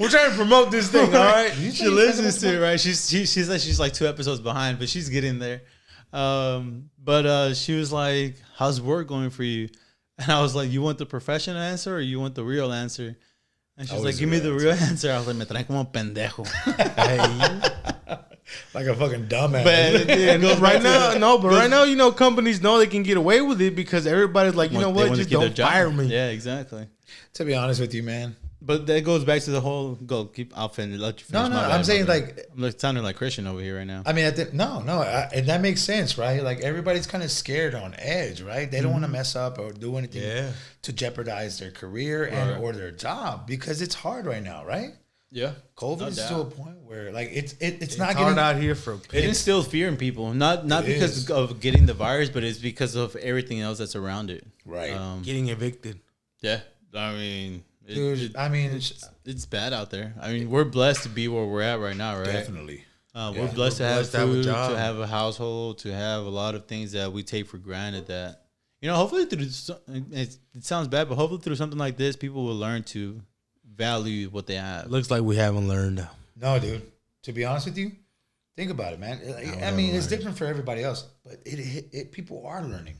Speaker 2: We're trying to promote this thing, all right?
Speaker 1: She listens to it, right? She's like 2 episodes behind, but she's getting there. But she was like, "How's work going for you?" And I was like, "You want the professional answer or you want the real answer?" And she's
Speaker 3: Always
Speaker 1: like, "Give
Speaker 3: the
Speaker 1: me the
Speaker 3: real
Speaker 1: real answer." I was like, "Me trae como pendejo."
Speaker 3: Like a fucking dumbass.
Speaker 1: But it goes back
Speaker 2: Right
Speaker 1: to
Speaker 2: now, right now, companies know they can get away with it because everybody's like, you know
Speaker 1: they
Speaker 2: what,
Speaker 1: want to
Speaker 2: just
Speaker 1: keep their
Speaker 2: don't
Speaker 1: job.
Speaker 2: fire me.
Speaker 1: Yeah, exactly.
Speaker 3: To be honest with you, man.
Speaker 1: But that goes back to the whole I'll finish. Let you finish.
Speaker 3: No,
Speaker 1: my bad,
Speaker 3: I'm
Speaker 1: my
Speaker 3: saying
Speaker 1: bad. I'm sounding like Christian over here right now.
Speaker 3: I mean, and that makes sense, right? Like everybody's kind of scared on edge, right? They don't want to mess up or do anything
Speaker 2: Yeah.
Speaker 3: to jeopardize their career or their job because it's hard right now, right?
Speaker 1: Yeah,
Speaker 3: COVID is to a point where like it's not
Speaker 2: hard
Speaker 3: getting
Speaker 2: out here for
Speaker 1: it instills fear in people, not because
Speaker 3: is.
Speaker 1: of getting the virus, but it's because of everything else that's around it.
Speaker 3: right.
Speaker 2: getting evicted.
Speaker 1: Yeah, I mean,
Speaker 3: Dude, I mean,
Speaker 1: it's bad out there. I mean, we're blessed to be where we're at right now, right?
Speaker 3: definitely.
Speaker 1: We're blessed to have
Speaker 2: blessed to have a
Speaker 1: food,
Speaker 2: job.
Speaker 1: to have a household, to have a lot of things that we take for granted. That hopefully it sounds bad, but hopefully through something like this, people will learn to value what they have.
Speaker 2: Looks like we haven't learned.
Speaker 3: No, dude. To be honest with you, think about it, man. I mean, it's different for everybody else, but people are learning.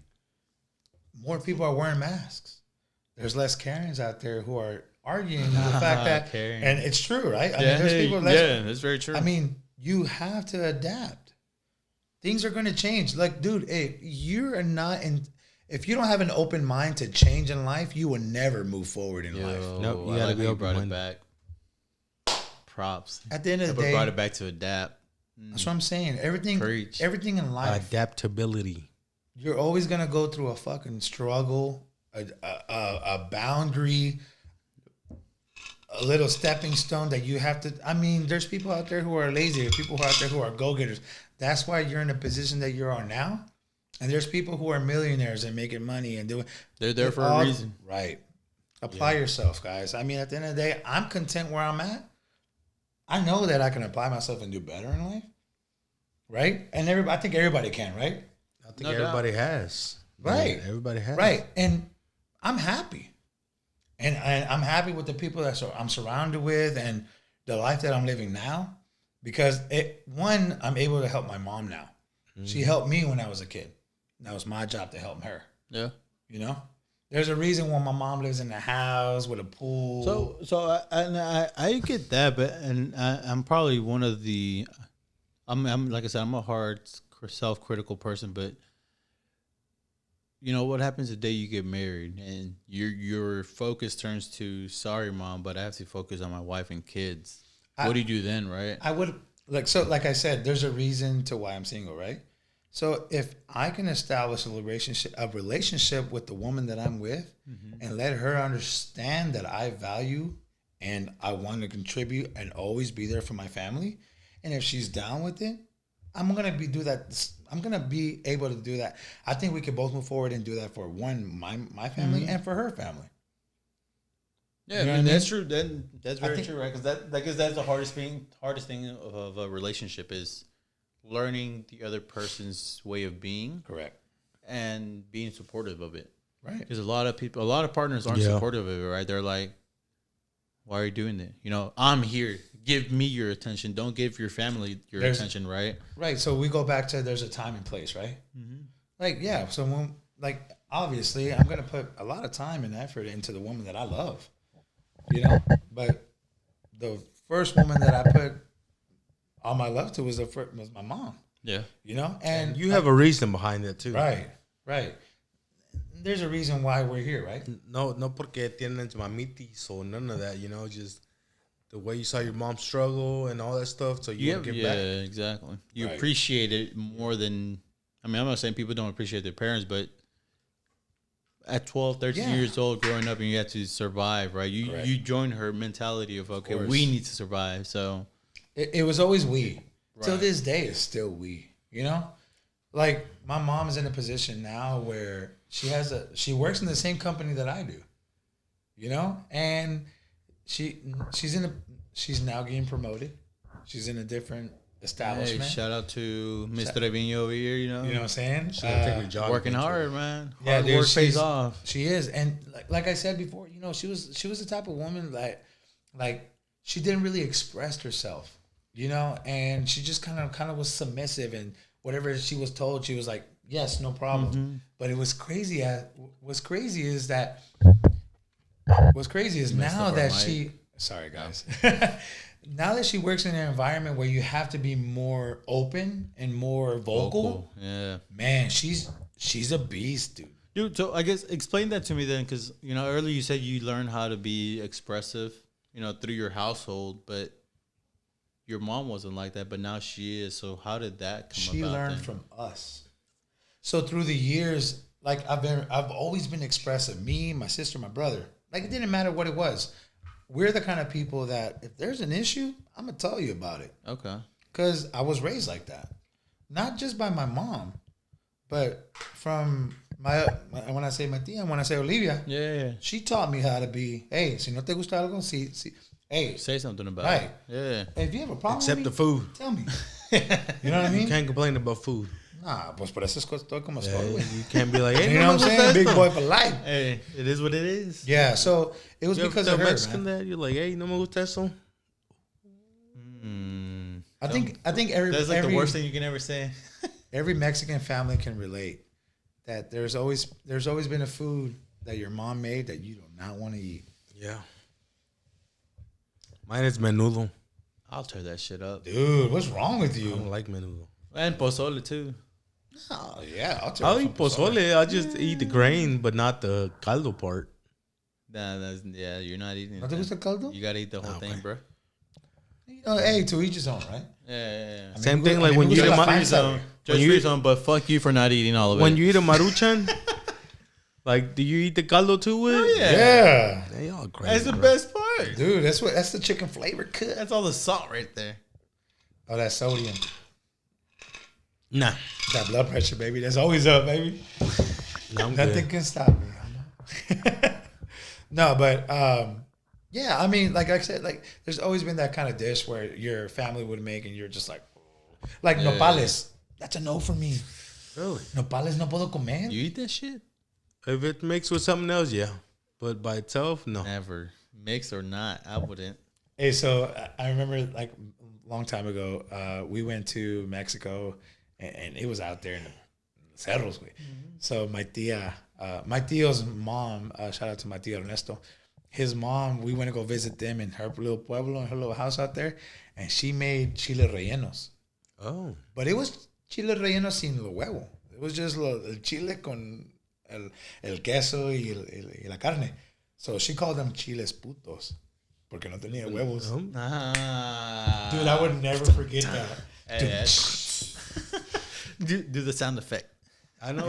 Speaker 3: More people are wearing masks. There's less Karens out there who are arguing the fact that,
Speaker 1: Karen.
Speaker 3: and it's true, right? I mean, there's people less.
Speaker 1: Yeah, that's very true.
Speaker 3: I mean, you have to adapt. Things are going to change. Like, dude, if you're not in, if you don't have an open mind to change in life, you will never move forward in life.
Speaker 2: Nope, you
Speaker 1: I
Speaker 2: gotta
Speaker 1: like
Speaker 2: be
Speaker 1: how you brought it
Speaker 2: open-minded.
Speaker 1: back. Props.
Speaker 3: At the end of the
Speaker 1: But
Speaker 3: day,
Speaker 1: brought it back to adapt.
Speaker 3: that's what I'm saying. Everything in life,
Speaker 2: Adaptability.
Speaker 3: you're always gonna go through a fucking struggle, a boundary, a little stepping stone that you have to. I mean, there's people out there who are lazy. There's people out there who are go getters. That's why you're in the position that you are now. And there's people who are millionaires and making money and doing.
Speaker 1: They're there for a reason.
Speaker 3: Right. Apply yourself, guys. I mean, at the end of the day, I'm content where I'm at. I know that I can apply myself and do better in life, right? And I think everybody can, right?
Speaker 2: I think
Speaker 1: No doubt.
Speaker 2: everybody has.
Speaker 3: Right.
Speaker 2: Yeah, everybody has.
Speaker 3: Right. And I'm happy. And I'm happy with the people that I'm surrounded with and the life that I'm living now because I'm able to help my mom now. She helped me when I was a kid. That was my job to help her.
Speaker 1: Yeah.
Speaker 3: You know? There's a reason why my mom lives in a house with a pool.
Speaker 1: I get that, but I'm probably one of the, I'm like I said, I'm a hard self-critical person, but you know what happens the day you get married and your focus turns to sorry mom, but I have to focus on my wife and kids. What do you do then, right?
Speaker 3: I would like I said, there's a reason to why I'm single, right? So if I can establish a relationship with the woman that I'm with and let her understand that I value and I want to contribute and always be there for my family, and if she's down with it, I'm gonna do that. I'm gonna be able to do that. I think we could both move forward and do that for my family and for her family.
Speaker 1: Yeah,
Speaker 3: You know
Speaker 1: I mean,
Speaker 3: what I
Speaker 1: that's true. Then that's very
Speaker 3: think-
Speaker 1: true, right? Because that's the hardest thing of a relationship is learning the other person's way of being
Speaker 3: Correct.
Speaker 1: and being supportive of it.
Speaker 3: Right.
Speaker 1: Because a lot of partners aren't
Speaker 2: Yeah.
Speaker 1: supportive of it, right? They're like, "Why are you doing that? You know, I'm here. Give me your attention. Don't give your family your attention, right?"
Speaker 3: Right. So we go back to there's a time and place, right? Like, yeah. So obviously, I'm gonna put a lot of time and effort into the woman that I love, you know. But the first woman that I put all my love to was my mom,
Speaker 1: Yeah.
Speaker 3: you know.
Speaker 2: And you have a reason behind it too.
Speaker 3: right. There's a reason why we're here, right?
Speaker 2: No porque tienen mamitis or none of that, you know, just the way you saw your mom struggle and all that stuff. So you want to give back.
Speaker 1: Exactly. You
Speaker 3: Right.
Speaker 1: appreciate it more than, I mean, I'm not saying people don't appreciate their parents, but at 12, 13
Speaker 3: Yeah.
Speaker 1: years old, growing up and you have to survive, right?
Speaker 3: Correct.
Speaker 1: You join her mentality of, okay,
Speaker 3: course.
Speaker 1: we need to survive. So,
Speaker 3: It was always we. Till
Speaker 1: Right.
Speaker 3: this day, it's still we. You know, like my mom is in a position now where she works in the same company that I do. You know, and she's now getting promoted. She's in a different
Speaker 1: hey,
Speaker 3: establishment.
Speaker 1: shout out to Mr. Trevino over here, you know,
Speaker 3: You know what I'm saying?
Speaker 2: She gotta take her job
Speaker 1: working
Speaker 2: eventually.
Speaker 1: hard, man.
Speaker 3: Yeah,
Speaker 1: Hard
Speaker 3: dude,
Speaker 1: work pays
Speaker 3: she's-
Speaker 1: off.
Speaker 3: She is, and like I said before, you know, she was the type of woman that, like, she didn't really express herself, you know, and she just kind of was submissive, and whatever she was told, she was like, yes, no problem. But it was crazy. What's crazy is now
Speaker 1: up our
Speaker 3: that
Speaker 1: mic.
Speaker 3: she. Sorry, guys. Now that she works in an environment where you have to be more open and more vocal.
Speaker 1: Yeah.
Speaker 3: Man, she's a beast, dude.
Speaker 1: Dude, so I guess explain that to me then, because, you know, earlier you said you learned how to be expressive, you know, through your household, but your mom wasn't like that, but now she is. So how did that come
Speaker 3: She
Speaker 1: about?
Speaker 3: learned
Speaker 1: then?
Speaker 3: from us. So through the years, like I've always been expressive. Me, my sister, my brother. Like it didn't matter what it was. We're the kind of people that if there's an issue, I'm gonna tell you about it.
Speaker 1: Okay.
Speaker 3: Cause I was raised like that, not just by my mom, but from when I say my tia, when I say Olivia,
Speaker 1: Yeah.
Speaker 3: she taught me how to be. Hey, si no te gusta algo, hey,
Speaker 1: Say something about
Speaker 3: Right.
Speaker 1: it. Yeah.
Speaker 3: if you have a problem,
Speaker 2: Except
Speaker 3: with
Speaker 2: the
Speaker 3: me,
Speaker 2: food.
Speaker 3: tell me. You know what I
Speaker 2: You
Speaker 3: mean?
Speaker 2: can't complain about food.
Speaker 3: Nah, pues por eso estoy como
Speaker 2: Yeah,
Speaker 3: estoy, güey.
Speaker 2: you can't be like, hey,
Speaker 3: You know what I'm saying? Big boy for life.
Speaker 1: Hey, it is what it is.
Speaker 3: Yeah, so it was
Speaker 2: You ever
Speaker 3: because
Speaker 2: tell
Speaker 3: of her.
Speaker 2: Mexican
Speaker 3: Man.
Speaker 2: that you're like, hey, no me gusta eso.
Speaker 3: I think every
Speaker 1: That's like the worst thing you can ever say.
Speaker 3: every Mexican family can relate that there's always been a food that your mom made that you do not want to eat.
Speaker 2: Yeah. Mine is menudo.
Speaker 1: I'll tear that shit up.
Speaker 3: Dude, what's wrong with
Speaker 2: I
Speaker 3: you?
Speaker 2: don't like menudo.
Speaker 1: And pozole too.
Speaker 3: Oh, yeah, I'll tell
Speaker 2: I'll
Speaker 3: you.
Speaker 2: eat pozole. I'll just eat the grain, but not the caldo part.
Speaker 1: Nah, yeah, you're not eating
Speaker 3: ¿No
Speaker 1: it.
Speaker 3: te gusta el caldo?
Speaker 1: You gotta eat the whole thing, bro.
Speaker 3: You know, hey, to each his own, right?
Speaker 1: Yeah.
Speaker 2: Same
Speaker 3: me
Speaker 2: thing
Speaker 3: gusta-
Speaker 2: like
Speaker 3: a mí
Speaker 2: when
Speaker 3: me
Speaker 2: you eat
Speaker 3: gusta
Speaker 2: a
Speaker 3: la
Speaker 2: ma-
Speaker 3: panza, güey.
Speaker 1: Just
Speaker 2: you
Speaker 1: for
Speaker 2: eat-
Speaker 1: some, but fuck you for not eating all of it.
Speaker 2: when you eat a maruchan, like, do you eat the caldo too with it?
Speaker 3: Yeah.
Speaker 2: They all crazy.
Speaker 1: That's the
Speaker 2: bro.
Speaker 1: best part.
Speaker 3: Dude, that's the chicken flavor cut.
Speaker 1: That's all the salt right there.
Speaker 3: Oh, that sodium.
Speaker 2: Nah.
Speaker 3: That blood pressure, baby. That's always up, baby.
Speaker 2: No, I'm
Speaker 3: Nothing
Speaker 2: good.
Speaker 3: can stop me. No, but Yeah, I mean, like I said, like there's always been that kind of dish where your family would make, and you're just like nopales. That's a no for me.
Speaker 2: Really?
Speaker 3: Nopales no puedo comer.
Speaker 1: You eat that shit?
Speaker 2: If it mixed with something else, yeah. But by itself, no.
Speaker 1: Never. Mixed or not, I wouldn't.
Speaker 3: Hey, so I remember like a long time ago, we went to Mexico, and it was out there in the cerros. So my tio's mom, shout out to my tio Ernesto, his mom, we went to go visit them in her little pueblo, in her little house out there, and she made chile rellenos.
Speaker 2: Oh.
Speaker 3: But it was chile relleno sin el huevo. It was just el chile con el queso y la carne. So she called them chiles putos. Porque no tenía huevos.
Speaker 1: Ah.
Speaker 3: Dude, I would never forget that.
Speaker 1: Hey, do the sound effect.
Speaker 2: I know.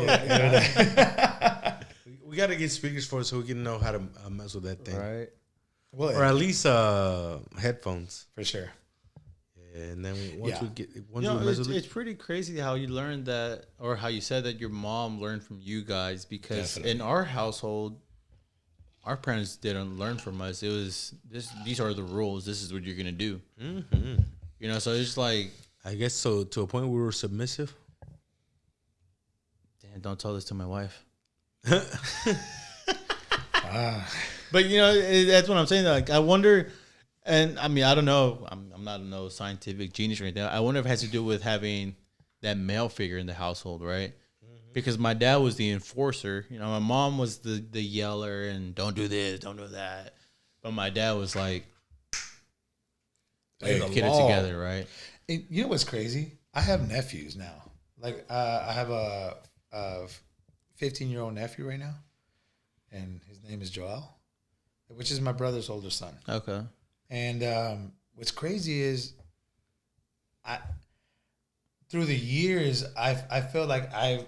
Speaker 2: We got to get speakers for it so we can know how to mess with that thing.
Speaker 1: Right.
Speaker 3: Well,
Speaker 2: Or at least headphones.
Speaker 3: for sure.
Speaker 2: Yeah, and then once we
Speaker 1: You know,
Speaker 2: mess with
Speaker 1: it's pretty crazy how you learned that, or how you said that your mom learned from you guys, because
Speaker 3: Definitely.
Speaker 1: in our household, our parents didn't learn from us. It was these are the rules. This is what you're gonna do.
Speaker 2: Mm-hmm.
Speaker 1: You know, so it's like,
Speaker 2: I guess so. To a point where we were submissive.
Speaker 1: damn, don't tell this to my wife.
Speaker 3: Ah,
Speaker 1: But you know, that's what I'm saying. Like, I wonder, and I mean, I don't know. I'm not no scientific genius or anything. I wonder if it has to do with having that male figure in the household, right? Because my dad was the enforcer. You know, my mom was the yeller and don't do this, don't do that. But my dad was like,
Speaker 3: Hey,
Speaker 1: get it
Speaker 3: law.
Speaker 1: together, right?
Speaker 3: And you know what's crazy? I have nephews now. Like I have a 15-year-old nephew right now, and his name is Joel, which is my brother's older son.
Speaker 1: Okay.
Speaker 3: And what's crazy is, through the years, I feel like I'm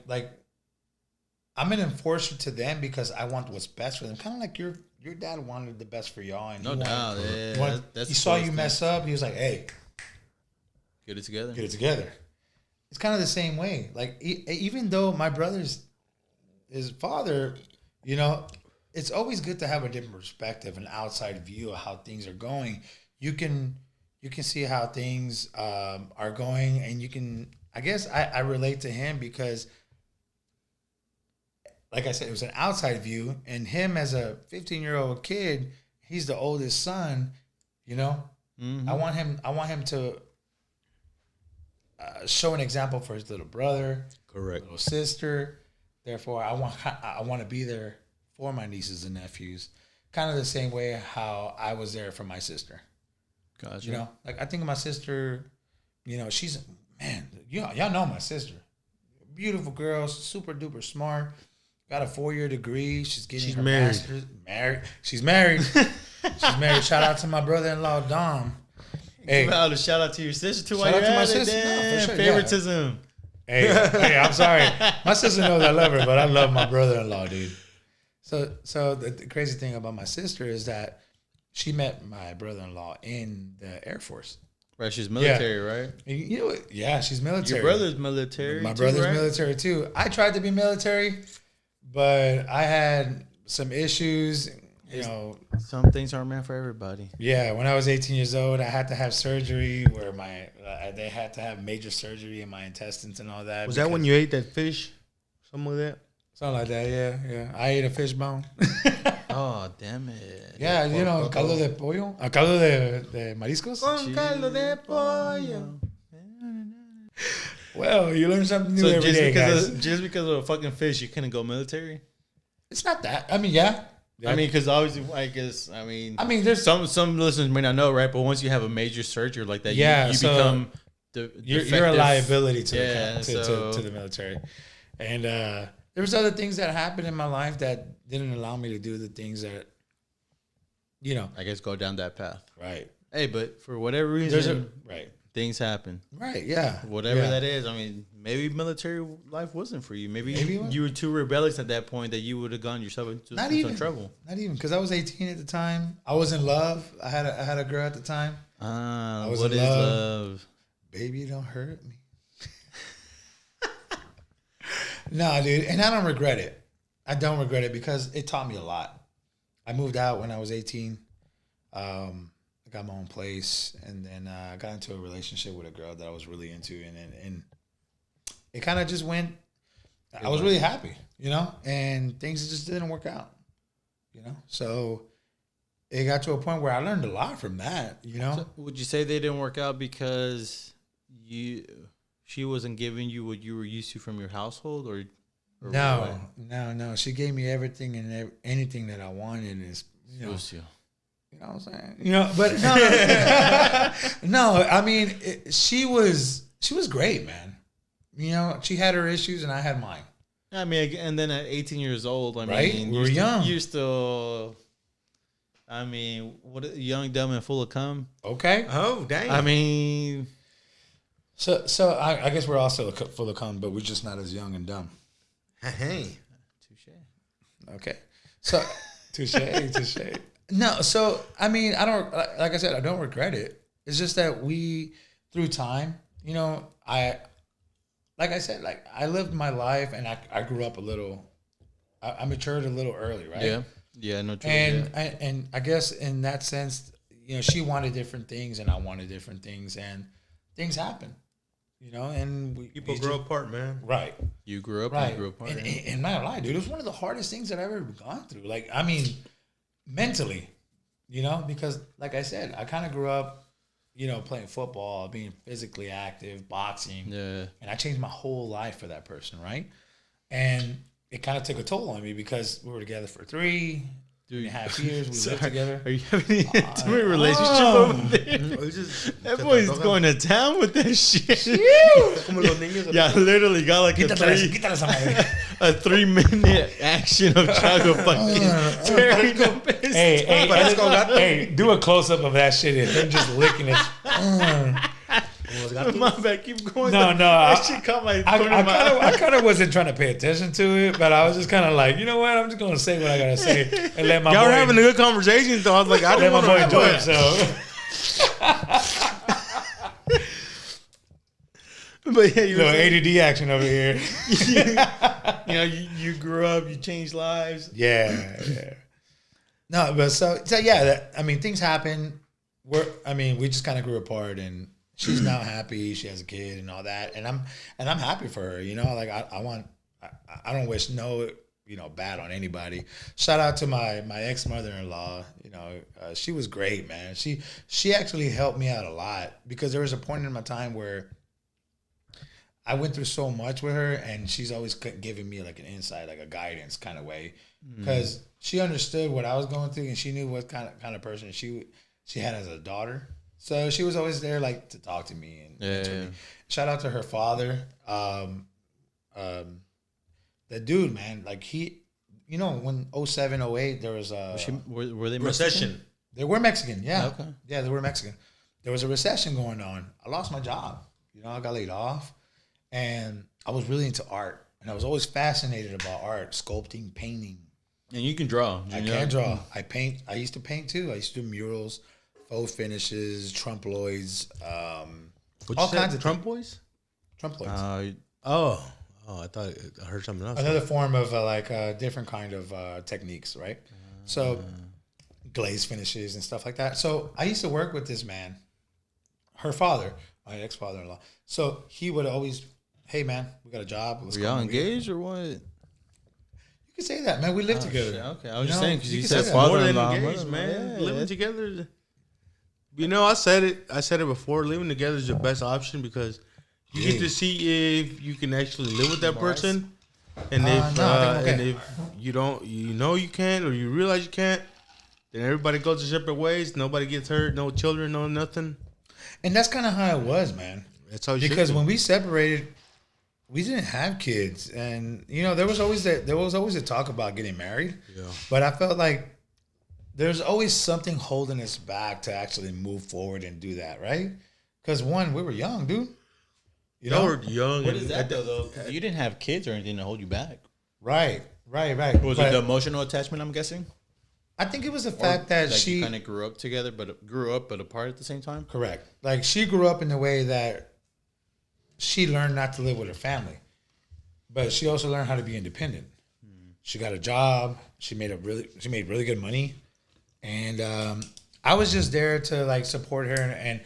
Speaker 3: an enforcer to them because I want what's best for them. Kind of like your dad wanted the best for y'all, and
Speaker 1: No
Speaker 3: he wanted-
Speaker 1: doubt.
Speaker 3: he
Speaker 1: Yeah,
Speaker 3: wanted-
Speaker 1: that's
Speaker 3: he
Speaker 1: the
Speaker 3: saw
Speaker 1: coolest
Speaker 3: you
Speaker 1: thing.
Speaker 3: mess up. He was like, "Hey,
Speaker 1: Get it together.
Speaker 3: get it together." It's kind of the same way. Like even though my brother's his father, you know, it's always good to have a different perspective, an outside view of how things are going. You can see how things are going, and you can. I guess I relate to him because, like I said, it was an outside view, and him as a 15-year-old kid, he's the oldest son. You know,
Speaker 1: Mhm.
Speaker 3: I want him to show an example for his little brother,
Speaker 2: Correct.
Speaker 3: little sister. Therefore, I want to be there for my nieces and nephews, kind of the same way how I was there for my sister.
Speaker 1: Gotcha.
Speaker 3: You know, like I think of my sister. You know, she's man. Y'all know my sister. Beautiful girl, super duper smart. Got a 4-year degree. She's getting
Speaker 2: She's
Speaker 3: her
Speaker 2: married.
Speaker 3: master's. She's married. She's married. Shout out to my brother-in-law Dom. Hey,
Speaker 1: Shout out to your sister too.
Speaker 3: Shout
Speaker 1: While
Speaker 3: out
Speaker 1: you're
Speaker 3: to my
Speaker 1: at it,
Speaker 3: sister. No, for
Speaker 1: damn,
Speaker 3: sure, yeah.
Speaker 1: favoritism.
Speaker 3: hey, I'm sorry. My sister knows I love her, but I love my brother-in-law, dude. So the crazy thing about my sister is that she met my brother-in-law in the Air Force.
Speaker 1: Right, she's military, right?
Speaker 3: And you know what? Yeah, she's military.
Speaker 1: Your brother's military.
Speaker 3: My
Speaker 1: too,
Speaker 3: brother's
Speaker 1: right?
Speaker 3: military too. I tried to be military, but I had some issues. You know,
Speaker 1: Some things aren't meant for everybody.
Speaker 3: yeah. When I was 18 years old, I had to have surgery where they had to have major surgery in my intestines and all that.
Speaker 2: Was that when you ate that fish? Something like that?
Speaker 3: Something like that, yeah. I ate a fish bone.
Speaker 1: Oh, damn it.
Speaker 3: Yeah, you know, caldo de pollo. A caldo de mariscos.
Speaker 2: caldo de pollo.
Speaker 3: Well, you learn something new
Speaker 1: So
Speaker 3: every day, guys.
Speaker 1: just because of a fucking fish, you couldn't go military?
Speaker 3: It's not that. I mean, yeah.
Speaker 1: I mean, because obviously, I mean,
Speaker 3: there's
Speaker 1: some listeners may not know, right? But once you have a major surgery like that,
Speaker 3: Yeah,
Speaker 1: you
Speaker 3: so
Speaker 1: become
Speaker 3: you're a
Speaker 1: defective.
Speaker 3: liability to,
Speaker 1: Yeah,
Speaker 3: to the military. And there was other things that happened in my life that didn't allow me to do the things that, you know,
Speaker 1: I guess go down that path.
Speaker 3: right.
Speaker 1: Hey, but for whatever
Speaker 3: There's
Speaker 1: reason,
Speaker 3: right.
Speaker 1: things happen.
Speaker 3: Right, yeah.
Speaker 1: Whatever
Speaker 3: Yeah.
Speaker 1: that is, I mean, maybe military life wasn't for you. Maybe
Speaker 3: Maybe it was.
Speaker 1: you were too rebellious at that point that you would have gotten yourself into
Speaker 3: Not
Speaker 1: some
Speaker 3: even
Speaker 1: trouble.
Speaker 3: Not even because I was 18 at the time. I was in love. I had a girl at the time.
Speaker 1: Ah,
Speaker 3: I was
Speaker 1: what
Speaker 3: in
Speaker 1: is
Speaker 3: love.
Speaker 1: love?
Speaker 3: Baby, don't hurt me. No, dude, and I don't regret it. I don't regret it because it taught me a lot. I moved out when I was 18. I got my own place, and then I got into a relationship with a girl that I was really into, and it kind of just went. I was really happy, and things just didn't work out, So it got to a point where I learned a lot from that,
Speaker 1: So would you say they didn't work out because she wasn't giving you what you were used to from your household, or
Speaker 3: No. She gave me everything and anything that I wanted. Is you know what I'm saying? But no. I mean, she was great, man. She had her issues and I had mine.
Speaker 1: I mean, and then at 18 years old,
Speaker 3: right?
Speaker 1: mean,
Speaker 3: we were young.
Speaker 1: You're still, young, dumb, and full of cum.
Speaker 3: Okay.
Speaker 2: Oh, dang.
Speaker 1: I mean,
Speaker 3: so I guess we're also full of cum, but we're just not as young and dumb.
Speaker 2: Hey.
Speaker 1: touche.
Speaker 3: Okay. So, touche. No, so, I mean, I don't, like I said, I don't regret it. It's just that through time, like I said, I lived my life and I grew up a little, I matured a little early, right?
Speaker 1: Yeah, no true.
Speaker 3: And I guess in that sense, she wanted different things and I wanted different things, and things happen, and
Speaker 2: People grow apart, man.
Speaker 3: Right.
Speaker 1: You grew up,
Speaker 3: right.
Speaker 1: and you grew apart.
Speaker 3: And not lie, dude, it was one of the hardest things that I've ever gone through. Like, I mean, mentally, because like I said, I kind of grew up, playing football, being physically active, boxing.
Speaker 1: Yeah.
Speaker 3: And I changed my whole life for that person, right? And it kind of took a toll on me because we were together for 3.5 years. We lived together.
Speaker 1: Are you having an intimate relationship over there? That boy's going to town with that shit. Yeah, literally got like a 3-minute action of Chago fucking tearing up his
Speaker 3: Hey, do a close up of that shit and him just licking it.
Speaker 1: My bad, keep going.
Speaker 3: No,
Speaker 1: that shit caught my.
Speaker 3: I kind of wasn't trying to pay attention to it, but I was just kind of like, you know what? I'm just gonna say what I gotta say and let my
Speaker 2: Y'all
Speaker 3: boy,
Speaker 2: were having a good conversation, so I was like, I
Speaker 3: let
Speaker 2: didn't
Speaker 3: my
Speaker 2: want
Speaker 3: boy
Speaker 2: to
Speaker 3: enjoy himself.
Speaker 1: But yeah, you
Speaker 3: little ADD action over here.
Speaker 1: you grew up, you changed lives.
Speaker 3: Yeah. No, but so yeah, things happen. We just kind of grew apart, and she's now happy. She has a kid and all that, and I'm happy for her. Like I don't wish no bad on anybody. Shout out to my ex mother-in-law. She was great, man. She actually helped me out a lot, because there was a point in my time where I went through so much with her, and she's always giving me like an insight, like a guidance kind of way, because she understood what I was going through, and she knew what kind of person she had as a daughter. So she was always there, like, to talk to me and mentor me. Shout out to her father. The dude, man, like he, when 07, 08, there was a
Speaker 1: were they
Speaker 2: recession.
Speaker 1: Mexican?
Speaker 3: They were Mexican, yeah.
Speaker 1: Okay.
Speaker 3: Yeah, they were Mexican. There was a recession going on. I lost my job. I got laid off, and I was really into art, and I was always fascinated about art, sculpting, painting.
Speaker 1: And you can draw.
Speaker 3: I can draw. I paint. I used to paint too. I used to do murals, faux finishes, trumploids, all kinds of
Speaker 2: Trump boys.
Speaker 3: Trumploids.
Speaker 2: I thought I heard something else.
Speaker 3: Another form of different kind of techniques, right? So glaze finishes and stuff like that. So I used to work with this man, her father, my ex-father-in-law. So he would always, hey man, we got a job.
Speaker 1: Were y'all engaged or what?
Speaker 3: You can say that, man. We lived together.
Speaker 1: Shit. Okay, I was just saying because you
Speaker 3: can
Speaker 1: said
Speaker 3: say that.
Speaker 2: More than
Speaker 1: father-in-law,
Speaker 2: engaged,
Speaker 1: mother-in-law.
Speaker 2: man. Living together. I said it before. Living together is the best option, because you get to see if you can actually live with that person, and if you don't, you can't, or you realize you can't, then everybody goes their separate ways. Nobody gets hurt. No children. No nothing.
Speaker 3: And that's kind of how it was, man.
Speaker 2: That's how.
Speaker 3: Because when we separated, we didn't have kids, and there was always a talk about getting married.
Speaker 2: Yeah.
Speaker 3: But I felt like there's always something holding us back to actually move forward and do that, right? Because one, we were young, dude.
Speaker 2: You were young.
Speaker 1: What is that though? You didn't have kids or anything to hold you back.
Speaker 3: Right.
Speaker 1: Was it the emotional attachment? I'm guessing.
Speaker 3: I think it was the fact that she
Speaker 1: kind of grew up together, but apart at the same time.
Speaker 3: Correct. Like, she grew up in the way that she learned not to live with her family, but she also learned how to be independent. She got a job. She made really good money, and I was just there to like support her and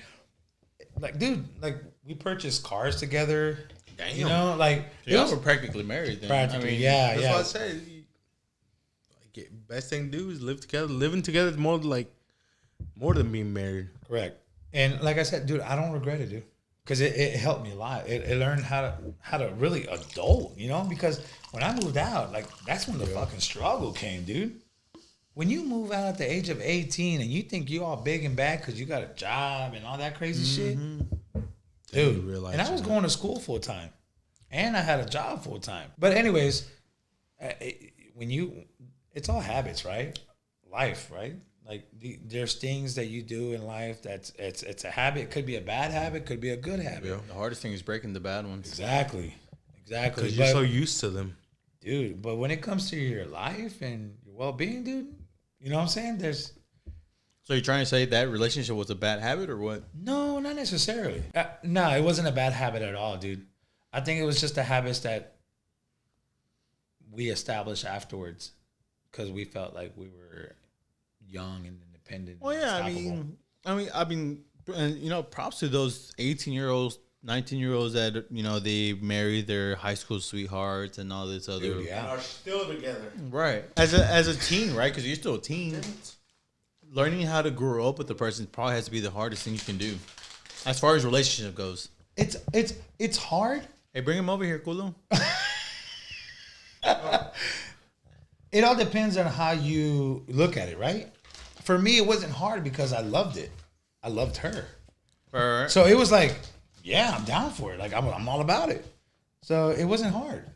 Speaker 3: like, dude, like we purchased cars together.
Speaker 2: Damn.
Speaker 3: You know, like
Speaker 1: You guys were practically married then.
Speaker 3: practically,
Speaker 1: I mean,
Speaker 3: yeah,
Speaker 2: That's
Speaker 3: yeah.
Speaker 2: what I said. Best thing to do is live together. Living together is more than being married.
Speaker 3: Correct. And like I said, dude, I don't regret it, dude, because it helped me a lot. It learned how to really adult, you know, because when I moved out, like that's when the fucking struggle came, dude. When you move out at the age of 18 and you think you all big and bad because you got a job and all that crazy shit, dude.
Speaker 2: you realize
Speaker 3: And I was going to school full time, and I had a job full time. But anyways, it's all habits, right? Life, right? Like there's things that you do in life that's it's a habit. It could be a bad habit, could be a good habit.
Speaker 2: Yeah.
Speaker 1: the hardest thing is breaking the bad ones.
Speaker 3: Exactly.
Speaker 2: Because you're so used to them.
Speaker 3: Dude, but when it comes to your life and your well-being, dude, you know what I'm saying? There's
Speaker 1: So you're trying to say that relationship was a bad habit or what?
Speaker 3: no, not necessarily. No, it wasn't a bad habit at all, dude. I think it was just the habits that we established afterwards because we felt like we were young and independent.
Speaker 1: Well,
Speaker 3: and
Speaker 1: yeah,
Speaker 3: unstoppable.
Speaker 1: I mean, and, you know, props to those 18-year-olds, 19-year-olds that, you know, they married their high school sweethearts and all this other.
Speaker 3: Dude, yeah.
Speaker 2: Are still together.
Speaker 1: Right. As a teen, right? Because you're still a teen. Learning how to grow up with the person probably has to be the hardest thing you can do, as far as relationship goes.
Speaker 3: It's hard.
Speaker 1: Hey, bring him over here, culo.
Speaker 3: It all depends on how you look at it, right? For me, it wasn't hard because I loved it. I loved her.
Speaker 1: Right.
Speaker 3: So it was like, yeah, I'm down for it. Like I'm all about it. So it wasn't hard.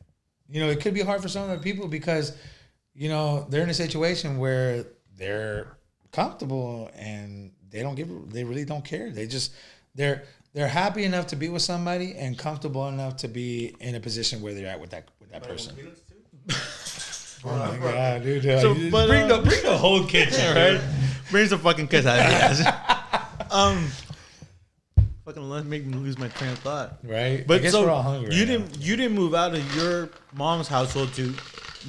Speaker 3: You know, it could be hard for some other people because, you know, they're in a situation where they're comfortable and they really don't care. They're happy enough to be with somebody and comfortable enough to be in a position where they're at with that person. Oh my god, dude!
Speaker 1: So, but,
Speaker 3: bring the whole kitchen,
Speaker 1: right? Bring some fucking quesadillas. Fucking make me lose my train of thought.
Speaker 3: right?
Speaker 1: But
Speaker 3: I guess
Speaker 1: so
Speaker 3: we're all hungry.
Speaker 1: you
Speaker 3: right now.
Speaker 1: didn't move out of your mom's household to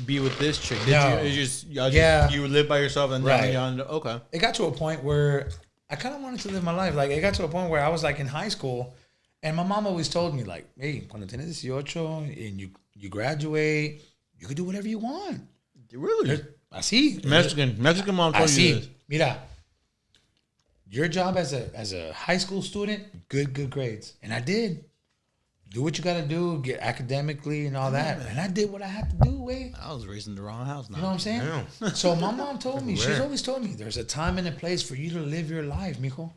Speaker 1: be with this chick. Did
Speaker 3: No.
Speaker 1: you?
Speaker 3: Yeah.
Speaker 1: You live by yourself and
Speaker 3: Right.
Speaker 1: then okay.
Speaker 3: It got to a point where I kind of wanted to live my life. Like it got to a point where I was like in high school, and my mom always told me like, "Hey, cuando tienes 18 and you graduate, you can do whatever you want."
Speaker 1: Really?
Speaker 3: Así.
Speaker 1: Mexican mom told you this.
Speaker 3: Así. Mira. Your job as a high school student, good grades, and I did. Do what you got to do, get academically and all that, and I did what I had to do. Way.
Speaker 1: I was raised in the wrong house now.
Speaker 3: You know what I'm saying?
Speaker 2: Damn.
Speaker 3: So my mom told me, she's
Speaker 2: Rare.
Speaker 3: always told me, there's a time and a place for you to live your life, mijo.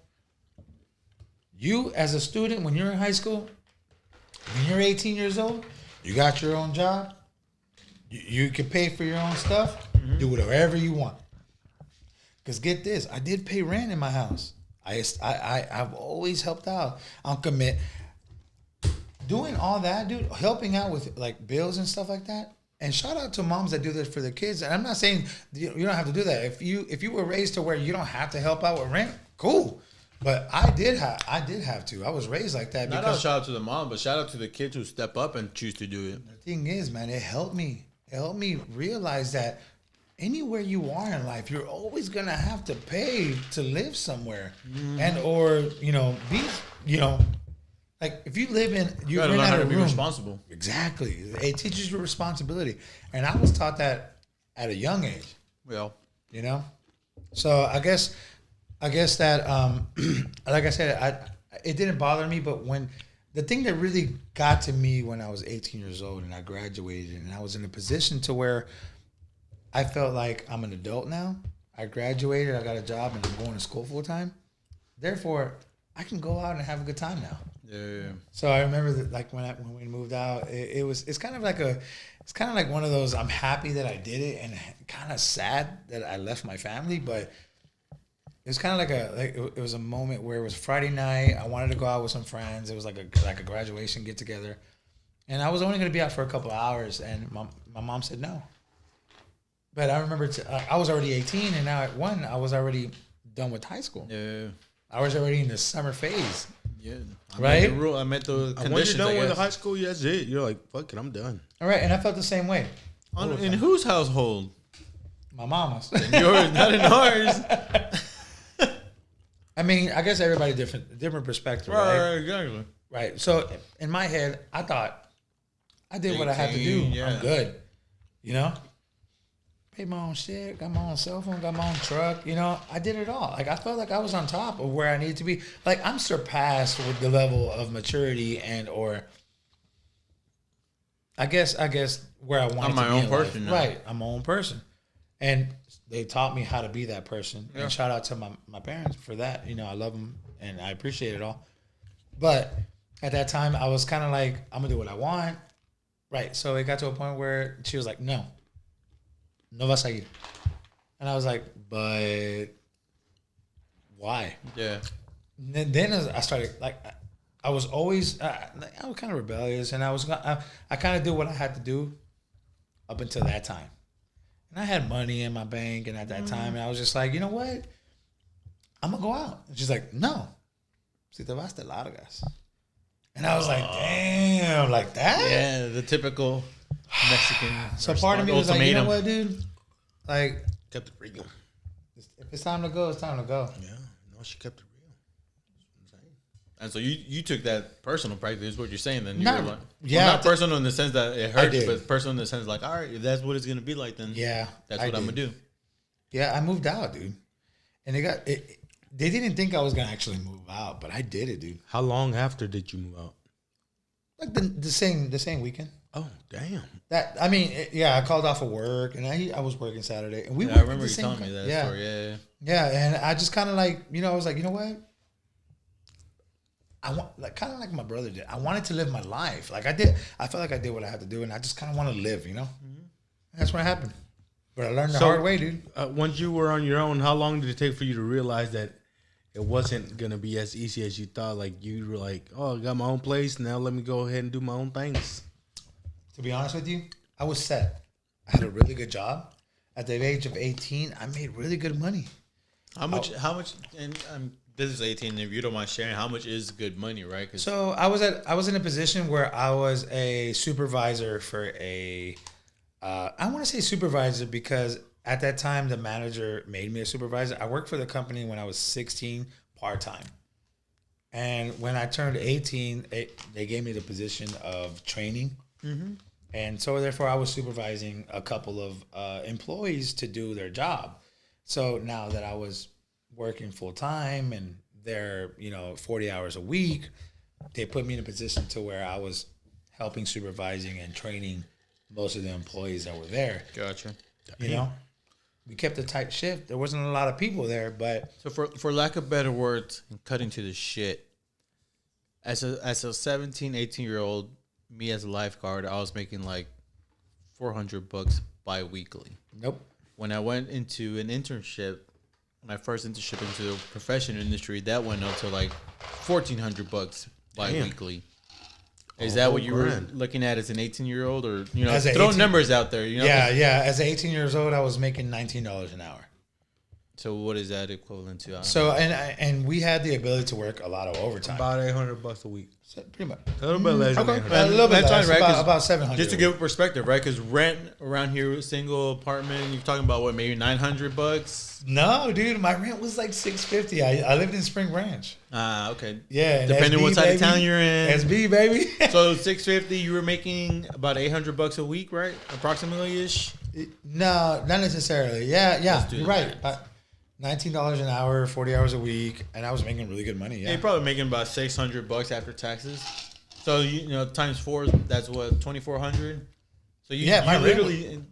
Speaker 3: You, as a student, when you're in high school, when you're 18 years old, you got your own job, you can pay for your own stuff, do whatever you want. Because get this, I did pay rent in my house. I've always helped out. I'll commit. Doing all that, dude, helping out with like bills and stuff like that. And shout out to moms that do this for their kids. And I'm not saying you don't have to do that. If you were raised to where you don't have to help out with rent, cool. But I did have to. I was raised like that
Speaker 1: Not
Speaker 3: because
Speaker 1: out shout out to the mom, but shout out to the kids who step up and choose to do it.
Speaker 3: the thing is, man, it helped me. It helped me realize that anywhere you are in life, you're always gonna have to pay to live somewhere, and or be like if you live in
Speaker 1: You gotta
Speaker 3: rent
Speaker 1: learn
Speaker 3: out
Speaker 1: how
Speaker 3: a
Speaker 1: to be
Speaker 3: room.
Speaker 1: responsible.
Speaker 3: Exactly, it teaches you responsibility, and I was taught that at a young age.
Speaker 1: Well,
Speaker 3: You know, so I guess that like I said, it didn't bother me, but when the thing that really got to me when I was 18 years old and I graduated and I was in a position to where I felt like I'm an adult now. I graduated, I got a job, and I'm going to school full time. Therefore, I can go out and have a good time now.
Speaker 1: yeah.
Speaker 3: So I remember that, like when we moved out, it's kind of like one of those. I'm happy that I did it, and kind of sad that I left my family. But it was kind of it was a moment where it was Friday night. I wanted to go out with some friends. It was like a graduation get together, and I was only going to be out for a couple of hours, and my mom said no. But I remember I was already 18, and now at 1, I was already done with high school.
Speaker 1: Yeah.
Speaker 3: I was already in the summer phase.
Speaker 1: Yeah.
Speaker 3: Right?
Speaker 1: I met the
Speaker 2: And once
Speaker 1: conditions.
Speaker 2: you're done
Speaker 1: I
Speaker 2: with the
Speaker 1: guess.
Speaker 2: high school, that's it. You're like, fuck it, I'm done.
Speaker 3: All right, and I felt the same way.
Speaker 1: In whose household?
Speaker 3: My mama's.
Speaker 1: Yours, not in ours.
Speaker 3: I mean, I guess everybody different perspective, right?
Speaker 1: exactly.
Speaker 3: Right. So in my head, I thought I did what I had to do.
Speaker 1: 18, yeah.
Speaker 3: I'm good. You know? Paid my own shit, got my own cell phone, got my own truck, you know, I did it all. Like I felt like I was on top of where I needed to be. Like I'm surpassed with the level of maturity and or I guess where I wanted
Speaker 1: I'm
Speaker 3: to
Speaker 1: my
Speaker 3: be
Speaker 1: own
Speaker 3: in life.
Speaker 1: person now.
Speaker 3: Right. I'm my own person. And they taught me how to be that person.
Speaker 1: Yeah.
Speaker 3: And shout out to my parents for that. You know, I love them and I appreciate it all. But at that time, I was kind of like, I'm going to do what I want. Right. So it got to a point where she was like, no vas a ir. And I was like, but why?
Speaker 1: Yeah.
Speaker 3: And then I started, like, I was always, I was kind of rebellious and I kind of did what I had to do up until that time. And I had money in my bank and at that time, and I was just like, you know what? I'm going to go out. And she's like, no. Si te vas, te largas. And I was like, damn, like that?
Speaker 1: Yeah, the typical Mexican.
Speaker 3: So part of me was like, you know
Speaker 1: ultimatum.
Speaker 3: what, dude? Like,
Speaker 2: Kept it real.
Speaker 3: if it's time to go, it's time to go.
Speaker 2: Yeah, no, she kept it real.
Speaker 1: And so you took that personal practice, is what you're saying then. You
Speaker 3: Not-
Speaker 1: were like,
Speaker 3: yeah.
Speaker 1: not personal in the sense that it hurts,
Speaker 3: did.
Speaker 1: but personal in the sense like, all right, if that's what it's going to be like, then
Speaker 3: Yeah.
Speaker 1: that's
Speaker 3: I
Speaker 1: what I'm
Speaker 3: did.
Speaker 1: going to do.
Speaker 3: Yeah, I moved out, dude. And they didn't think I was going to actually move out, but I did it, dude.
Speaker 2: How long after did you move out?
Speaker 3: Like the same weekend.
Speaker 2: Oh, damn.
Speaker 3: I called off of work and I was working Saturday and we
Speaker 1: Yeah,
Speaker 3: worked
Speaker 1: I
Speaker 3: at
Speaker 1: remember
Speaker 3: the
Speaker 1: you
Speaker 3: same
Speaker 1: telling me that story. Yeah.
Speaker 3: Yeah, and I just kind of like, you know, I was like, you know what? I want, like, kind of like my brother did. I wanted to live my life. Like I felt like I did what I had to do, and I just kind of want to live, you know. And that's what happened. But I learned the hard way, dude.
Speaker 2: Once you were on your own, how long did it take for you to realize that it wasn't gonna be as easy as you thought? Like you were like, "Oh, I got my own place. Now let me go ahead and do my own things."
Speaker 3: To be honest with you, I was set. I had a really good job. At the age of 18, I made really good money.
Speaker 1: How much, and this is 18, if you don't mind sharing, how much is good money, right? 'Cause
Speaker 3: So I was in a position where I was a supervisor for I want to say supervisor because at that time the manager made me a supervisor. I worked for the company when I was 16 part-time. And when I turned 18, they gave me the position of training. And so therefore I was supervising a couple of employees to do their job. So now that I was working full time and they're, 40 hours a week, they put me in a position to where I was helping supervising and training most of the employees that were there.
Speaker 1: Gotcha.
Speaker 3: You know, we kept a tight shift. There wasn't a lot of people there, but
Speaker 1: So for lack of better words, and cutting to the shit, as a 17, 18-year-old, me as a lifeguard, I was making like $400 bi-weekly.
Speaker 3: nope.
Speaker 1: When I went into an internship, my first internship into the professional industry, that went up to like $1,400 bi-weekly. Is that what you were
Speaker 2: grand.
Speaker 1: looking at as an 18-year-old, or
Speaker 3: As an
Speaker 1: throwing
Speaker 3: 18
Speaker 1: numbers out there?
Speaker 3: Yeah. As 18 years old, I was making $19 an hour.
Speaker 1: So what is that equivalent to? I don't
Speaker 3: So and we had the ability to work a lot of overtime.
Speaker 2: About $800 a week.
Speaker 3: So pretty much.
Speaker 2: A little bit less than
Speaker 3: Okay.
Speaker 2: 800.
Speaker 3: A little bit
Speaker 1: That's
Speaker 3: less,
Speaker 1: fine, right? 'Cause
Speaker 3: about 700.
Speaker 1: Just to give perspective, right? Because rent around here, single apartment, you're talking about what, maybe $900?
Speaker 3: No, dude, my rent was like $650. I lived in Spring Branch.
Speaker 1: Ah, okay.
Speaker 3: Yeah, and
Speaker 1: Depending
Speaker 3: SB,
Speaker 1: what side
Speaker 3: baby.
Speaker 1: of town you're in.
Speaker 3: SB, baby.
Speaker 1: So $650, you were making about $800 a week, right? Approximately ish.
Speaker 3: No, not necessarily. Yeah,
Speaker 1: Let's do
Speaker 3: you're
Speaker 1: the
Speaker 3: right.
Speaker 1: math.
Speaker 3: $19 an hour, 40 hours a week, and I was making really good money.
Speaker 1: Yeah,
Speaker 3: Yeah,
Speaker 1: you're probably making about $600 after taxes. So times 4, that's what, 2,400. So you,
Speaker 3: Yeah, my
Speaker 1: you
Speaker 3: rent
Speaker 1: literally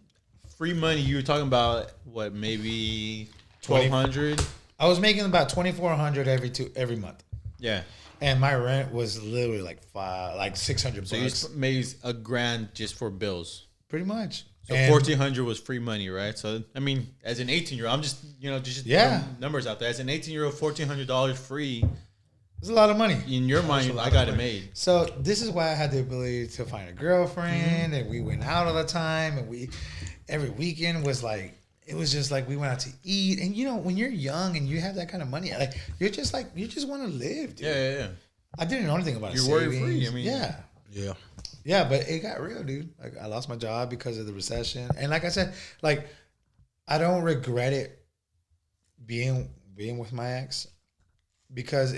Speaker 1: free money. You were talking about what, maybe 1,200.
Speaker 3: I was making about $2,400 every month,
Speaker 1: Yeah.
Speaker 3: and my rent was literally like $600.
Speaker 1: So you made $1,000 just for bills.
Speaker 3: Pretty much.
Speaker 1: So
Speaker 3: And-
Speaker 1: 1,400 was free money, right? So I mean, as an 18-year-old, I'm just just
Speaker 3: Yeah.
Speaker 1: throwing numbers out there. As an 18-year-old, $1,400 free.
Speaker 3: It's a lot of money.
Speaker 1: In your mind, I got it made.
Speaker 3: So this is why I had the ability to find a girlfriend,
Speaker 1: Mm-hmm.
Speaker 3: and we went out all the time, and every weekend was like, it was just like we went out to eat, and when you're young and you have that kind of money, like you just want to live, dude.
Speaker 1: Yeah.
Speaker 3: I didn't know anything about
Speaker 1: You're
Speaker 3: savings.
Speaker 1: worry-free, I mean-
Speaker 2: Yeah.
Speaker 3: Yeah, but it got real, dude. Like I lost my job because of the recession, and like I said, like I don't regret it being with my ex. because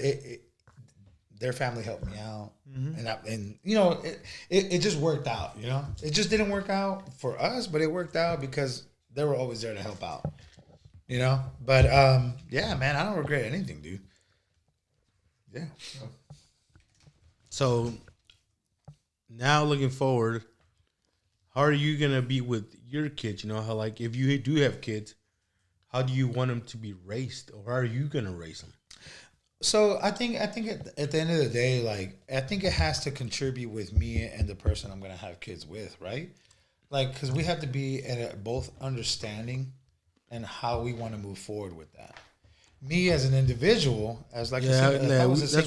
Speaker 3: their family helped me out, and you know it just worked out. You know, it just didn't work out for us, but it worked out because they were always there to help out. You know, but yeah, man, I don't regret anything, dude. Yeah.
Speaker 2: So now looking forward, how are you gonna be with your kids? You know how like if you do have kids, how do you want them to be raised, or how are you gonna raise them?
Speaker 3: So I think at the end of the day, like I think it has to contribute with me and the person I'm gonna have kids with, right? Like because we have to be at a both understanding and how we want to move forward with that. Me as an individual, as like
Speaker 2: that's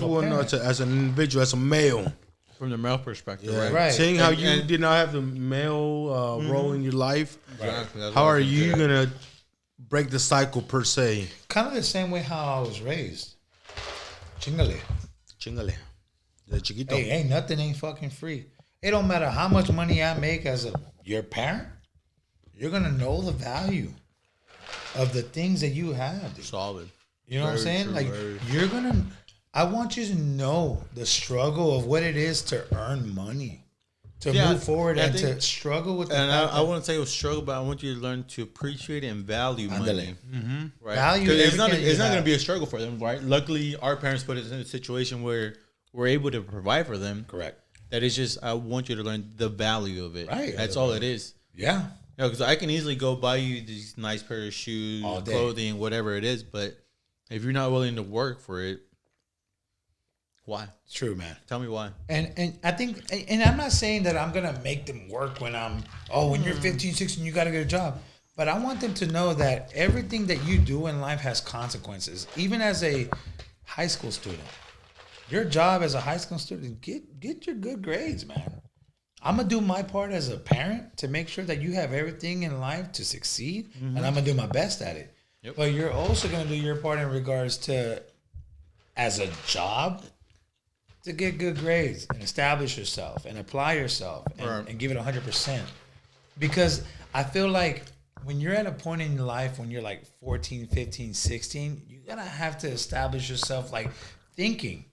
Speaker 2: what as an individual, as a male.
Speaker 1: From the male perspective,
Speaker 2: Yeah.
Speaker 1: right?
Speaker 2: Seeing how
Speaker 1: And-
Speaker 2: you
Speaker 1: and-
Speaker 2: did not have the male role in your life,
Speaker 1: Exactly, that's
Speaker 2: how
Speaker 1: what I
Speaker 2: are
Speaker 1: was
Speaker 2: you
Speaker 1: gonna say.
Speaker 2: gonna break the cycle per se?
Speaker 3: kind of the same way how I was raised. Chingale.
Speaker 2: Chingale, the chiquito.
Speaker 3: Hey, ain't fucking free. It don't matter how much money I make as your parent, you're gonna know the value of the things that you have, dude.
Speaker 1: Solid.
Speaker 3: You know what I'm
Speaker 1: Very
Speaker 3: saying?
Speaker 1: true,
Speaker 3: Like
Speaker 1: very-
Speaker 3: I want you to know the struggle of what it is to earn money, to
Speaker 1: Yeah,
Speaker 3: move forward,
Speaker 1: I
Speaker 3: and
Speaker 1: think-
Speaker 3: to struggle with.
Speaker 1: And
Speaker 3: fact
Speaker 1: I
Speaker 3: that-
Speaker 1: wouldn't say it was struggle, but I want you to learn to appreciate and value money.
Speaker 3: Ándale.
Speaker 1: Right?
Speaker 3: Value
Speaker 1: 'Cause it's not
Speaker 3: everything you
Speaker 1: going to
Speaker 3: have.
Speaker 1: be a struggle for them, right? Luckily, our parents put us in a situation where we're able to provide for them.
Speaker 3: Correct.
Speaker 1: That is just, I want you to learn the value of it.
Speaker 3: Right.
Speaker 1: That's all it is.
Speaker 3: Yeah.
Speaker 1: You know, because I can easily go buy you these nice pair of shoes,
Speaker 3: All day.
Speaker 1: clothing, whatever it is, but if you're not willing to work for it, why?
Speaker 3: It's true, man.
Speaker 1: Tell me why.
Speaker 3: And I think, and I'm not saying that I'm gonna make them work when when you're 15, 16, you gotta get a job. But I want them to know that everything that you do in life has consequences. Even as a high school student, your job as a high school student, get your good grades, man. I'm gonna do my part as a parent to make sure that you have everything in life to succeed, and I'm gonna do my best at it.
Speaker 1: Yep.
Speaker 3: But you're also gonna do your part in regards to, as a job, to get good grades and establish yourself and apply yourself and,
Speaker 1: Right.
Speaker 3: and give it 100%. Because I feel like when you're at a point in your life when you're like 14, 15, 16, you gotta have to establish yourself, like thinking.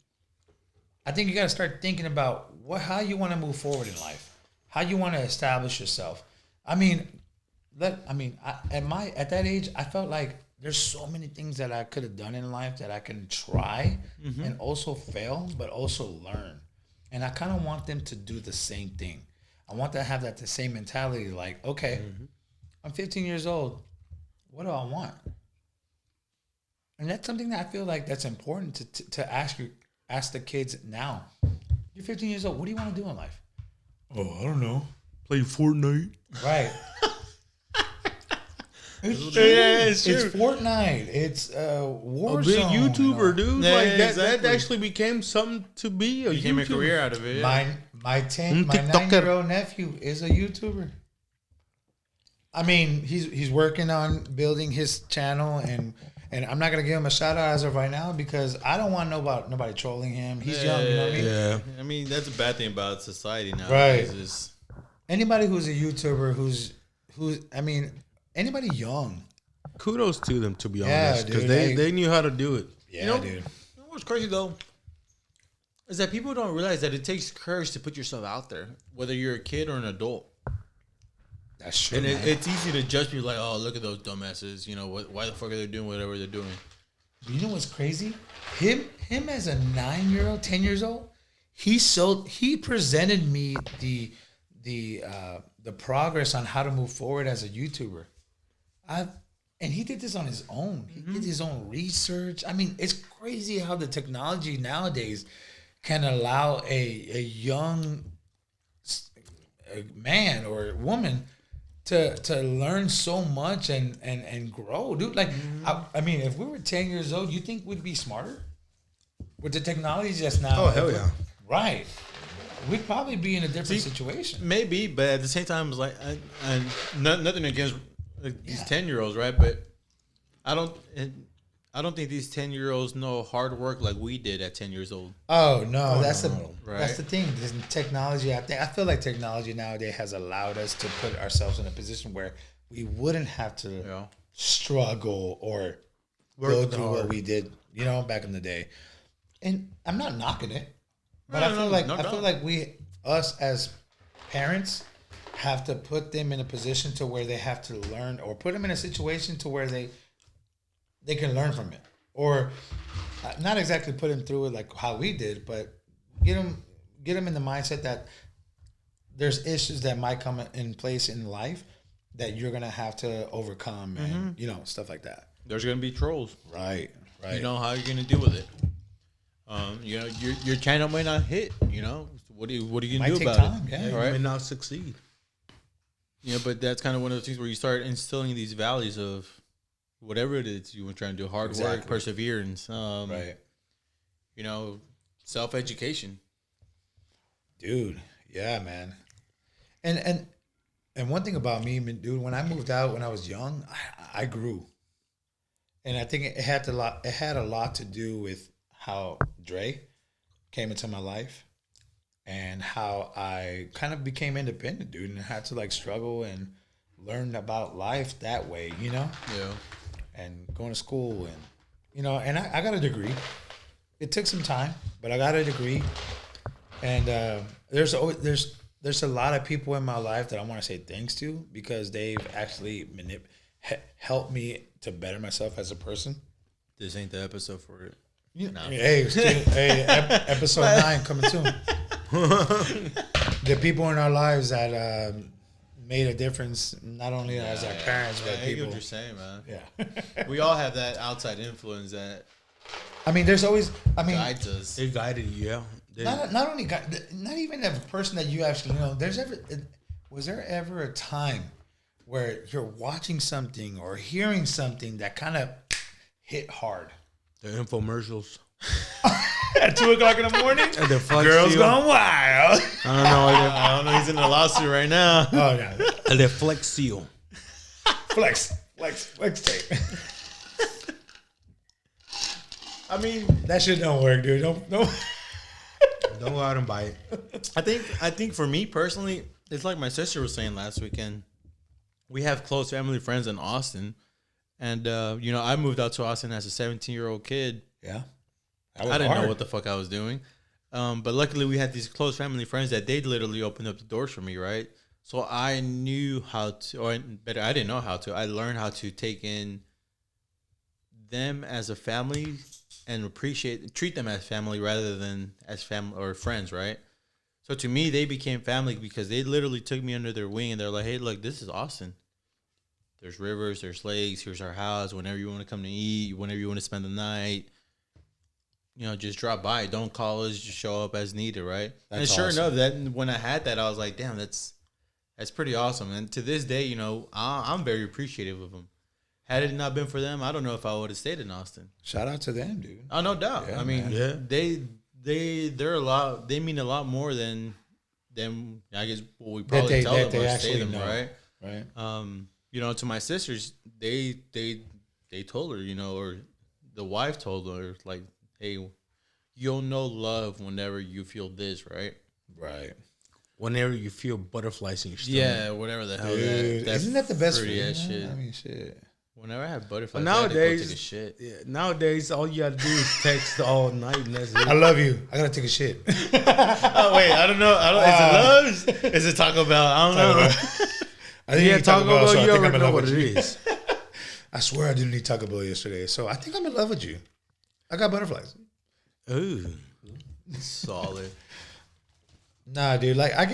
Speaker 3: I think you gotta start thinking about how you want to move forward in life, how you want to establish yourself. I mean, at that age, I felt like there's so many things that I could have done in life that I can try and also fail, but also learn. And I kind of want them to do the same thing. I want them to have the same mentality. Like, okay, I'm 15 years old. What do I want? And that's something that I feel like that's important to ask the kids now. You're 15 years old. What do you want to do in life?
Speaker 2: Oh, I don't know. Play Fortnite.
Speaker 3: Right. It's true.
Speaker 1: Yeah, it's
Speaker 3: It's
Speaker 1: true.
Speaker 3: Fortnite. It's Warzone.
Speaker 2: A big YouTuber,
Speaker 3: you know.
Speaker 2: dude.
Speaker 1: Yeah,
Speaker 2: like that
Speaker 1: exactly.
Speaker 2: actually became something to be a
Speaker 1: Became a
Speaker 2: YouTuber.
Speaker 1: career out of it. Yeah.
Speaker 3: My
Speaker 2: TikToker.
Speaker 3: 9-year-old nephew is a YouTuber. I mean, he's working on building his channel, and I'm not gonna give him a shout out as of right now because I don't want nobody trolling him. He's young, you know what I mean?
Speaker 2: Yeah.
Speaker 1: I mean, that's a bad thing about society now.
Speaker 3: Right.
Speaker 1: Is
Speaker 3: Anybody who's a YouTuber, who's I mean, anybody young.
Speaker 2: Kudos to them, to be
Speaker 3: Yeah,
Speaker 2: honest, because
Speaker 3: dude,
Speaker 2: they knew how to do it.
Speaker 3: Yeah,
Speaker 1: You know-
Speaker 3: dude.
Speaker 1: You know what's crazy though? Is that people don't realize that it takes courage to put yourself out there, whether you're a kid or an adult.
Speaker 3: That's true.
Speaker 1: And
Speaker 3: man.
Speaker 1: it's easy to judge people like, oh, look at those dumbasses. You know, why the fuck are they doing whatever they're doing?
Speaker 3: You know what's crazy? Him as a 9-year-old, 10 years old, he presented me the progress on how to move forward as a YouTuber. And he did this on his own. He did his own research. I mean, it's crazy how the technology nowadays can allow a young man or woman to learn so much and grow, dude. Like, I mean, if we were 10 years old, you think we'd be smarter with the technology just now?
Speaker 2: Oh, hell yeah.
Speaker 3: Right. We'd probably be in a different situation.
Speaker 1: Maybe, but at the same time, it's like, nothing against these
Speaker 3: Yeah.
Speaker 1: 10-year-olds, right? But I don't think these 10-year-olds know hard work like we did at 10 years old.
Speaker 3: Oh no, that's
Speaker 1: Right.
Speaker 3: the thing. This technology. I feel like technology nowadays has allowed us to put ourselves in a position where we wouldn't have to
Speaker 1: Yeah.
Speaker 3: struggle or go through what we did, you know, back in the day. And I'm not knocking it, but
Speaker 1: No, no, no
Speaker 3: I feel
Speaker 1: doubt.
Speaker 3: like us as parents have to put them in a position to where they have to learn, or put them in a situation to where they can learn from it, or not exactly put them through it like how we did, but get them in the mindset that there's issues that might come in place in life that you're gonna have to overcome, and you know, stuff like that.
Speaker 1: There's gonna be trolls.
Speaker 3: Right.
Speaker 1: You know how you're gonna deal with it. You know, your channel may not hit. You know, what are you gonna
Speaker 3: Might
Speaker 1: do
Speaker 3: take
Speaker 1: about
Speaker 3: time,
Speaker 1: it?
Speaker 3: yeah.
Speaker 2: You
Speaker 1: right.
Speaker 2: may not succeed.
Speaker 1: Yeah, but that's kind of one of those things where you start instilling these values of whatever it is you were trying to do: hard work,
Speaker 3: Exactly.
Speaker 1: perseverance.
Speaker 3: Right.
Speaker 1: You know, self education.
Speaker 3: Dude, yeah, man. And one thing about me, dude, when I moved out when I was young, I grew, and I think it had a lot to do with how Dre came into my life, and how I kind of became independent, dude, and had to like struggle and learn about life that way, you know,
Speaker 1: Yeah.
Speaker 3: and going to school, and you know, and I got a degree. It took some time, but I got a degree, and there's a lot of people in my life that I want to say thanks to, because they've actually helped me to better myself as a person.
Speaker 1: This ain't the episode for it.
Speaker 3: Hey, episode 9 coming soon. The people in our lives that made a difference, not only as our parents, but
Speaker 1: I get
Speaker 3: people.
Speaker 1: what you're saying, man.
Speaker 3: Yeah.
Speaker 1: We all have that outside influence that
Speaker 3: I mean, there's always. I mean,
Speaker 1: guides us.
Speaker 2: They guided you, yeah.
Speaker 3: not only not even a person that you actually know. Was there ever a time where you're watching something or hearing something that kind of hit hard?
Speaker 2: The infomercials.
Speaker 3: At 2:00 in the morning,
Speaker 2: And the Flex
Speaker 3: girls
Speaker 2: Seal.
Speaker 3: gone wild.
Speaker 2: I don't know.
Speaker 1: I don't know. He's in a lawsuit right now.
Speaker 3: Oh yeah,
Speaker 2: The Flex Seal.
Speaker 3: flex tape.
Speaker 1: I mean,
Speaker 3: That shit don't work, dude. Don't.
Speaker 2: Don't go out and buy it.
Speaker 1: I think for me personally, it's like my sister was saying last weekend. We have close family friends in Austin, and you know, I moved out to Austin as a 17-year-old kid.
Speaker 3: Yeah,
Speaker 1: I didn't know what the fuck I was doing, but luckily we had these close family friends that they literally opened up the doors for me, right? So I knew how to, or better, I didn't know how to. I learned how to take in them as a family and treat them as family rather than as family or friends, right? So to me, they became family because they literally took me under their wing and they're like, "Hey, look, this is Austin. There's rivers, there's lakes. Here's our house. Whenever you want to come to eat, whenever you want to spend the night, you know, just drop by. Don't call us. Just show up as needed, right?" And
Speaker 3: That's
Speaker 1: sure
Speaker 3: awesome.
Speaker 1: enough, that when I had that, I was like, "Damn, that's pretty awesome." And to this day, you know, I'm very appreciative of them. Had it not been for them, I don't know if I would have stayed in Austin.
Speaker 3: Shout out to them, dude.
Speaker 1: Oh, no doubt.
Speaker 3: Yeah,
Speaker 1: I mean,
Speaker 2: man.
Speaker 1: they're a lot. They mean a lot more than I guess what we probably tell them
Speaker 3: they
Speaker 1: or say
Speaker 3: actually
Speaker 1: them,
Speaker 3: know.
Speaker 1: right?
Speaker 3: Right.
Speaker 1: You know, to my sisters, they told her, you know, or the wife told her, like, "Hey, you'll know love whenever you feel this, right?"
Speaker 3: Right.
Speaker 2: Whenever you feel butterflies in your stomach.
Speaker 1: Yeah, whatever the hell
Speaker 3: Dude, isn't that the best
Speaker 1: fruity
Speaker 3: feeling?
Speaker 1: ass shit.
Speaker 3: I mean, shit.
Speaker 1: Whenever I have butterflies,
Speaker 2: But
Speaker 1: I had to go take a
Speaker 2: nowadays,
Speaker 1: shit.
Speaker 2: yeah, nowadays, all you gotta do is text all night and that's
Speaker 3: I
Speaker 2: it.
Speaker 3: love you. I gotta take a shit.
Speaker 1: Oh wait, I don't know. Is it love? Is it Taco Bell? I don't know.
Speaker 3: I didn't
Speaker 2: Yeah,
Speaker 3: eat Taco Bell, so I
Speaker 2: you
Speaker 3: think I'm
Speaker 2: already
Speaker 3: in
Speaker 2: know
Speaker 3: love
Speaker 2: what
Speaker 3: with
Speaker 2: it
Speaker 3: you.
Speaker 2: is.
Speaker 3: I swear I didn't eat Taco Bell yesterday, so I think I'm in love with you. I got butterflies.
Speaker 2: Ooh.
Speaker 1: Solid.
Speaker 3: Nah, dude. Like, I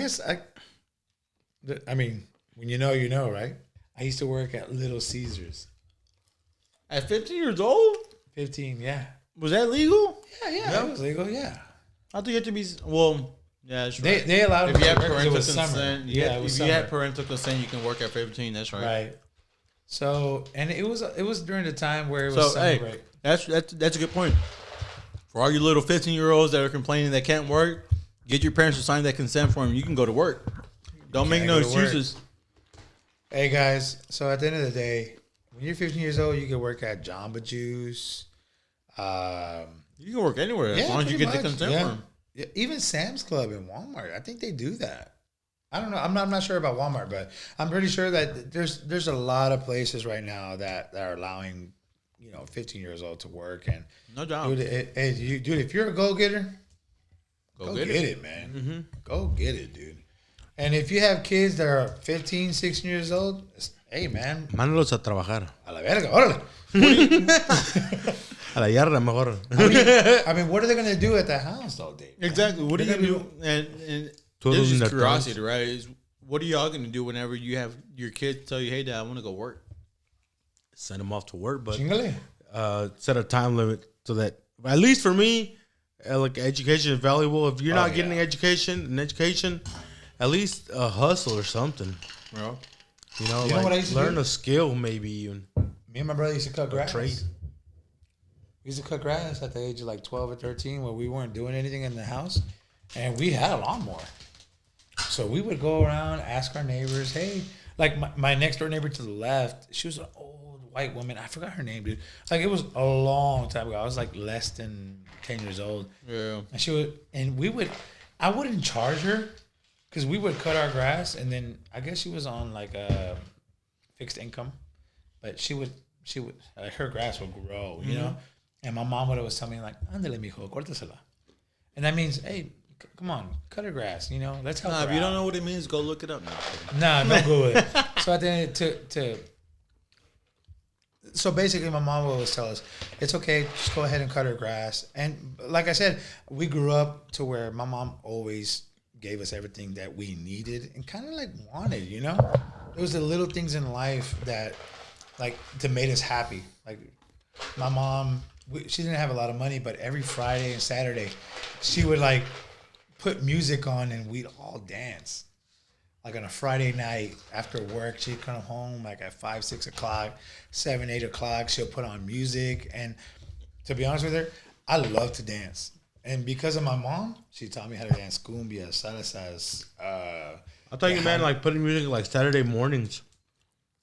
Speaker 3: mean, when you know, right? I used to work at Little Caesars.
Speaker 1: At 15 years old,
Speaker 3: 15, yeah.
Speaker 1: was that legal?
Speaker 3: Yeah, it was legal, yeah.
Speaker 1: I think you have to be. Well, yeah, that's right.
Speaker 3: They allowed
Speaker 1: If
Speaker 3: me
Speaker 1: you
Speaker 3: to
Speaker 1: have
Speaker 3: work 'cause it
Speaker 1: parental
Speaker 3: was summer.
Speaker 1: consent,
Speaker 3: Yeah, it was
Speaker 1: if
Speaker 3: summer.
Speaker 1: you had parental consent, you can work at 15. That's right.
Speaker 3: Right. So, and it was during the time where it was
Speaker 1: So
Speaker 3: summer
Speaker 1: hey,
Speaker 3: break.
Speaker 1: that's a good point. For all you little 15-year-olds that are complaining that can't work, get your parents to sign that consent form. You can go to work. Don't make
Speaker 3: can't
Speaker 1: no
Speaker 3: go to work.
Speaker 1: excuses.
Speaker 3: Hey guys, so at the end of the day, when you're 15 years old, you can work at Jamba Juice.
Speaker 1: You can work anywhere as long as you
Speaker 3: pretty
Speaker 1: get the
Speaker 3: much,
Speaker 1: consent
Speaker 3: yeah.
Speaker 1: form.
Speaker 3: Yeah, even Sam's Club and Walmart, I think they do that. I don't know. I'm not sure about Walmart, but I'm pretty sure that there's a lot of places right now that are allowing 15 years old to work. And
Speaker 1: No doubt.
Speaker 3: dude, if you're a go-getter, go get it, man.
Speaker 1: Mm-hmm.
Speaker 3: Go get it, dude. And if you have kids that are 15, 16 years old, hey, man,
Speaker 2: Mándalos a trabajar.
Speaker 3: a la verga, órale.
Speaker 2: A la yarda mejor.
Speaker 3: I mean, what are they going to do at the house all day?
Speaker 1: Exactly. What are you
Speaker 3: They're
Speaker 1: gonna
Speaker 3: gonna
Speaker 1: do? And
Speaker 2: Todos
Speaker 1: this is
Speaker 2: en la
Speaker 1: curiosity, right? Is what are y'all gonna do whenever you have your kids tell you, "Hey, Dad, I want to go work."
Speaker 2: Send them off to work, but
Speaker 3: Chingale.
Speaker 2: set a time limit so that, at least for me, like education is valuable. If you're not getting an education, at least a hustle or something.
Speaker 1: Bro.
Speaker 2: You know,
Speaker 3: You know
Speaker 2: like
Speaker 3: what I used to
Speaker 2: learn
Speaker 3: do?
Speaker 2: a skill, maybe even.
Speaker 3: Me and my brother used to cut grass.
Speaker 2: trade.
Speaker 3: We used to cut grass at the age of like 12 or 13 where we weren't doing anything in the house. And we had a lawnmower. So we would go around, ask our neighbors, hey, like my next door neighbor to the left, she was an old white woman. I forgot her name, dude. Like it was a long time ago. I was like less than 10 years old.
Speaker 1: Yeah.
Speaker 3: And I wouldn't charge her because we would cut our grass. And then I guess she was on like a fixed income, but she would, like her grass would grow, you know? And my mom would always tell me like, "Ándale, mijo, córtasela." And that means, hey, come on, cut her grass, you know? Let's help her
Speaker 1: If you
Speaker 3: out.
Speaker 1: don't know what it means, go look it up now.
Speaker 3: Nah, don't go with it. So at the end, so basically, my mom would always tell us, it's okay, just go ahead and cut her grass. And like I said, we grew up to where my mom always gave us everything that we needed and kind of like wanted, you know? It was the little things in life that made us happy. Like my mom, she didn't have a lot of money, but every Friday and Saturday, she would like put music on and we'd all dance. Like on a Friday night after work, she'd come home like at 5, 6 o'clock, 7, 8 o'clock. She'll put on music. And to be honest with her, I love to dance. And because of my mom, she taught me how to dance cumbia, salsas.
Speaker 2: I thought you meant like putting music like Saturday mornings.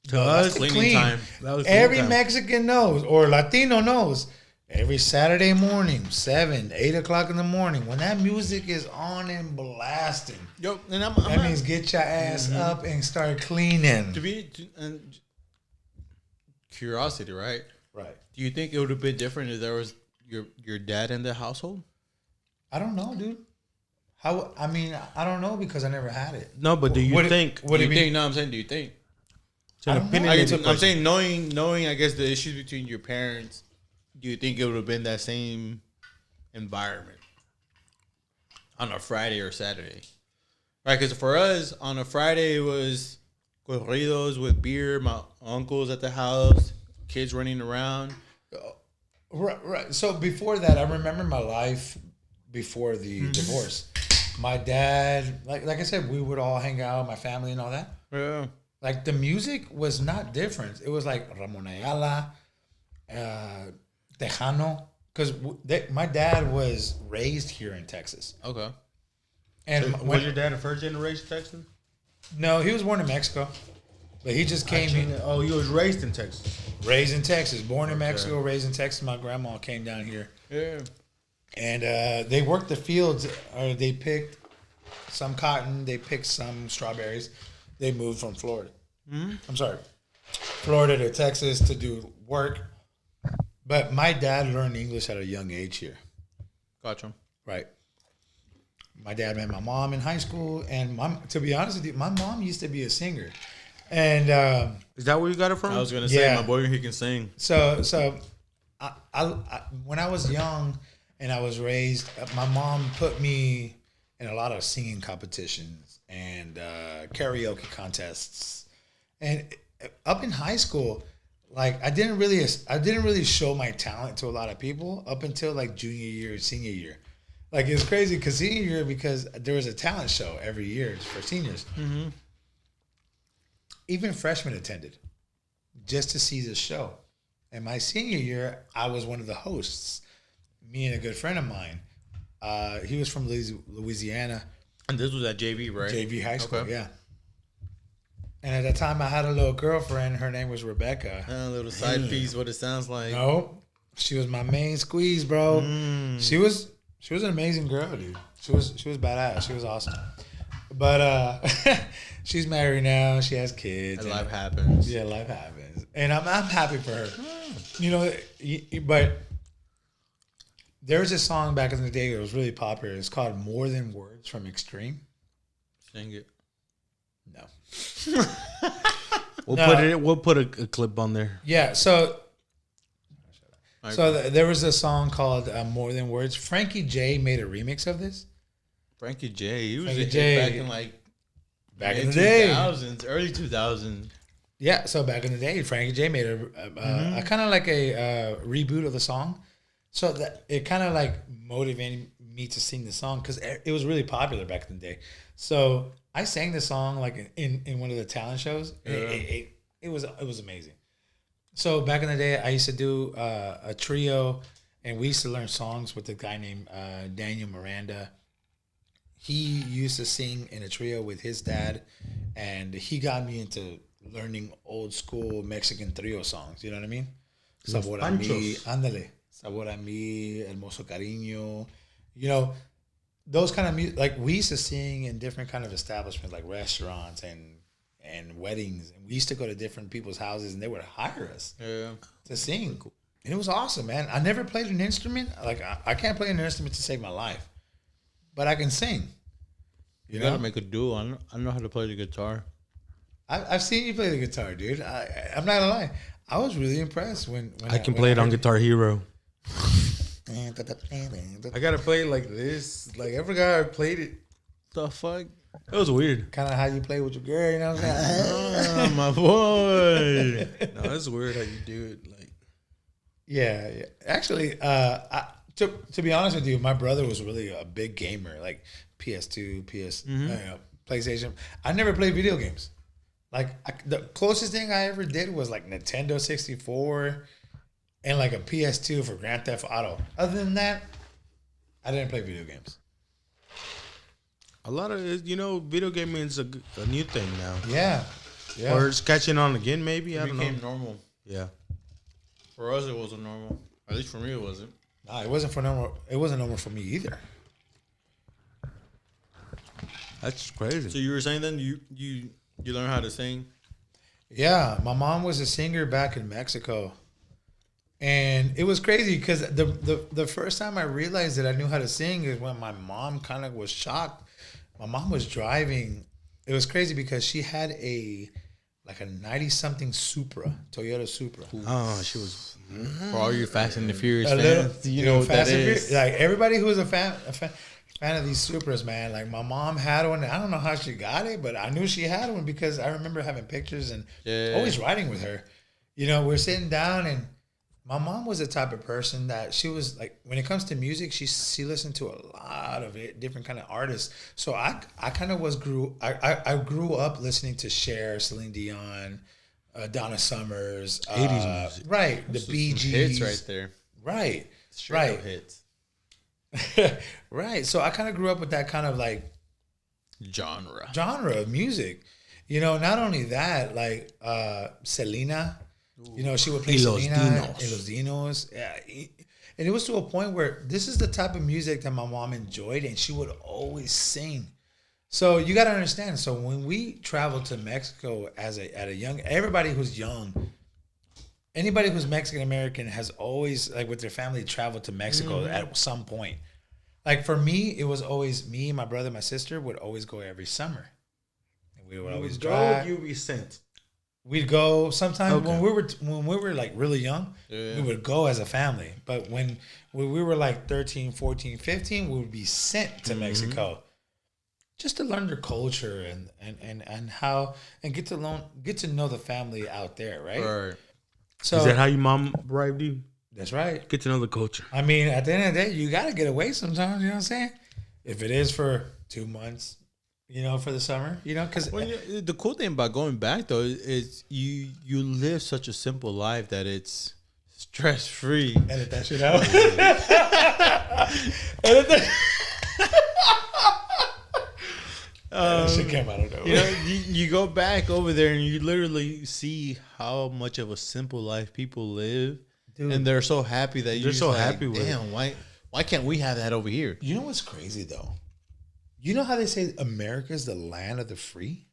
Speaker 2: To
Speaker 3: No,
Speaker 2: us,
Speaker 3: that's the
Speaker 1: cleaning time.
Speaker 2: that was
Speaker 3: Every
Speaker 2: cleaning time.
Speaker 3: Mexican knows, or Latino knows, every Saturday morning, 7, 8 o'clock in the morning, when that music is on and blasting,
Speaker 1: Yo, and I'm
Speaker 3: that means get your ass up and start cleaning.
Speaker 1: and curiosity, right?
Speaker 3: Right.
Speaker 1: Do you think it would have been different if there was your dad in the household?
Speaker 3: I don't know, dude. I mean, I don't know because I never had it.
Speaker 2: No, but do you
Speaker 3: What it-
Speaker 2: think?
Speaker 3: what
Speaker 1: do
Speaker 3: do
Speaker 1: you
Speaker 3: you mean?
Speaker 1: think? No, I'm saying, do you think?
Speaker 2: It's an
Speaker 3: I don't know.
Speaker 2: opinionated
Speaker 1: I'm
Speaker 2: question.
Speaker 1: saying knowing, I guess the issues between your parents. Do you think it would have been that same environment on a Friday or Saturday? Right, because for us on a Friday it was corridos with beer, my uncles at the house, kids running around.
Speaker 3: Right. So before that, I remember my life before the divorce. My dad, like I said, we would all hang out, my family and all that.
Speaker 1: Yeah.
Speaker 3: Like the music was not different. It was like Ramon Ayala, Tejano, because my dad was raised here in Texas.
Speaker 1: Okay.
Speaker 3: And
Speaker 2: Was your dad a first generation Texan?
Speaker 3: no, he was born in Mexico, but he just came here,
Speaker 2: Oh, you was raised in Texas.
Speaker 3: raised in Texas, born in Mexico, raised in Texas. My grandma came down here,
Speaker 1: Yeah.
Speaker 3: and they worked the fields. Or they picked some cotton, they picked some strawberries. They moved from Florida. I'm sorry, Florida to Texas to do work. But my dad learned English at a young age here.
Speaker 1: Gotcha.
Speaker 3: Right. My dad met my mom in high school, and to be honest with you, my mom used to be a singer, and
Speaker 2: Is that where you got it from?
Speaker 1: I was gonna say
Speaker 3: Yeah.
Speaker 1: my boy he can sing.
Speaker 3: so I when I was young and I was raised, my mom put me in a lot of singing competitions and karaoke contests, and up in high school, like I didn't really show my talent to a lot of people up until like junior year, senior year. Like it's crazy because senior year, because there was a talent show every year for seniors. Even freshmen attended just to see the show. And my senior year, I was one of the hosts. Me and a good friend of mine. He was from Louisiana,
Speaker 1: And this was at JV, right?
Speaker 3: JV High School,
Speaker 1: Okay.
Speaker 3: yeah. And at that time, I had a little girlfriend. Her name was Rebecca.
Speaker 1: A little side piece, what it sounds like.
Speaker 3: No, she was my main squeeze, bro. She was an amazing girl, dude. She was badass. She was awesome. But she's married now. She has kids.
Speaker 1: And
Speaker 3: and-
Speaker 1: life happens.
Speaker 3: Yeah, life happens, and I'm happy for her. You know, but there was a song back in the day that was really popular. It's called "More Than Words" from Extreme.
Speaker 1: Sing it.
Speaker 3: No.
Speaker 2: We'll
Speaker 3: No.
Speaker 2: put it. We'll put a clip on there.
Speaker 3: Yeah. So
Speaker 1: Alright,
Speaker 3: there was a song called "More Than Words." Frankie J made a remix of this.
Speaker 1: Frankie J. He was
Speaker 3: Frankie
Speaker 1: a hit
Speaker 3: J.
Speaker 1: back in
Speaker 3: Back in the day.
Speaker 1: 2000s, early 2000s.
Speaker 3: Yeah, so back in the day, Frankie J made a kind of like a reboot of the song, so that it kind of like motivated me to sing the song because it was really popular back in the day. So I sang the song like in one of the talent shows. It was amazing. So back in the day, I used to do a trio, and we used to learn songs with a guy named Daniel Miranda. He used to sing in a trio with his dad, and he got me into learning old school Mexican trio songs. You know what I mean?
Speaker 2: Los
Speaker 3: Sabor a mí,
Speaker 2: Panchos.
Speaker 3: ándale. Sabor a mí, Hermoso Cariño. You know, those kind of music. Like we used to sing in different kind of establishments, like restaurants and weddings. And we used to go to different people's houses, and they would hire us
Speaker 1: Yeah.
Speaker 3: to sing. And it was awesome, man. I never played an instrument. Like I can't play an instrument to save my life, but I can sing.
Speaker 1: You gotta make a duo. I don't know how to play the guitar.
Speaker 3: I've seen you play the guitar, dude. I'm not gonna lie. I was really impressed when
Speaker 2: I can play it on Guitar Hero.
Speaker 3: Kind
Speaker 2: I gotta play it like this. Like I forgot I played it.
Speaker 1: The fuck?
Speaker 2: It was weird.
Speaker 3: of how you play with your girl, you know what I'm saying?
Speaker 1: Oh, my boy.
Speaker 2: No, it's weird how you do it. Like
Speaker 3: Yeah. Actually, to be honest with you, my brother was really a big gamer, like PS2, PlayStation. I never played video games. Like the closest thing I ever did was like Nintendo 64 and like a PS2 for Grand Theft Auto. Other than that, I didn't play video games.
Speaker 2: a lot of video gaming is a new thing now.
Speaker 3: Yeah. Yeah.
Speaker 2: Or it's catching on again. Maybe I
Speaker 1: It
Speaker 2: don't
Speaker 1: became
Speaker 2: know.
Speaker 1: normal.
Speaker 2: Yeah.
Speaker 1: For us, it wasn't normal. At least for me, it wasn't.
Speaker 3: Nah, it wasn't normal for me either.
Speaker 2: That's crazy.
Speaker 1: So you were saying then you learn how to sing?
Speaker 3: Yeah, my mom was a singer back in Mexico, and it was crazy because the first time I realized that I knew how to sing is when my mom kind of was shocked. My mom was driving. It was crazy because she had a 90-something Supra, Toyota Supra.
Speaker 2: Oh, she was.
Speaker 1: For all your Fast and the Furious
Speaker 3: A
Speaker 1: fans,
Speaker 3: little-
Speaker 1: you know what that
Speaker 3: Fast and
Speaker 1: is.
Speaker 3: Furious- Like everybody who's a fan of these Supras, man. Like my mom had one. I don't know how she got it, but I knew she had one because I remember having pictures and
Speaker 1: Yeah.
Speaker 3: always riding with her. You know, we're sitting down, and my mom was the type of person that she was like, when it comes to music, she listened to a lot of different kind of artists. So I kind of I grew up listening to Cher, Celine Dion, Donna Summers,
Speaker 2: 80s music.
Speaker 3: right? The
Speaker 1: Some
Speaker 3: Bee Gees,
Speaker 1: hits right there.
Speaker 3: right?
Speaker 1: Straight
Speaker 3: Right.
Speaker 1: up hits.
Speaker 3: Right. So I kind of grew up with that kind of like
Speaker 1: Genre.
Speaker 3: of music. You know, not only that, like Selena, you know, she would play
Speaker 2: Y Los
Speaker 3: Selena
Speaker 2: Dinos.
Speaker 3: and Los Dinos. Yeah. And it was to a point where this is the type of music that my mom enjoyed, and she would always sing. So you got to understand. So when we traveled to Mexico at a young, everybody who's young, anybody who's Mexican American has always, like with their family, traveled to Mexico at some point. Like for me, it was always me, my brother, my sister would always go every summer. And we would always drive.
Speaker 2: You be sent.
Speaker 3: We'd go sometimes
Speaker 2: Okay.
Speaker 3: when we were like really young,
Speaker 1: Yeah.
Speaker 3: we would go as a family. But when we were like 13, 14, 15, we would be sent to Mexico just to learn their culture and how and get to know the family out there, right?
Speaker 1: Right.
Speaker 3: So
Speaker 2: Is that how your mom bribed you?
Speaker 3: that's right.
Speaker 2: Get to know the culture.
Speaker 3: I mean, at the end of the day, you got to get away sometimes. You know what I'm saying? If it is for 2 months, you know, for the summer, you know, because
Speaker 1: Well, the cool thing about going back though is you live such a simple life that it's stress free.
Speaker 3: edit that shit out. Edit that. That shit came out of nowhere.
Speaker 1: You know, you go back over there and you literally see how much of a simple life people live,
Speaker 3: Dude.
Speaker 1: and they're so happy that you're
Speaker 2: They're
Speaker 1: just
Speaker 2: so
Speaker 1: like,
Speaker 2: happy with it.
Speaker 1: Damn, why can't we have that over here?
Speaker 3: You know what's crazy though? You know how they say America's the land of the free?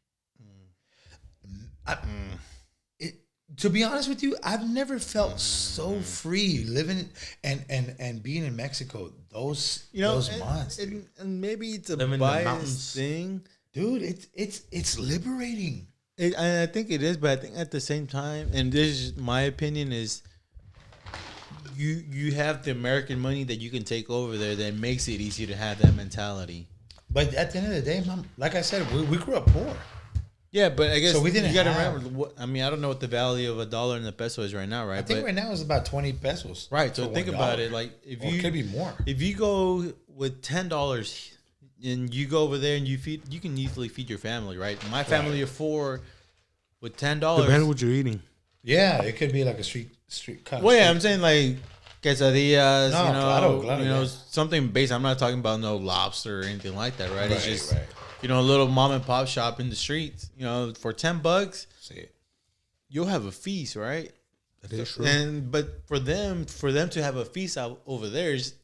Speaker 3: to be honest with you, I've never felt so free living and being in Mexico. Those months,
Speaker 1: and maybe it's a
Speaker 2: Living in the
Speaker 1: biased
Speaker 2: mountains.
Speaker 1: thing.
Speaker 3: dude. It's liberating.
Speaker 1: I think it is, but I think at the same time, and this is my opinion, is you have the American money that you can take over there that makes it easy to have that mentality.
Speaker 3: But at the end of the day, Mom, like I said, we grew up poor.
Speaker 1: Yeah, but I guess
Speaker 3: So we didn't
Speaker 1: you got to
Speaker 3: have-
Speaker 1: remember. I mean, I don't know what the value of a dollar and a peso is right now, right?
Speaker 3: I think
Speaker 1: But-
Speaker 3: right now it's about 20 pesos.
Speaker 1: right. So
Speaker 3: for
Speaker 1: think
Speaker 3: $1.
Speaker 1: about it. Like if
Speaker 3: Or
Speaker 1: you
Speaker 3: it could be more.
Speaker 1: if you go with $10 and you go over there and you can easily feed your family, right? My family of 4 with $10.
Speaker 2: Depends what you're eating.
Speaker 3: Yeah, it could be like a street cut.
Speaker 1: Well, yeah, I'm saying like quesadillas,
Speaker 3: No, claro, yeah.
Speaker 1: something basic. I'm not talking about no lobster or anything like that, right? It's
Speaker 3: Right,
Speaker 1: just
Speaker 3: right.
Speaker 1: a little mom and pop shop in the streets. For $10,
Speaker 3: See,
Speaker 1: you'll have a feast, right?
Speaker 2: That is true.
Speaker 1: And but for them to have a feast out over there, it's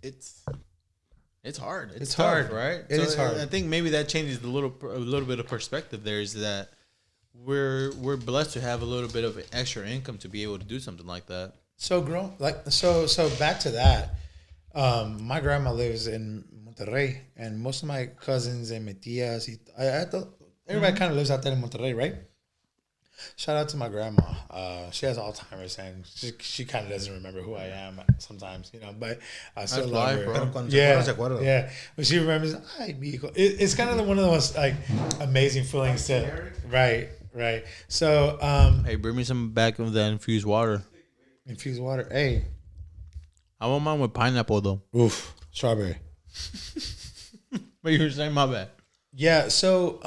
Speaker 1: hard. It's hard,
Speaker 3: hard.
Speaker 1: right?
Speaker 3: It is hard.
Speaker 1: I think maybe that changes a little bit of perspective. There is that we're blessed to have a little bit of extra income to be able to do something like that.
Speaker 3: so back to that. My grandma lives in Monterrey, and most of my cousins and my tias, everybody kind of lives out there in Monterrey, right? Shout out to my grandma. She has Alzheimer's, and she kind of doesn't remember who I am sometimes, but I still
Speaker 1: That's
Speaker 3: love
Speaker 1: life,
Speaker 3: her.
Speaker 1: bro.
Speaker 2: Cuando
Speaker 3: Yeah,
Speaker 2: se acuerda.
Speaker 3: yeah. But she remembers. Ay, mijo. It's kind of one of the most amazing feelings to. Right. So
Speaker 1: Hey, bring me some back of that infused water.
Speaker 3: infused water. Hey,
Speaker 1: I want mine with pineapple though.
Speaker 3: oof, strawberry.
Speaker 1: But you were saying my bad.
Speaker 3: Yeah. So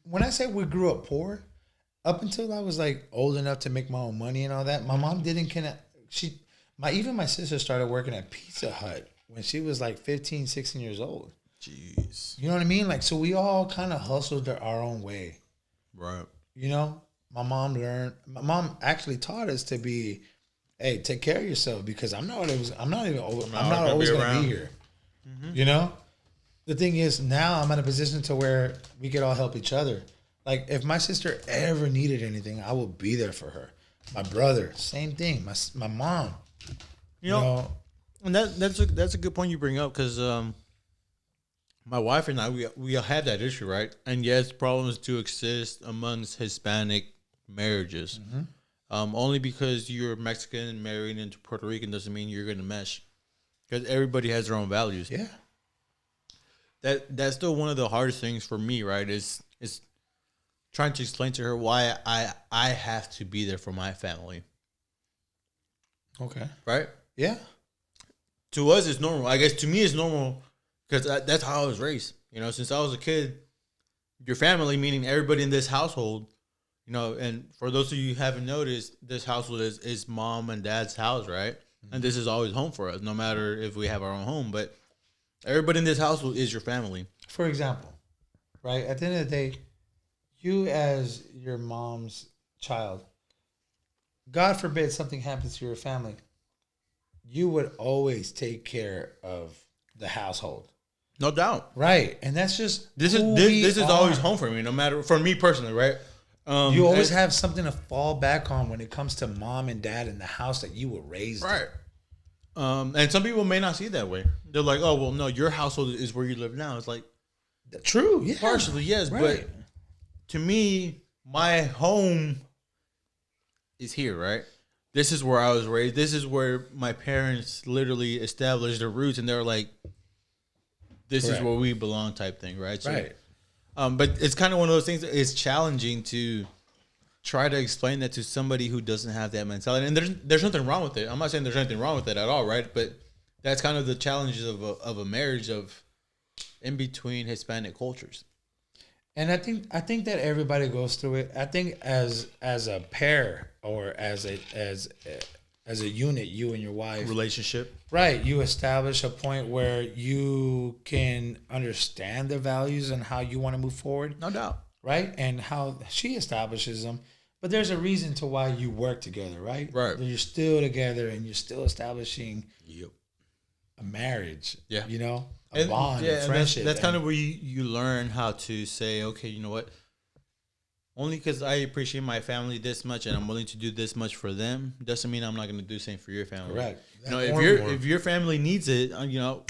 Speaker 3: when I say we grew up poor, up until I was like old enough to make my own money and all that, my mom didn't even my sister started working at Pizza Hut when she was like 15, 16 years old.
Speaker 1: Jeez.
Speaker 3: You know what I mean? Like, so we all kind of hustled our own way.
Speaker 1: Right.
Speaker 3: My mom actually taught us to be, hey, take care of yourself, because I'm not always going to be here. The thing is, now I'm in a position to where we could all help each other. Like, if my sister ever needed anything, I will be there for her. My brother, same thing. My mom,
Speaker 1: And that's a good point you bring up, because my wife and I we have that issue, right? And yes, problems do exist amongst Hispanic marriages. Only because you're Mexican and married into Puerto Rican doesn't mean you're going to mesh, because everybody has their own values.
Speaker 3: yeah.
Speaker 1: That's still one of the hardest things for me, right? Is trying to explain to her why I have to be there for my family,
Speaker 3: Okay.
Speaker 1: right?
Speaker 3: Yeah.
Speaker 1: To us, it's normal. I guess to me, it's normal because that's how I was raised. Since I was a kid, your family, meaning everybody in this household, and for those of you who haven't noticed, this household is mom and dad's house, right? And this is always home for us, no matter if we have our own home. But everybody in this household is your family.
Speaker 3: For example, right? At the end of the day, you as your mom's child, God forbid something happens to your family, you would always take care of the household.
Speaker 1: No doubt.
Speaker 3: Right. And that's just
Speaker 1: This
Speaker 3: who
Speaker 1: is
Speaker 3: we
Speaker 1: always
Speaker 3: are.
Speaker 1: home for me, no matter for me personally, right?
Speaker 3: You always have something to fall back on when it comes to mom and dad in the house that you were raised in.
Speaker 1: right. And some people may not see it that way. They're like, "Oh, well, no, your household is where you live now." It's like
Speaker 3: True. Yeah.
Speaker 1: partially yes,
Speaker 3: Right.
Speaker 1: but to me, my home is here, right? This is where I was raised. This is where my parents literally established their roots, and they were like, "This is
Speaker 3: Correct.
Speaker 1: where we belong," type thing, right? So,
Speaker 3: Right.
Speaker 1: but it's kind of one of those things that it's challenging to try to explain that to somebody who doesn't have that mentality. And there's nothing wrong with it. I'm not saying there's anything wrong with it at all, right? But that's kind of the challenges of a marriage of in between Hispanic cultures.
Speaker 3: And I think that everybody goes through it. I think as a pair or as a unit, you and your wife,
Speaker 1: Relationship.
Speaker 3: right? You establish a point where you can understand their values and how you want to move forward,
Speaker 1: No doubt.
Speaker 3: right? And how she establishes them. But there's a reason to why you work together, right?
Speaker 1: Right.
Speaker 3: You're still together and you're still establishing
Speaker 1: Yep.
Speaker 3: a marriage.
Speaker 1: Yeah.
Speaker 3: A bond, a
Speaker 1: and
Speaker 3: friendship.
Speaker 1: that's kind of where you learn how to say, okay, you know what? only because I appreciate my family this much and I'm willing to do this much for them doesn't mean I'm not going to do the same for your family.
Speaker 3: Correct.
Speaker 1: You know, if your family needs it, you know,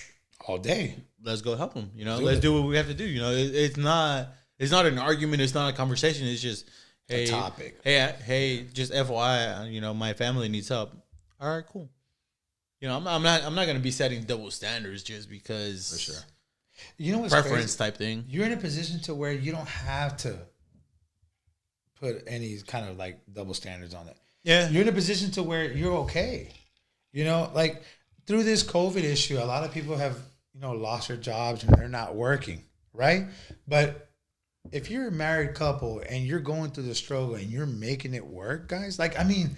Speaker 3: all day,
Speaker 1: let's go help them. You know, let's do what we have to do. You know, it's not an argument. It's not a conversation. It's just
Speaker 3: a topic.
Speaker 1: Hey, just FYI, you know, my family needs help. All right, cool. You know, I'm not going to be setting double standards just because.
Speaker 3: For sure. You know what's
Speaker 1: preference
Speaker 3: crazy?
Speaker 1: Type thing.
Speaker 3: You're in a position to where you don't have to put any kind of like double standards on it.
Speaker 1: Yeah.
Speaker 3: You're in a position to where you're okay. You know, like through this COVID issue, a lot of people have, you know, lost their jobs and they're not working, right? But if you're a married couple and you're going through the struggle and you're making it work, guys, like, I mean,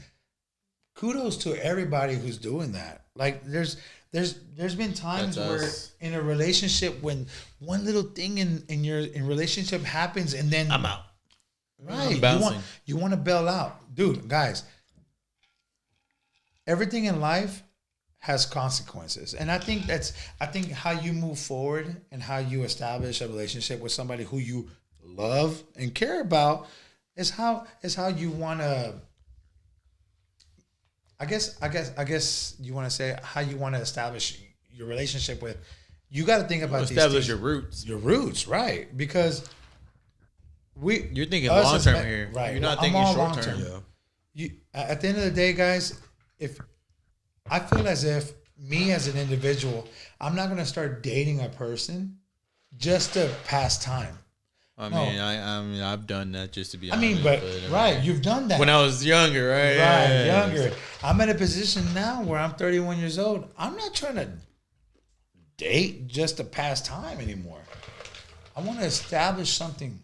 Speaker 3: kudos to everybody who's doing that. Like there's been times where in a relationship when one little thing in your relationship happens and then
Speaker 1: I'm out.
Speaker 3: Right.
Speaker 1: I'm
Speaker 3: you want to bail out. Dude, guys, everything in life has consequences. And I think how you move forward and how you establish a relationship with somebody who you love and care about is how you want to I guess you want to say how you want to establish your relationship with. You got to think about
Speaker 1: establish your roots.
Speaker 3: Your roots, right? Because
Speaker 1: you're thinking long term here,
Speaker 3: right?
Speaker 1: You're not thinking short term.
Speaker 2: Yeah.
Speaker 3: You at the end of the day, guys, if I feel as if me as an individual, I'm not gonna start dating a person just to pass time.
Speaker 1: I mean, I've done that just to be honest.
Speaker 3: Right, you've done that.
Speaker 1: When I was younger, right?
Speaker 3: Right, younger. I'm in a position now where I'm 31 years old. I'm not trying to date just to pass time anymore. I want to establish something.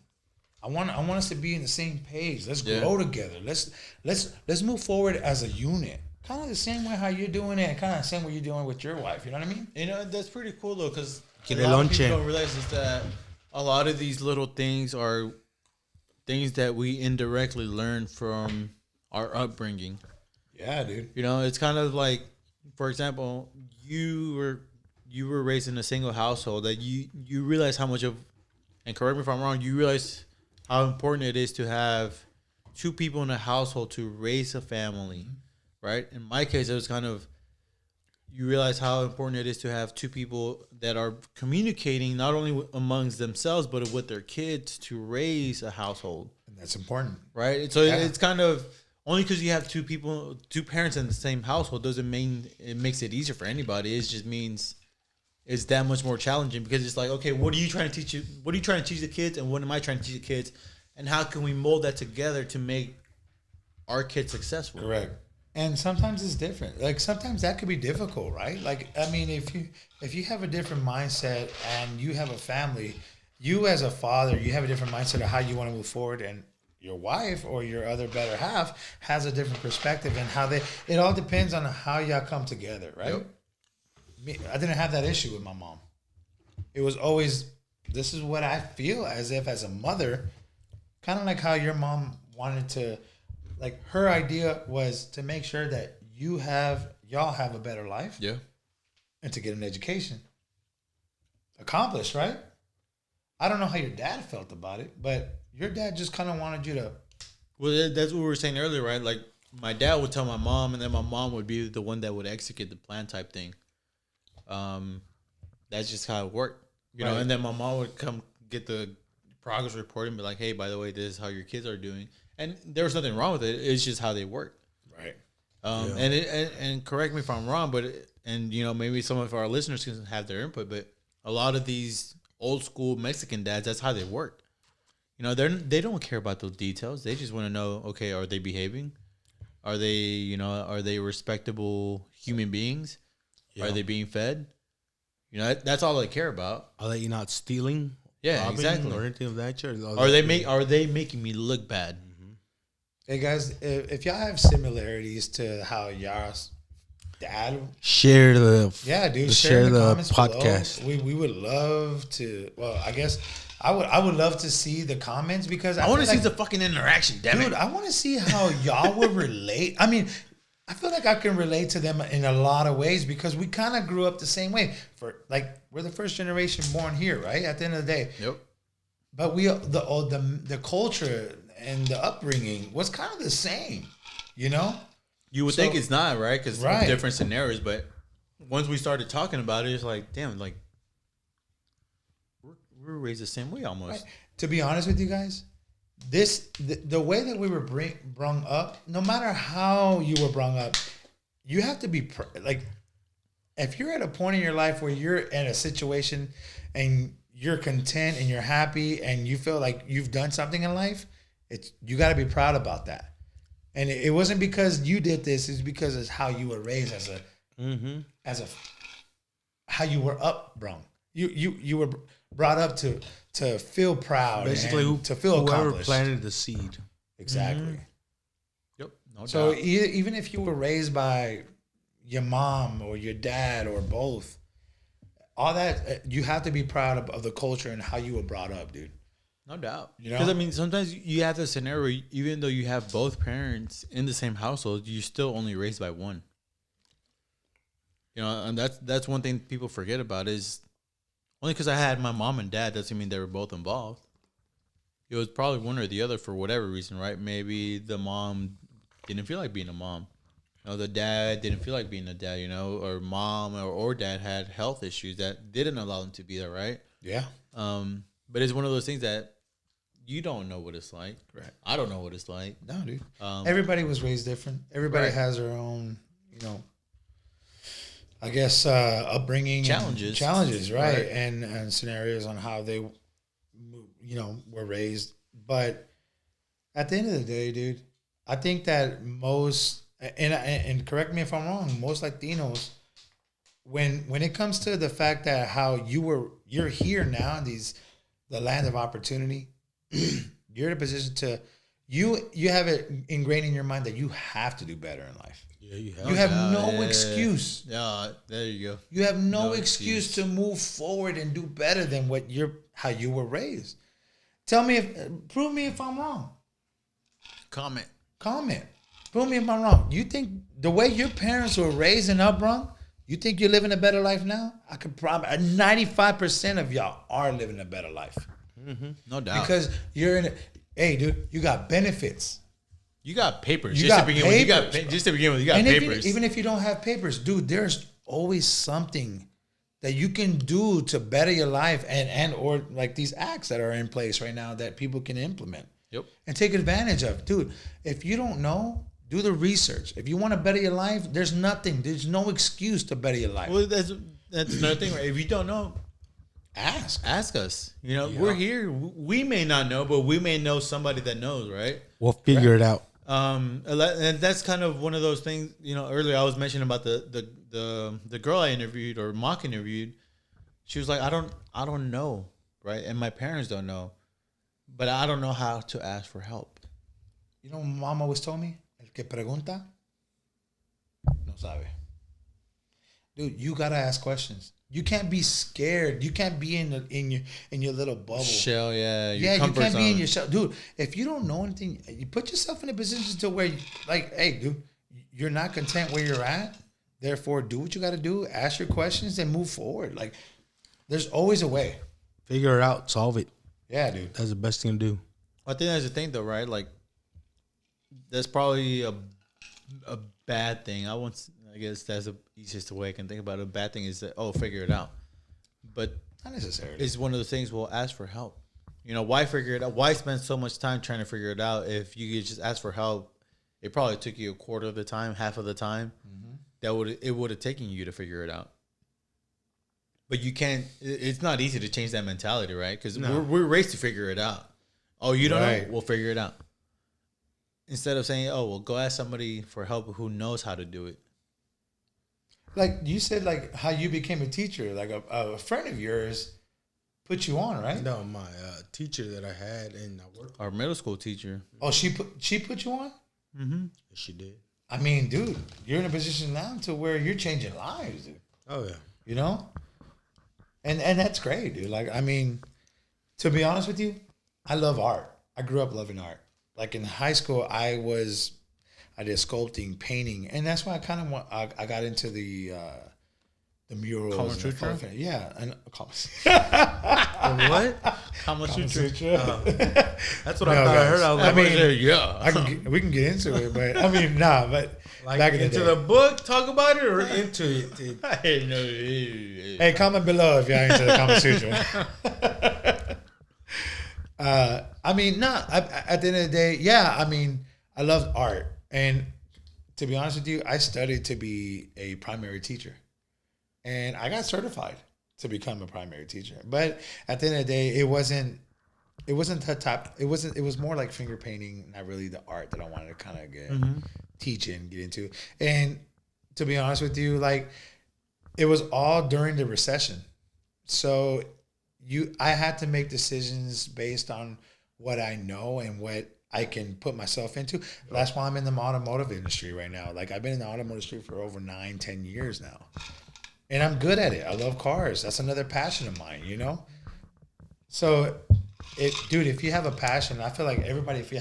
Speaker 3: I want us to be in the same page. Let's grow together. Let's move forward as a unit. Kind of the same way how you're doing it, and kind of the same way you're doing with your wife. You know what I mean?
Speaker 1: You know, that's pretty cool though, because a lot of people don't realize is that a lot of these little things are things that we indirectly learn from our upbringing.
Speaker 3: Yeah, dude.
Speaker 1: You know, it's kind of like, for example, you were raised in a single household that you realize how much of, and correct me if I'm wrong, you realize how important it is to have two people in a household to raise a family, right? In my case, it was kind of, you realize how important it is to have two people that are communicating not only amongst themselves but with their kids to raise a household.
Speaker 3: And that's important,
Speaker 1: right? So it's kind of, only because you have two parents in the same household doesn't mean it makes it easier for anybody. It just means it's that much more challenging, because it's like, okay, what are you trying to teach the kids, and what am I trying to teach the kids, and how can we mold that together to make our kids successful?
Speaker 3: Correct. And sometimes it's different. Like sometimes that could be difficult, right? Like, I mean, if you have a different mindset and you have a family, you as a father, you have a different mindset of how you want to move forward, and your wife or your other better half has a different perspective, and how it all depends on how y'all come together, right? Yep. I didn't have that issue with my mom. It was always, this is what I feel as if as a mother, kind of like how your mom wanted to, like her idea was to make sure that y'all have a better life.
Speaker 1: Yeah. And
Speaker 3: to get an education. Accomplished, right? I don't know how your dad felt about it, but your dad just kind of wanted you to.
Speaker 1: Well, that's what we were saying earlier, right? Like my dad would tell my mom, and then my mom would be the one that would execute the plan type thing. That's just how it worked, you know. And then my mom would come get the progress report and be like, "Hey, by the way, this is how your kids are doing." And there was nothing wrong with it. It's just how they work.
Speaker 3: Right.
Speaker 1: And correct me if I'm wrong, but you know, maybe some of our listeners can have their input, but a lot of these old school Mexican dads, that's how they work. You know, they don't care about those details. They just want to know, okay, are they behaving? Are they respectable human beings? Yeah. Are they being fed? You know, that's all they care about.
Speaker 2: Are they not stealing?
Speaker 1: Yeah, exactly.
Speaker 2: Or anything of that nature?
Speaker 1: Are they making me look bad?
Speaker 3: Hey guys, if y'all have similarities to how y'all's dad,
Speaker 2: share the
Speaker 3: podcast. Below. We would love to. Well, I guess I would love to see the comments, because
Speaker 1: I want to see the fucking interaction. Damn it,
Speaker 3: I want to see how y'all would relate. I mean, I feel like I can relate to them in a lot of ways, because we kind of grew up the same way. We're the first generation born here, right? At the end of the day,
Speaker 1: yep.
Speaker 3: But the culture and the upbringing was kind of the same, you know.
Speaker 1: You would think it's not, right? Because
Speaker 3: Right.
Speaker 1: different scenarios. But once we started talking about it, it's like, damn, like we're raised the same way almost.
Speaker 3: Right. To be honest with you guys, the way that we were brung up, no matter how you were brung up, you have to be like, if you're at a point in your life where you're in a situation and you're content and you're happy and you feel like you've done something in life, you got to be proud about that. And it wasn't because you did this; it's because it's how you were raised as a how you were upbrung. You were brought up to feel proud,
Speaker 2: Basically,
Speaker 3: and to feel
Speaker 2: whoever
Speaker 3: accomplished.
Speaker 2: planted the seed.
Speaker 3: Exactly.
Speaker 1: Yep. No
Speaker 3: So
Speaker 1: doubt.
Speaker 3: even if you were raised by your mom or your dad or both, all that, you have to be proud of the culture and how you were brought up, dude.
Speaker 1: No doubt.
Speaker 3: You know?
Speaker 1: Because I mean, sometimes you have the scenario, even though you have both parents in the same household, you're still only raised by one. You know, and that's one thing people forget about is only because I had my mom and dad doesn't mean they were both involved. It was probably one or the other for whatever reason, right? Maybe the mom didn't feel like being a mom. You know, the dad didn't feel like being a dad, you know, or mom or dad had health issues that didn't allow them to be there, right?
Speaker 3: Yeah.
Speaker 1: But it's one of those things that you don't know what it's like.
Speaker 3: Right.
Speaker 1: I don't know what it's like.
Speaker 3: No, dude.
Speaker 1: Um,
Speaker 3: Everybody was raised different. Everybody
Speaker 1: Right.
Speaker 3: has their own, I guess, upbringing, and
Speaker 1: Challenges.
Speaker 3: right?
Speaker 1: Right.
Speaker 3: And scenarios on how they, were raised. But at the end of the day, dude, I think that most, and correct me if I'm wrong, most Latinos, when it comes to the fact that how you're here now in the land of opportunity, you're in a position to, you have it ingrained in your mind that you have to do better in life.
Speaker 2: Yeah, you have.
Speaker 3: You have
Speaker 1: Yeah,
Speaker 3: no
Speaker 1: yeah,
Speaker 3: excuse.
Speaker 1: Yeah, there you go.
Speaker 3: You have no
Speaker 1: No
Speaker 3: excuse
Speaker 1: excuse.
Speaker 3: to move forward and do better than how you were raised. Prove me if I'm wrong.
Speaker 1: Comment.
Speaker 3: Comment. Prove me if I'm wrong. You think the way your parents were raised and upbrought, you think you're living a better life now? I could probably 95% of y'all are living a better life
Speaker 1: No doubt.
Speaker 3: because you're in. Hey, dude, you got benefits.
Speaker 1: you got papers.
Speaker 3: You
Speaker 1: just
Speaker 3: got
Speaker 1: to begin with. You got
Speaker 3: papers.
Speaker 1: just to begin with. You got
Speaker 3: And
Speaker 1: papers.
Speaker 3: even if you don't have papers, dude, there's always something that you can do to better your life and or like these acts that are in place right now that people can implement
Speaker 1: Yep.
Speaker 3: and take advantage of. Dude, if you don't know, do the research. If you want to better your life, there's no excuse to better your life.
Speaker 1: Well, that's another thing, right? If you don't know,
Speaker 3: Ask.
Speaker 1: us. You know, we're here. We may not know, but we may know somebody that knows, right?
Speaker 2: We'll figure it out.
Speaker 1: And that's kind of one of those things. You know, earlier I was mentioning about the girl I interviewed or mock interviewed. She was like, I don't know, right? And my parents don't know, but I don't know how to ask for help.
Speaker 3: You know what mom always told me? El que pregunta, no sabe. Dude, you gotta ask questions. You can't be scared. You can't be in your little bubble.
Speaker 1: Shell, yeah,
Speaker 3: Yeah, you
Speaker 1: comfort
Speaker 3: can't be in
Speaker 1: zone.
Speaker 3: yourself, dude. If you don't know anything, you put yourself in a position to where, hey, dude, you're not content where you're at. Therefore, do what you got to do. Ask your questions and move forward. Like, there's always a way.
Speaker 2: Figure it out. Solve it.
Speaker 3: Yeah, dude.
Speaker 2: That's the best thing to do.
Speaker 1: I think that's the thing, though, right? Like, that's probably a bad thing. I guess that's the easiest way I can think about it. A bad thing is that, figure it out. But
Speaker 3: Not necessarily.
Speaker 1: it's one of the things we'll ask for help. You know, why figure it out? Why spend so much time trying to figure it out if you could just ask for help? It probably took you a quarter of the time, half of the time that it would have taken you to figure it out. But you can't. It's not easy to change that mentality, right? Because we're raised to figure it out. Oh, you don't
Speaker 3: Right.
Speaker 1: know? We'll figure it out. Instead of saying, "Oh, well, go ask somebody for help who knows how to do it."
Speaker 3: Like you said, like how you became a teacher. Like a friend of yours put you on, right?
Speaker 2: No, my teacher that I had and I worked with,
Speaker 1: Our middle school teacher.
Speaker 3: Oh, she put you on.
Speaker 2: she did.
Speaker 3: I mean, dude, you're in a position now to where you're changing lives, dude.
Speaker 2: Oh, yeah.
Speaker 3: You know, and that's great, dude. Like, I mean, to be honest with you, I love art. I grew up loving art. Like in high school, I did sculpting, painting, and that's why I kind of I got into the the murals.
Speaker 1: Kama
Speaker 3: and the
Speaker 1: Sutra?
Speaker 3: photo- Yeah, and
Speaker 2: What?
Speaker 1: Kama Sutra.
Speaker 3: Sutra.
Speaker 2: That's what I
Speaker 3: No,
Speaker 2: thought I
Speaker 3: guys.
Speaker 2: heard. I was
Speaker 3: I
Speaker 2: like,
Speaker 3: mean,
Speaker 1: yeah.
Speaker 3: we can get into it, but I mean, nah, but
Speaker 2: like
Speaker 3: back in the
Speaker 2: into
Speaker 3: day.
Speaker 2: the book, talk about it, or into it?
Speaker 1: I know.
Speaker 3: Hey, comment below if y'all into the Kama Sutra. I mean, at the end of the day, yeah, I mean, I loved art. And to be honest with you, I studied to be a primary teacher. And I got certified to become a primary teacher. But at the end of the day, it wasn't the top. It was more like finger painting, not really the art that I wanted to kind of get teach and get into. And to be honest with you, like, it was all during the recession. So I had to make decisions based on what I know and what I can put myself into. That's why I'm in the automotive industry right now. Like, I've been in the automotive industry for over 9-10 years now. And I'm good at it. I love cars. That's another passion of mine, you know? So, dude, if you have a passion, I feel like everybody, if you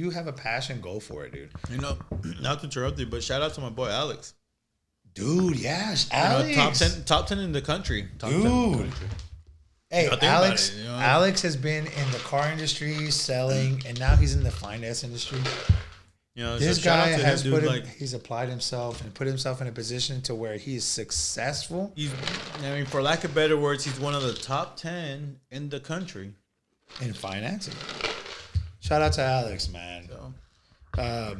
Speaker 3: have a passion, go for it, dude.
Speaker 1: You know, not to interrupt you, but shout out to my boy Alex.
Speaker 3: Dude, yes,
Speaker 1: You know,
Speaker 3: Alex.
Speaker 1: top 10 in the country. Top 10 in the
Speaker 3: Dude.
Speaker 1: country.
Speaker 3: Hey,
Speaker 1: Now think about
Speaker 3: Alex.
Speaker 1: it, you know?
Speaker 3: Alex has been in the car industry selling, and now he's in the finance industry.
Speaker 1: You know,
Speaker 3: This
Speaker 1: so shout
Speaker 3: guy
Speaker 1: out to
Speaker 3: has
Speaker 1: him, dude.
Speaker 3: he's applied himself and put himself in a position to where he's successful
Speaker 1: I mean, for lack of better words, he's one of the top 10 in the country.
Speaker 3: in financing. Shout out to Alex, man.
Speaker 1: So,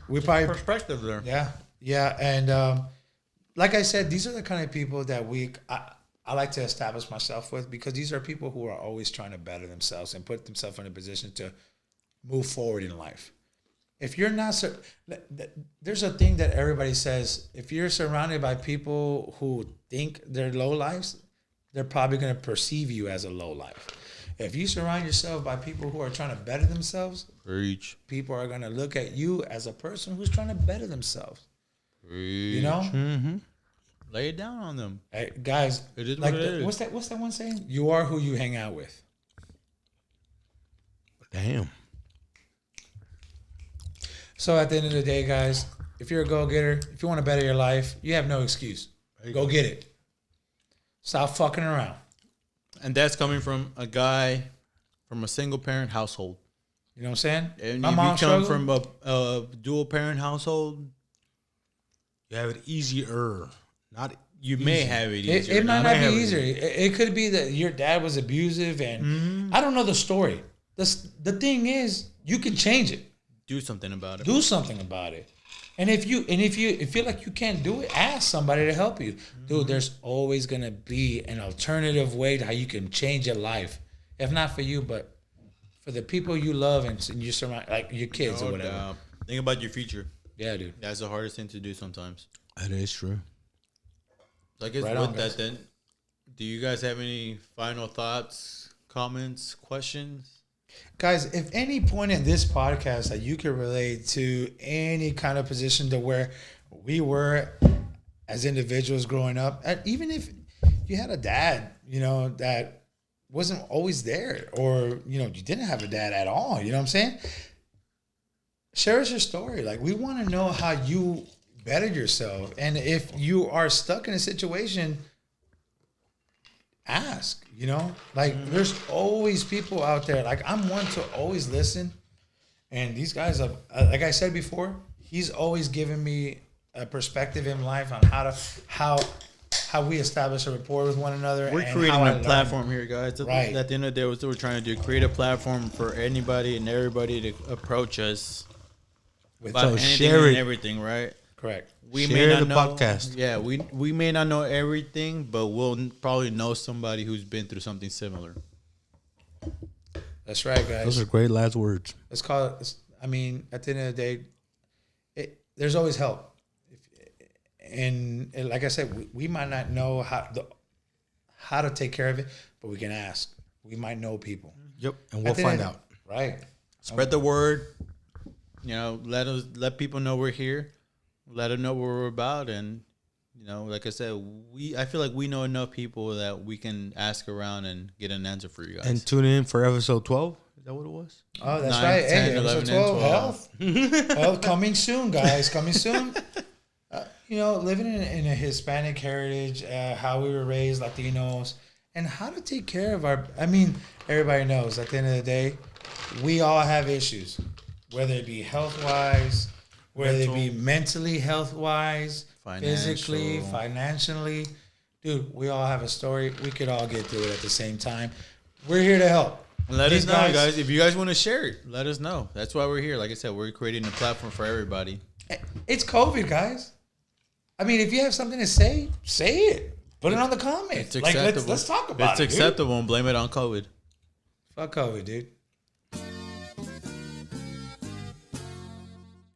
Speaker 3: We probably
Speaker 1: perspective there.
Speaker 3: yeah, and like I said, these are the kind of people that I like to establish myself with, because these are people who are always trying to better themselves and put themselves in a position to move forward in life. If you're not, there's a thing that everybody says, if you're surrounded by people who think they're low lives, they're probably going to perceive you as a low life. If you surround yourself by people who are trying to better themselves,
Speaker 1: Preach.
Speaker 3: people are going to look at you as a person who's trying to better themselves.
Speaker 1: Preach.
Speaker 3: You know?
Speaker 1: Mm-hmm. Lay it down on them.
Speaker 3: Hey, guys,
Speaker 1: It is
Speaker 3: like
Speaker 1: what it is.
Speaker 3: what's that one saying? You are who you hang out with.
Speaker 2: Damn.
Speaker 3: So at the end of the day, guys, if you're a go-getter, if you want to better your life, you have no excuse. Go get it. Stop fucking around.
Speaker 1: And that's coming from a guy from a single parent household.
Speaker 3: You know what I'm saying?
Speaker 1: And
Speaker 3: My
Speaker 1: if
Speaker 3: mom
Speaker 1: you come
Speaker 3: struggled.
Speaker 1: from a dual parent household,
Speaker 2: You have it easier. Not
Speaker 1: you may have it easier.
Speaker 3: It might
Speaker 1: Now,
Speaker 3: not be
Speaker 2: have it
Speaker 3: easier. It could be that your dad was abusive, and I don't know the story. The thing is, you can change it.
Speaker 1: do something about it.
Speaker 3: Do something about it. And if you feel like you can't do it, ask somebody to help you. Dude, there's always gonna be an alternative way to how you can change your life. If not for you, but for the people you love and you surround, like your kids or
Speaker 1: No
Speaker 3: whatever.
Speaker 1: doubt. Think about your future.
Speaker 3: Yeah, dude.
Speaker 1: That's the hardest thing to do sometimes.
Speaker 2: That is true.
Speaker 1: So I guess
Speaker 3: Right
Speaker 1: with
Speaker 3: on,
Speaker 1: that
Speaker 3: guys.
Speaker 1: then, do you guys have any final thoughts, comments, questions?
Speaker 3: Guys, if any point in this podcast that you can relate to any kind of position to where we were as individuals growing up, and even if you had a dad, you know, that wasn't always there, or, you know, you didn't have a dad at all, you know what I'm saying? Share us your story. Like, we want to know how you bettered yourself. And if you are stuck in a situation, ask, you know, like there's always people out there. Like, I'm one to always listen, and these guys have, like I said before, he's always given me a perspective in life on how we establish a rapport with one another.
Speaker 1: We're
Speaker 3: and
Speaker 1: creating
Speaker 3: how I
Speaker 1: a
Speaker 3: learn.
Speaker 1: platform here, guys.
Speaker 3: Right.
Speaker 1: At the end of the day, what we're trying to do, create a platform for anybody and everybody to approach us
Speaker 3: With
Speaker 1: about anything
Speaker 2: share
Speaker 1: and
Speaker 2: it.
Speaker 1: everything, right?
Speaker 3: correct.
Speaker 1: We
Speaker 2: Share
Speaker 1: may not
Speaker 2: the
Speaker 1: know,
Speaker 2: podcast.
Speaker 1: Yeah, we may not know everything, but we'll probably know somebody who's been through something similar.
Speaker 3: That's right, guys.
Speaker 2: Those are great last words.
Speaker 3: Let's call it. I mean, at the end of the day, there's always help. And like I said, we might not know how to take care of it, but we can ask. We might know people.
Speaker 2: Yep. And we'll
Speaker 3: At the
Speaker 2: find
Speaker 3: end-
Speaker 2: out.
Speaker 3: Right.
Speaker 1: Spread the word. You know, let people know we're here. Let them know what we're about, and you know, like I said, I feel like we know enough people that we can ask around and get an answer for you guys.
Speaker 2: And tune in for episode 12. Is that what it was?
Speaker 3: Oh, that's
Speaker 1: 9,
Speaker 3: right.
Speaker 1: 10,
Speaker 3: Hey,
Speaker 1: 11,
Speaker 3: episode
Speaker 1: and
Speaker 3: 12,
Speaker 1: 12.
Speaker 3: health. Health coming soon, guys. Coming soon. living in a Hispanic heritage, how we were raised, Latinos, and how to take care of our. I mean, everybody knows at the end of the day, we all have issues, whether it be health wise, whether it be mentally health wise, physically, financially. Dude, we all have a story. We could all get through it at the same time. We're here to help.
Speaker 1: Let us know, guys. If you guys want to share it, let us know. That's why we're here. Like I said, we're creating a platform for everybody.
Speaker 3: It's COVID, guys. I mean, if you have something to say it. Put it on the comments.
Speaker 1: It's acceptable.
Speaker 3: Let's talk about it.
Speaker 1: It's acceptable and blame it on COVID.
Speaker 3: Fuck COVID, dude.